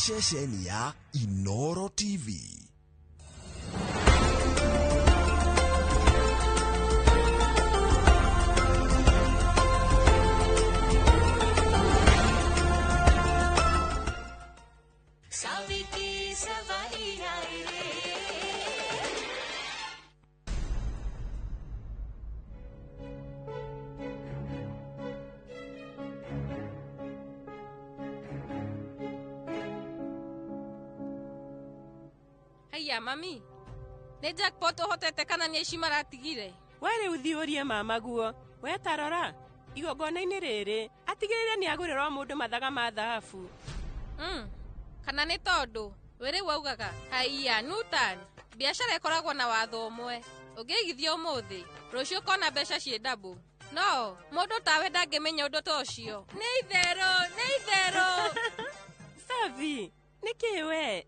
Shesheni ya Inoro TV. Haya mami, ne jackpot hotete kana nyeshi maratigire. Were uthiurie mama guo, we tarora. Igogona-ini riri atigirire ni agurirwo mundu mathaga ma thahabu. Kana ni tondu were waugaga haiya nutan biashara ikoragwo na watho umwe. Ungigithia umuthi rucio kona mbeca cie double. No, mundu tawe ndangimenya undu ta ucio. Ni itherũ. Savi, nikiwe?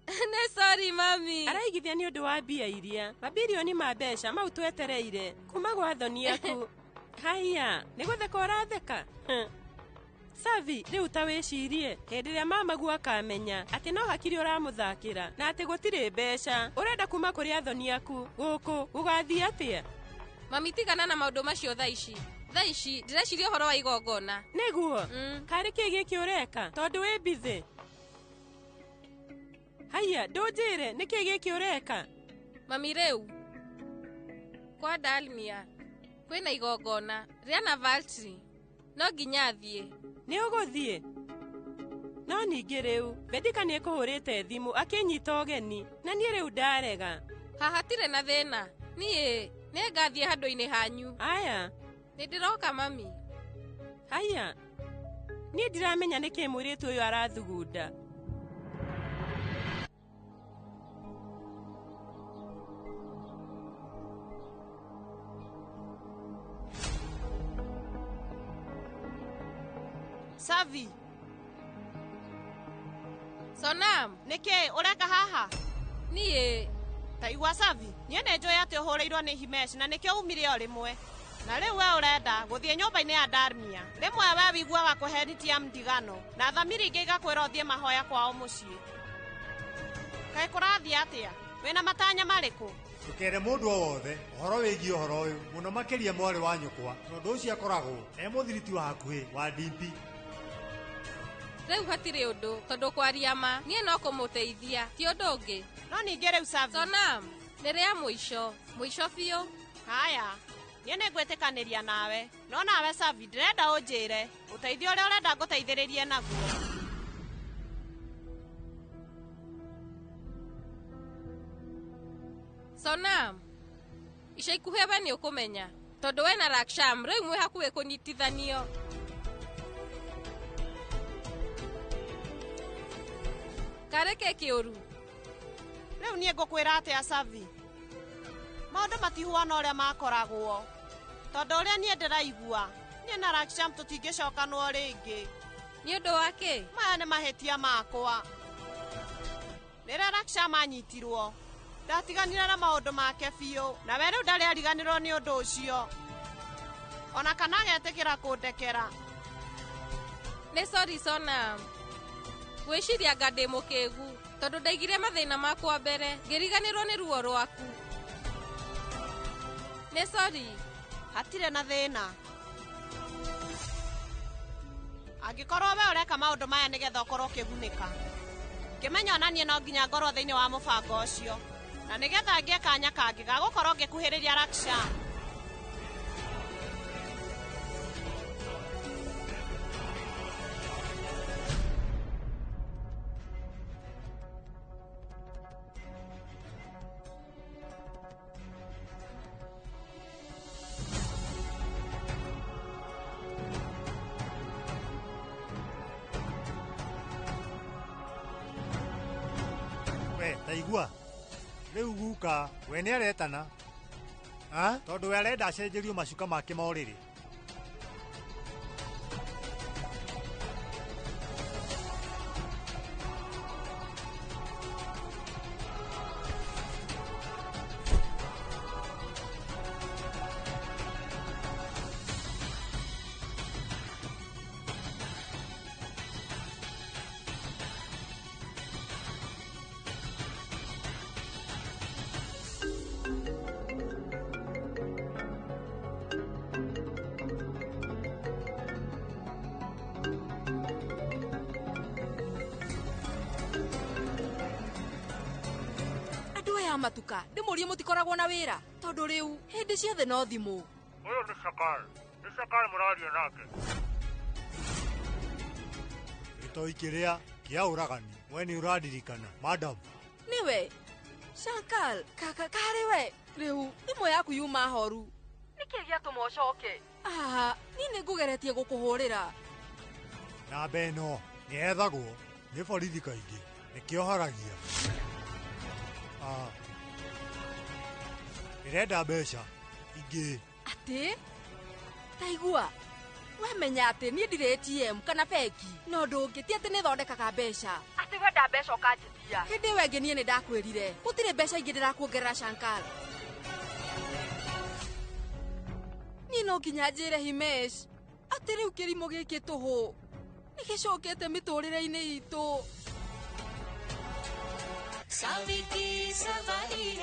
Nĩ sorry mami. Araigithia ni undu wa mbia iria. Mabilioni ma mbeca mau twetereire kuma gwa thoni yaku. Haya, nĩgũtheka ũratheka. Savi, rĩu ta wĩcirie hĩndĩ ĩrĩa mamaguo akamenya atĩ no hakiri ũramũthakĩra na atĩ gũtirĩ mbeca ũrenda kuma kũrĩ athoni aku gũkũ gũgathiĩ atĩa? Mami, tigana na maũndũ macio thaa ici ndĩreciria ũhoro wa igongona. Nĩguo karĩ kĩĩ gĩkĩ ũreka tondũ wĩ busy? Haya, ndũnjĩre nĩ kĩĩ gĩkĩ ũreka? Mami, rĩu kwa Dalmia kwĩna igongona rĩa Navaltry, no nginya thiĩ. Nĩ ũgũthiĩ? No ningĩ rĩu Bedika nĩ ekũhũrĩte thimũ akĩnyita ũgeni na niĩ rĩu ndarega. Hahatirĩ na thĩna, niĩ nĩngathiĩ handũ-inĩ hanyu. Aya, nĩndĩroka mami. Haya, niĩ ndiramenya nĩkĩ mũirĩtu ũyũ arathugunda. Savi. Sonam, nĩkĩ ũreka haha? Niĩ. Ta igua Savi, niĩ nĩnjũĩ atĩ ũhũrĩirwo nĩ Himesh na nĩkĩo umire o rĩmwe. Na rĩu we ũrenda gũthiĩ nyũmba-inĩ ya Dalmia. Rĩmwe we wiguaga kũheritia mdigano na thamiri ingĩ igakwĩra ũthiĩ mahoya kwao mũciĩ. Kaĩ kũrathiĩ atĩa? Wĩna matanya marĩkũ? Ndũkere mũndũ o wothe ũhoro wĩgiĩ ũhoro ũyũ, mũno makĩria mwarĩ wa nyũkwa, tondũ ũcio akoragwo mũthiriti wa hakuhĩ wa DP. Rĩu hatirĩ ũndũ tondũ kwaria ma niĩ no kũmũteithia ti ũndũ ũngĩ. No ningĩ rĩu Savi. Sonam, nĩ rĩa mũico biũ. Haya, niĩ nĩngwĩtĩkanĩria nawe. No nawe Savi, ndĩrenda ũnjĩre ũteithio ũrĩa ũrenda ngũteithĩrĩrie naguo. Sonam, ica ikuhĩ we nĩ ũkũmenya tondũ we na Raksham rĩu mwĩ hakuhĩ kũnyitithanio. Kareke kĩũru. Rĩu niĩ ngũkwĩra atĩa Savi? Maũndũ matihuana ũrĩa makoragwo. Tondũ ũrĩa niĩ ndĩraigua, niĩ na Raksham tũtingĩcokanwo rĩngĩ. Nĩ ũndũ wa kĩ? Maya nĩ mahĩtia makwa. Rĩrĩa Raksham anyitirwo, ndatiganire na maũndũ make biũ, na we rĩu ndarĩ ariganĩrwo nĩ ũndũ ũcio. Ona kana agetĩkĩra kũndekera. Nĩ sorry Sonam. Gwĩciria anga ndĩ mũkĩgu tondũ ndaigire mathĩna makwa mbere ngĩriganĩrwo nĩ ruo rwaku. Nĩ sorry. Hatirĩ na thĩna. Angĩkorwo we ũreka maũndũ maya nĩgetha ũkorwo ũkĩgunĩka, ngĩmenya ona niĩ no nginya ngorwo thĩinĩ wa mũbango ũcio, na nĩgetha ngĩe kanya kangĩ ga gũkorwo ngĩkuhĩrĩria Raksham. Taigua rĩu guka we nĩ aretana tondũ we arenda acenjerio macuka make ma ũrĩrĩ. Matuka ndĩmũrie mũtikoragwo na wĩra tondũ rĩu hĩndĩ ciothe no thimũ. Ũyũ nĩ Shakar mũraria nake. Gĩtoi kĩrĩa kĩa ũragani we nĩ ũradirikana madam. Nĩwe Shankar karĩ we rĩu thimũ yaku yuma horu. Nĩkĩ gĩatũma ũcoke? Niĩ nĩngũgeretie gũkũhũrĩra. Namba ĩno nĩ ethagwo nĩ borithi kaingĩ nĩkĩoharagia. Ndĩrenda mbeca ingĩ. Atĩ? Taigua. Wamenya ati ni ndire ATM kana bengi no ndungiti ati ni thondekaga mbeca ati wenda mbeca ukanjitia hindi wengi nie ni ndakwirire gutire mbeca ingi ndirakuongerera Shankar ni no nginya njire Himesh ati riu kirimo giki tuhu ni gicokete miturire-ini itu Saviki savali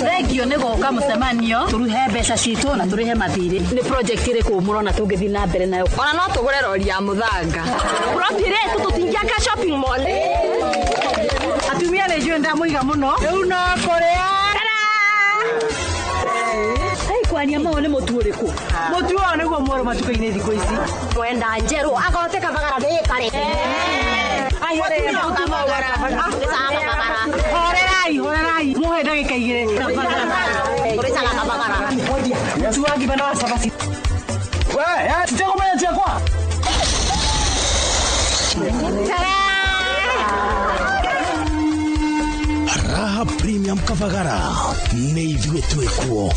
Regio nä goka må cemanio tå ruhe mbeca citå na tå rä he mathirä nä project ä rä kå må rona tå ngä thiä na mbere nayo ona no tå gå re rori ya må thanga rotire tå tå tingiaka shopping mall atumia nä njå ndamå iga må no rä u no kå rä a kwania mao nä må tu å rä kå må tu ao nä guo mwerå matuka-inä thikå ici wenda njerå agote kabagara nä karä horerai muhe ndagika igiri urisala kabagara tuangi bana wasabasi we titeko maya chakwa Raha Premium Kavagara nä ithuä twä kuo.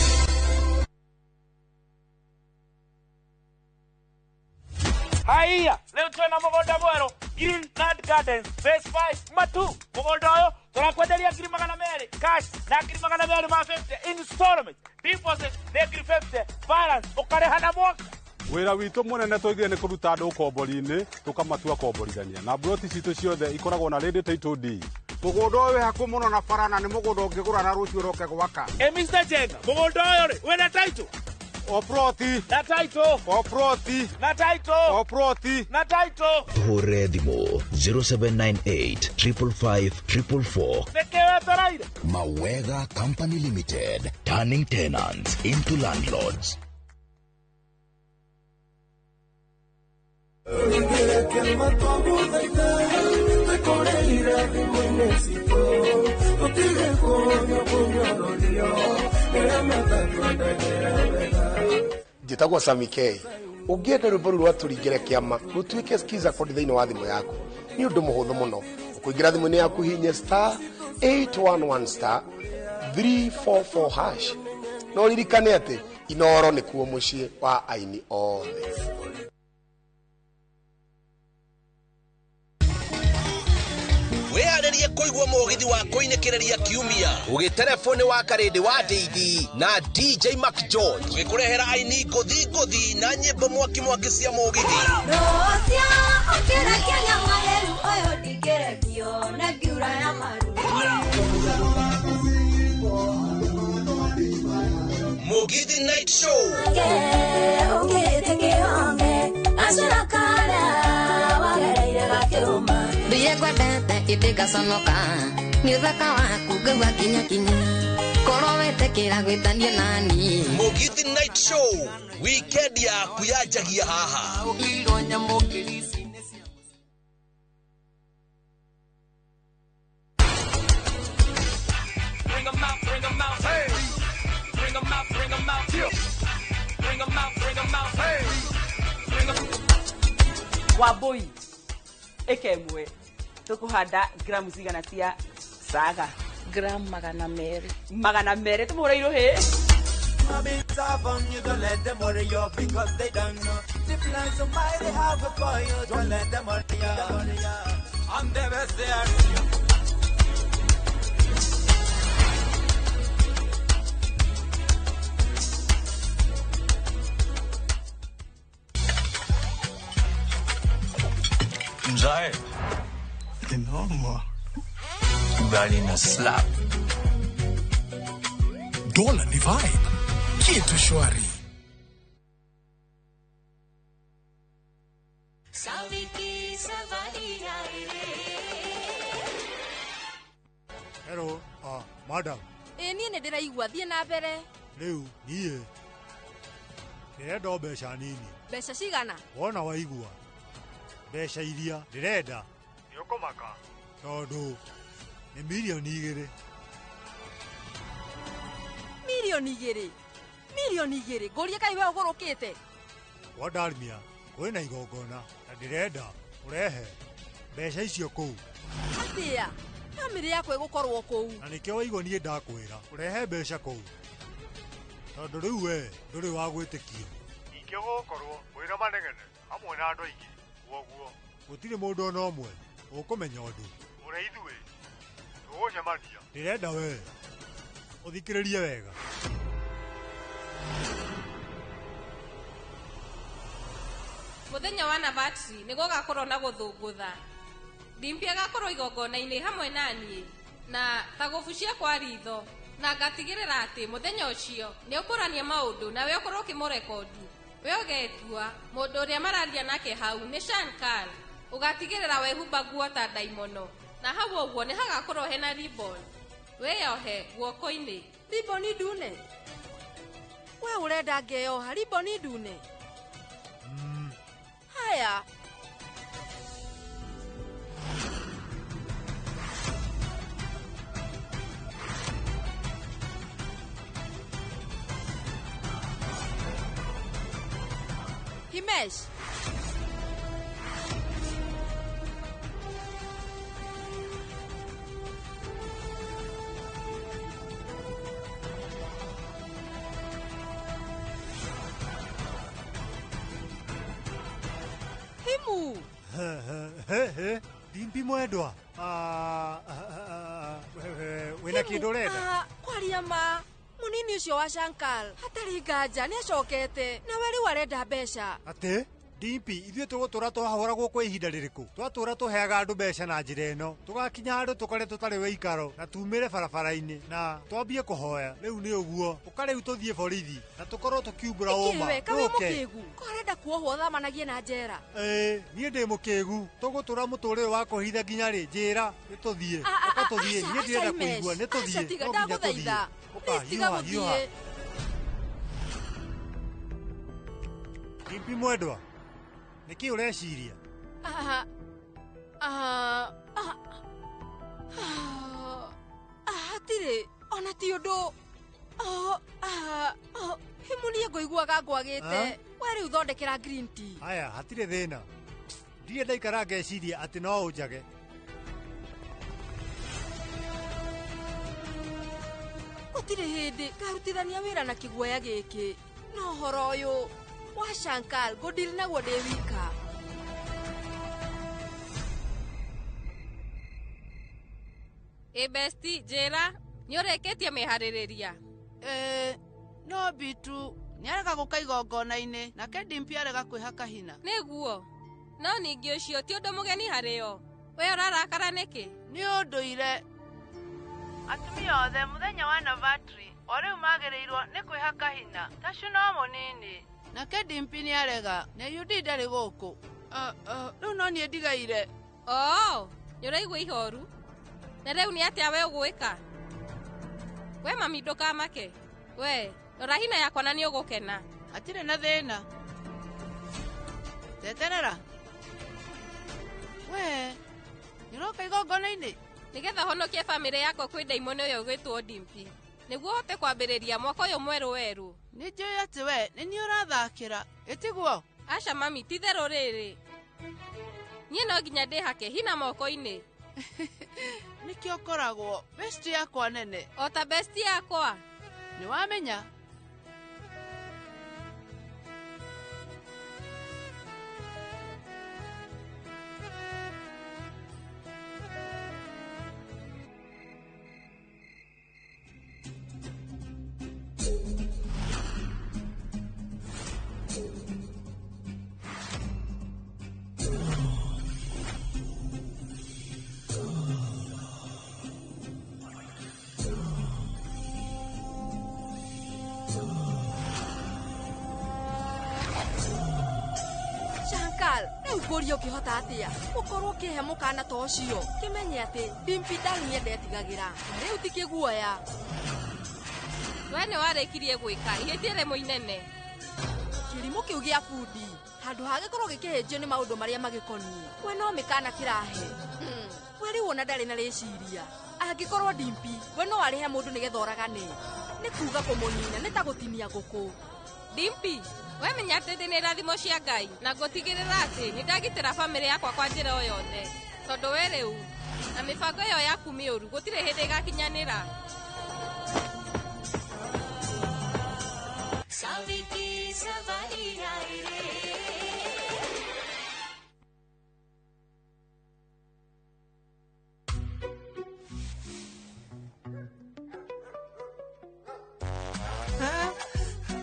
Haiya, leo twena mugonda mweru Green Nut Gardens Phase 5 Matu. Mugonda uyu turakwenderia ngiri magana meri cash na ngiri magana meri ma 50 installment. Deposit ni ngiri 50 balance ukareha na mwaka. Wira witå må nene tåigire nä kå ruta andå kombori-inä tå kamatua komborithania na mburoti citå ciothe ikoragwo na rĩndĩ taitå ndi må gå nda å yå wä hakuä må no na bara na nä må gå nda å ngä gå ra na rå ciå roke gwaka Mr. Jenga må gå nda å yå rä wä na taitå oproti na taitå oproti na taitå oproti na taitå hore thimo 0798 555 444 nekewe toraire Mawega Company Limited, turning tenants into landlords. Njĩtagwo Sami K. Ũngĩenda rwĩmbo rũu rwatũringĩre kĩama rũtuĩke skiza kodi thĩinĩ wa thimũ yaku nĩ ũndũ mũhũthũ mũno ũkũingĩra thimũ-inĩ yaku hihinye star 811 star 344 hash no ririkane atĩ Inooro nĩkuo mũciĩ wa aini othe. Weharĩrie kũigua mũgithi wa kũinĩkĩrĩria kiumia ũgĩterefoni wa karĩndĩ wa Deidi na DJ Mac George tũgĩkũrehera aini ngũthi na nyĩmbo mwaki cia mũgithi. Rosia ũkĩrekia nyama rĩu ũyũ ndingĩrekio na ngiura ya maru. Mugithi Night Show. Ũgĩte kĩhonge acũra kara wagereire gakĩrũma. Ndiye kwendete itigaconoka ni uthaka waku ngauga kinya korwo wetekĩra gwĩtania nani. Mugithi Night Show weekend yaku yanjagia haha. Waboi ekemwe tukuhanda gramu cigana cia saga gram magana meri tumuhũreirwo hĩ You don't let them worry you because they don't know the plans of my they have for you. Don't let them worry you. I'm the best there. Mzae Enormo Ugali na slap Dola ni vibe kitu shwari. Hello, madam. Niĩ nĩ ndĩraigua thiĩ na mbere. Rĩu niĩ ndĩrenda mbeca nini. Mbeca cigana? Wona waigua mbeca iria ndĩrenda nĩ ũkũmaka tondũ nĩ milioni 2. Milioni 2 ngũrie kai we ũgũrũkĩte. Wadarmia kwĩna igongona na ndĩrenda ũrehe mbeca icio kũu. Atĩa family yako igukorwo kou. Na nikio waigwo nie ndakwira urehe mbeca kou. Tondu riu we nduri wa gwitikio. Ingio gukorwo wira manegene hamwe na andu aingi. Woguo gutire mundu ona omwe ukumenya undu. Ure ithuĩ tũgũcemania. Ndirenda we uthikiririe wega. Muthenya wa Navatri nĩ gũgakorwo na gũthũngũtha. Dimpy agakorwo igongona-inĩ hamwe na niĩ na thagobu cia kwa ritho, na ngatigĩrĩra atĩ mũthenya ũcio nĩ ũkũrania maũndũ na we ũkorwo ũkĩmũrekondi. We ũgetua mũndũ ũrĩa mararia nake hau nĩ Shankar. Ũgatigĩrĩra wehumba nguo ta ndaimono, na hau ũguo nĩ hagakorwo hena ribbon. Weyohe guoko-inĩ. Ribbon ndune? We ũrenda ngeyoha ribbon ndune? Haya. Himesh. Himu. Dimpy mwendwa. Wina kindu urenda? Kwaria ma. Munini ucio wa Shankar hatari nganja nĩ acokete na we rĩu arenda mbeca. Ati Dimpy ithuĩ tũgũtũra twahoragwo kwa ihinda rĩrĩkũ? Twatũra tũheaga andũ mbeca na njĩra ĩno, tũgakinya handũ tũkore tũtarĩ wĩikaro na tumĩre barabara-inĩ na twambie kũhoya. Rĩu nĩ ũguo ũka rĩu tũthiĩ borithi na tũkorwo tũkiumbũra ũma. Kawe mũkĩgu korenda kuohwo thamanagie na njera. Niĩ ndĩ mũkĩgu tũgũtũra mũtũrĩre wa kũhitha nginya rĩ njĩra nĩ tũthiĩ. Ũka tũthiĩ niĩ ndĩrenda kũigua nĩ tũthiĩ. No nginya tũthiĩ. Ũka hiũha. Dimpy mwendwa niki ureciria? Hatirĩ ona ti ũndũ. Himu niĩ ngũiguaga ngwagĩte. We rĩu thondekera green tea. Haya hatirĩ thĩna. Ndirĩ ndaikara ngeciria atĩ no ũnjage. Gũtirĩ hĩndĩ ngarutithania wĩra na kĩguoya gĩkĩ. No ũhoro ũyũ wa Shankar ngũndiri naguo ndĩ wika. Besti njĩra nĩ ũrĩkĩtie mĩharĩrĩria? No Bitu nĩarega gũka igongona-inĩ nake Dimpy arega kwĩhaka hina. Nĩguo no ningĩ ũcio ti ũndũ mũgeni harĩo. We ũrarakara nĩkĩ? Nĩ ũndũire. Atumia othe mũthenya wa Navatri o rĩu magĩrĩirwo nĩ kwĩhaka hina tacio no mũnini. Nake Dimpy nĩarega na Yudi ndarĩ gũkũ. Rĩu no niĩ ndigaire. Nĩ ũraigua ihoru? Na rĩu nĩ atĩa we ũgwĩka? We mami ndũkamake. We rora hina yakwa na nĩ ũgũkena. Hatirĩ na thĩna. Teterera. We nĩũroka igongona-inĩ? Nĩgetha honokie bamĩrĩ yakwa kwĩ ndaimono ũyũ ũgwĩtwo Dimpy, nĩguo hote kwambĩrĩria mwaka ũyũ mwerũ werũ. Nĩ njũĩ atĩ we nĩ niĩ ũrathakĩra ĩtiguo? Aca mami ti therũ rĩrĩ. Niĩ no nginya ndĩhake hina moko-inĩ. Nĩkĩo ũkoragwo besti yakwa nene. O ta besti yakwa. Nĩwamenya? Ngũria ũkĩhota atĩa ũkorwo ũkĩhe mũkana ta ũcio kĩmenye atĩ Dimpy ndarĩ niĩ ndetigagĩra rĩu ti kĩguoya. We nĩ warĩkirie gwĩka ihĩtia rĩmwe inene. Kĩrimũ kĩu gĩa bundi handũ hagĩkorwo gĩkĩhĩnjio nĩ maũndũ marĩa magĩkoniĩ we no mĩkana kĩrahe. We rĩu ona ndarĩ na rĩciria angĩkorwo Dimpy we no arĩhe mũndũ nĩgetha oragane. Nĩ kuuga kũmũnina nĩ ta gũtinia ngũkũ. Dimpy we menya atĩ ndĩ nĩ irathimo cia Ngai na ngũtigĩrĩra atĩ nĩ ndagitĩra bamĩrĩ yakwa kwa njĩra o yothe. tondu we riu na mibango iyo yaku miuru gutire hindi igakinyanira. Saviti savaiya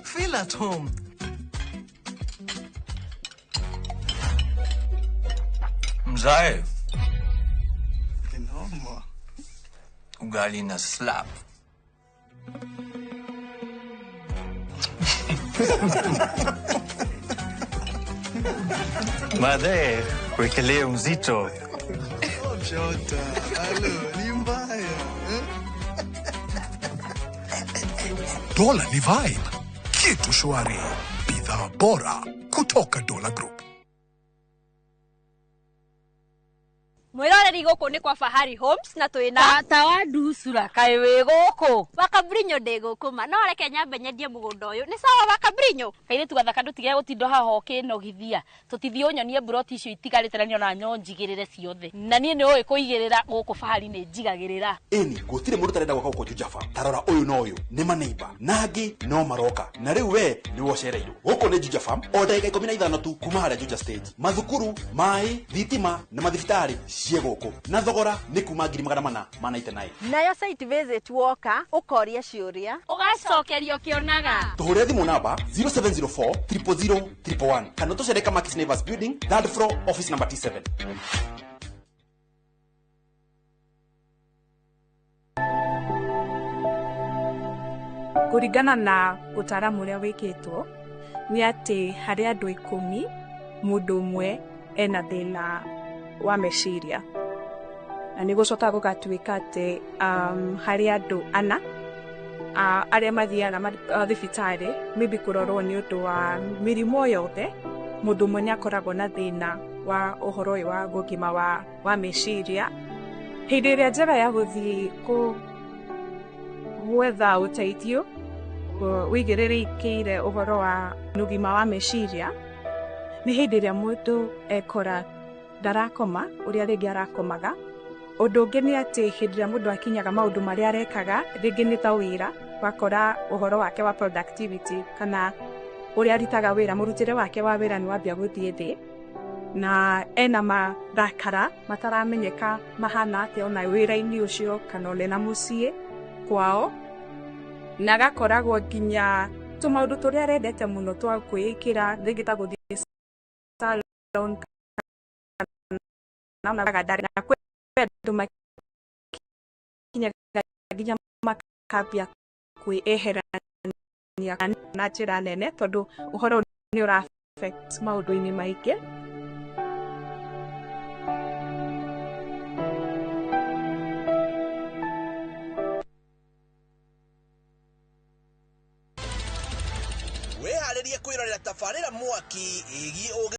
Feel at home. Mzae. Kinoma. Ugali na slap. Madhe, wekelee mzito. Jota, alo, ni mbaya. Dola ni vibe. Kitu shwari. Bidhaa bora kutoka Dola Group. Mwiroreri guku ni kwa Fahari Homes na twina tata wa ndusura kai wi guku Bakabrinyo ndi guku ma no reke nyambe nyendie mugunda uyu ni sawa Bakabrinyo kaire tugathaka ndutige gutindo haho kinogithia tutithie unyonie broti icio itigarite na niona nyonjigirire ciothe na nie ni oi kuigirira guku Fahari ni njigagirira ini gutire mundu tarenda gwaka guko Jujafa tarora uyu no uyu ni maneiba nangi no maroka na riu we ni wocereirwo guko ni Jujafa o ndagika 15 tu kuma haria Juja stage mathukuru mai thitima na mathibitari ciegoko na thogora ni kuma 489 nayo site visit woka ukoria ciuria ugacokerio kionaga tuhure thimu namba 0704 000 111 kana tucereka Max Neighbors Building 3rd floor office number T7 kuringana na utaramu uria wikitwo ni ati hari andu 10 mundu umwe ena thina wa meciria na ni gucoka gugatuika ati hari andu 4 aria mathiaga thibitari maybe kurorwo ni undu wa mirimo yothe mundu umwe ni akoragwo na thina wa uhoro uyu wa gukima wa meciria hindi iria njega ya guthii gwetha uteithio wigiririkiire uhoro wa ugima wa meciria ni hindi iria mundu ekora ndarakoma uria ringi arakomaga undu ungi ni ati hindi iria mundu akinyaga maundu maria arekaga ringi ni ta wira wakora uhoro wake wa productivity kana uria aritaga wira murutire wake wa wira ni wambia guthie thi na ena marakara mataramenyeka mahana atia ona wira-ini ucio kana ole na mucie kwao na gakoragwo nginya tumaundu turia arendete muno twa kwikira ringi ta guthie salon na gadari na kwendu makinya nginya makambia kwieherania na njira nene tondu uhoro ni ura affect maundu-ini maingi weharirie kwirorera tabarĩra mwaki ĩgiĩ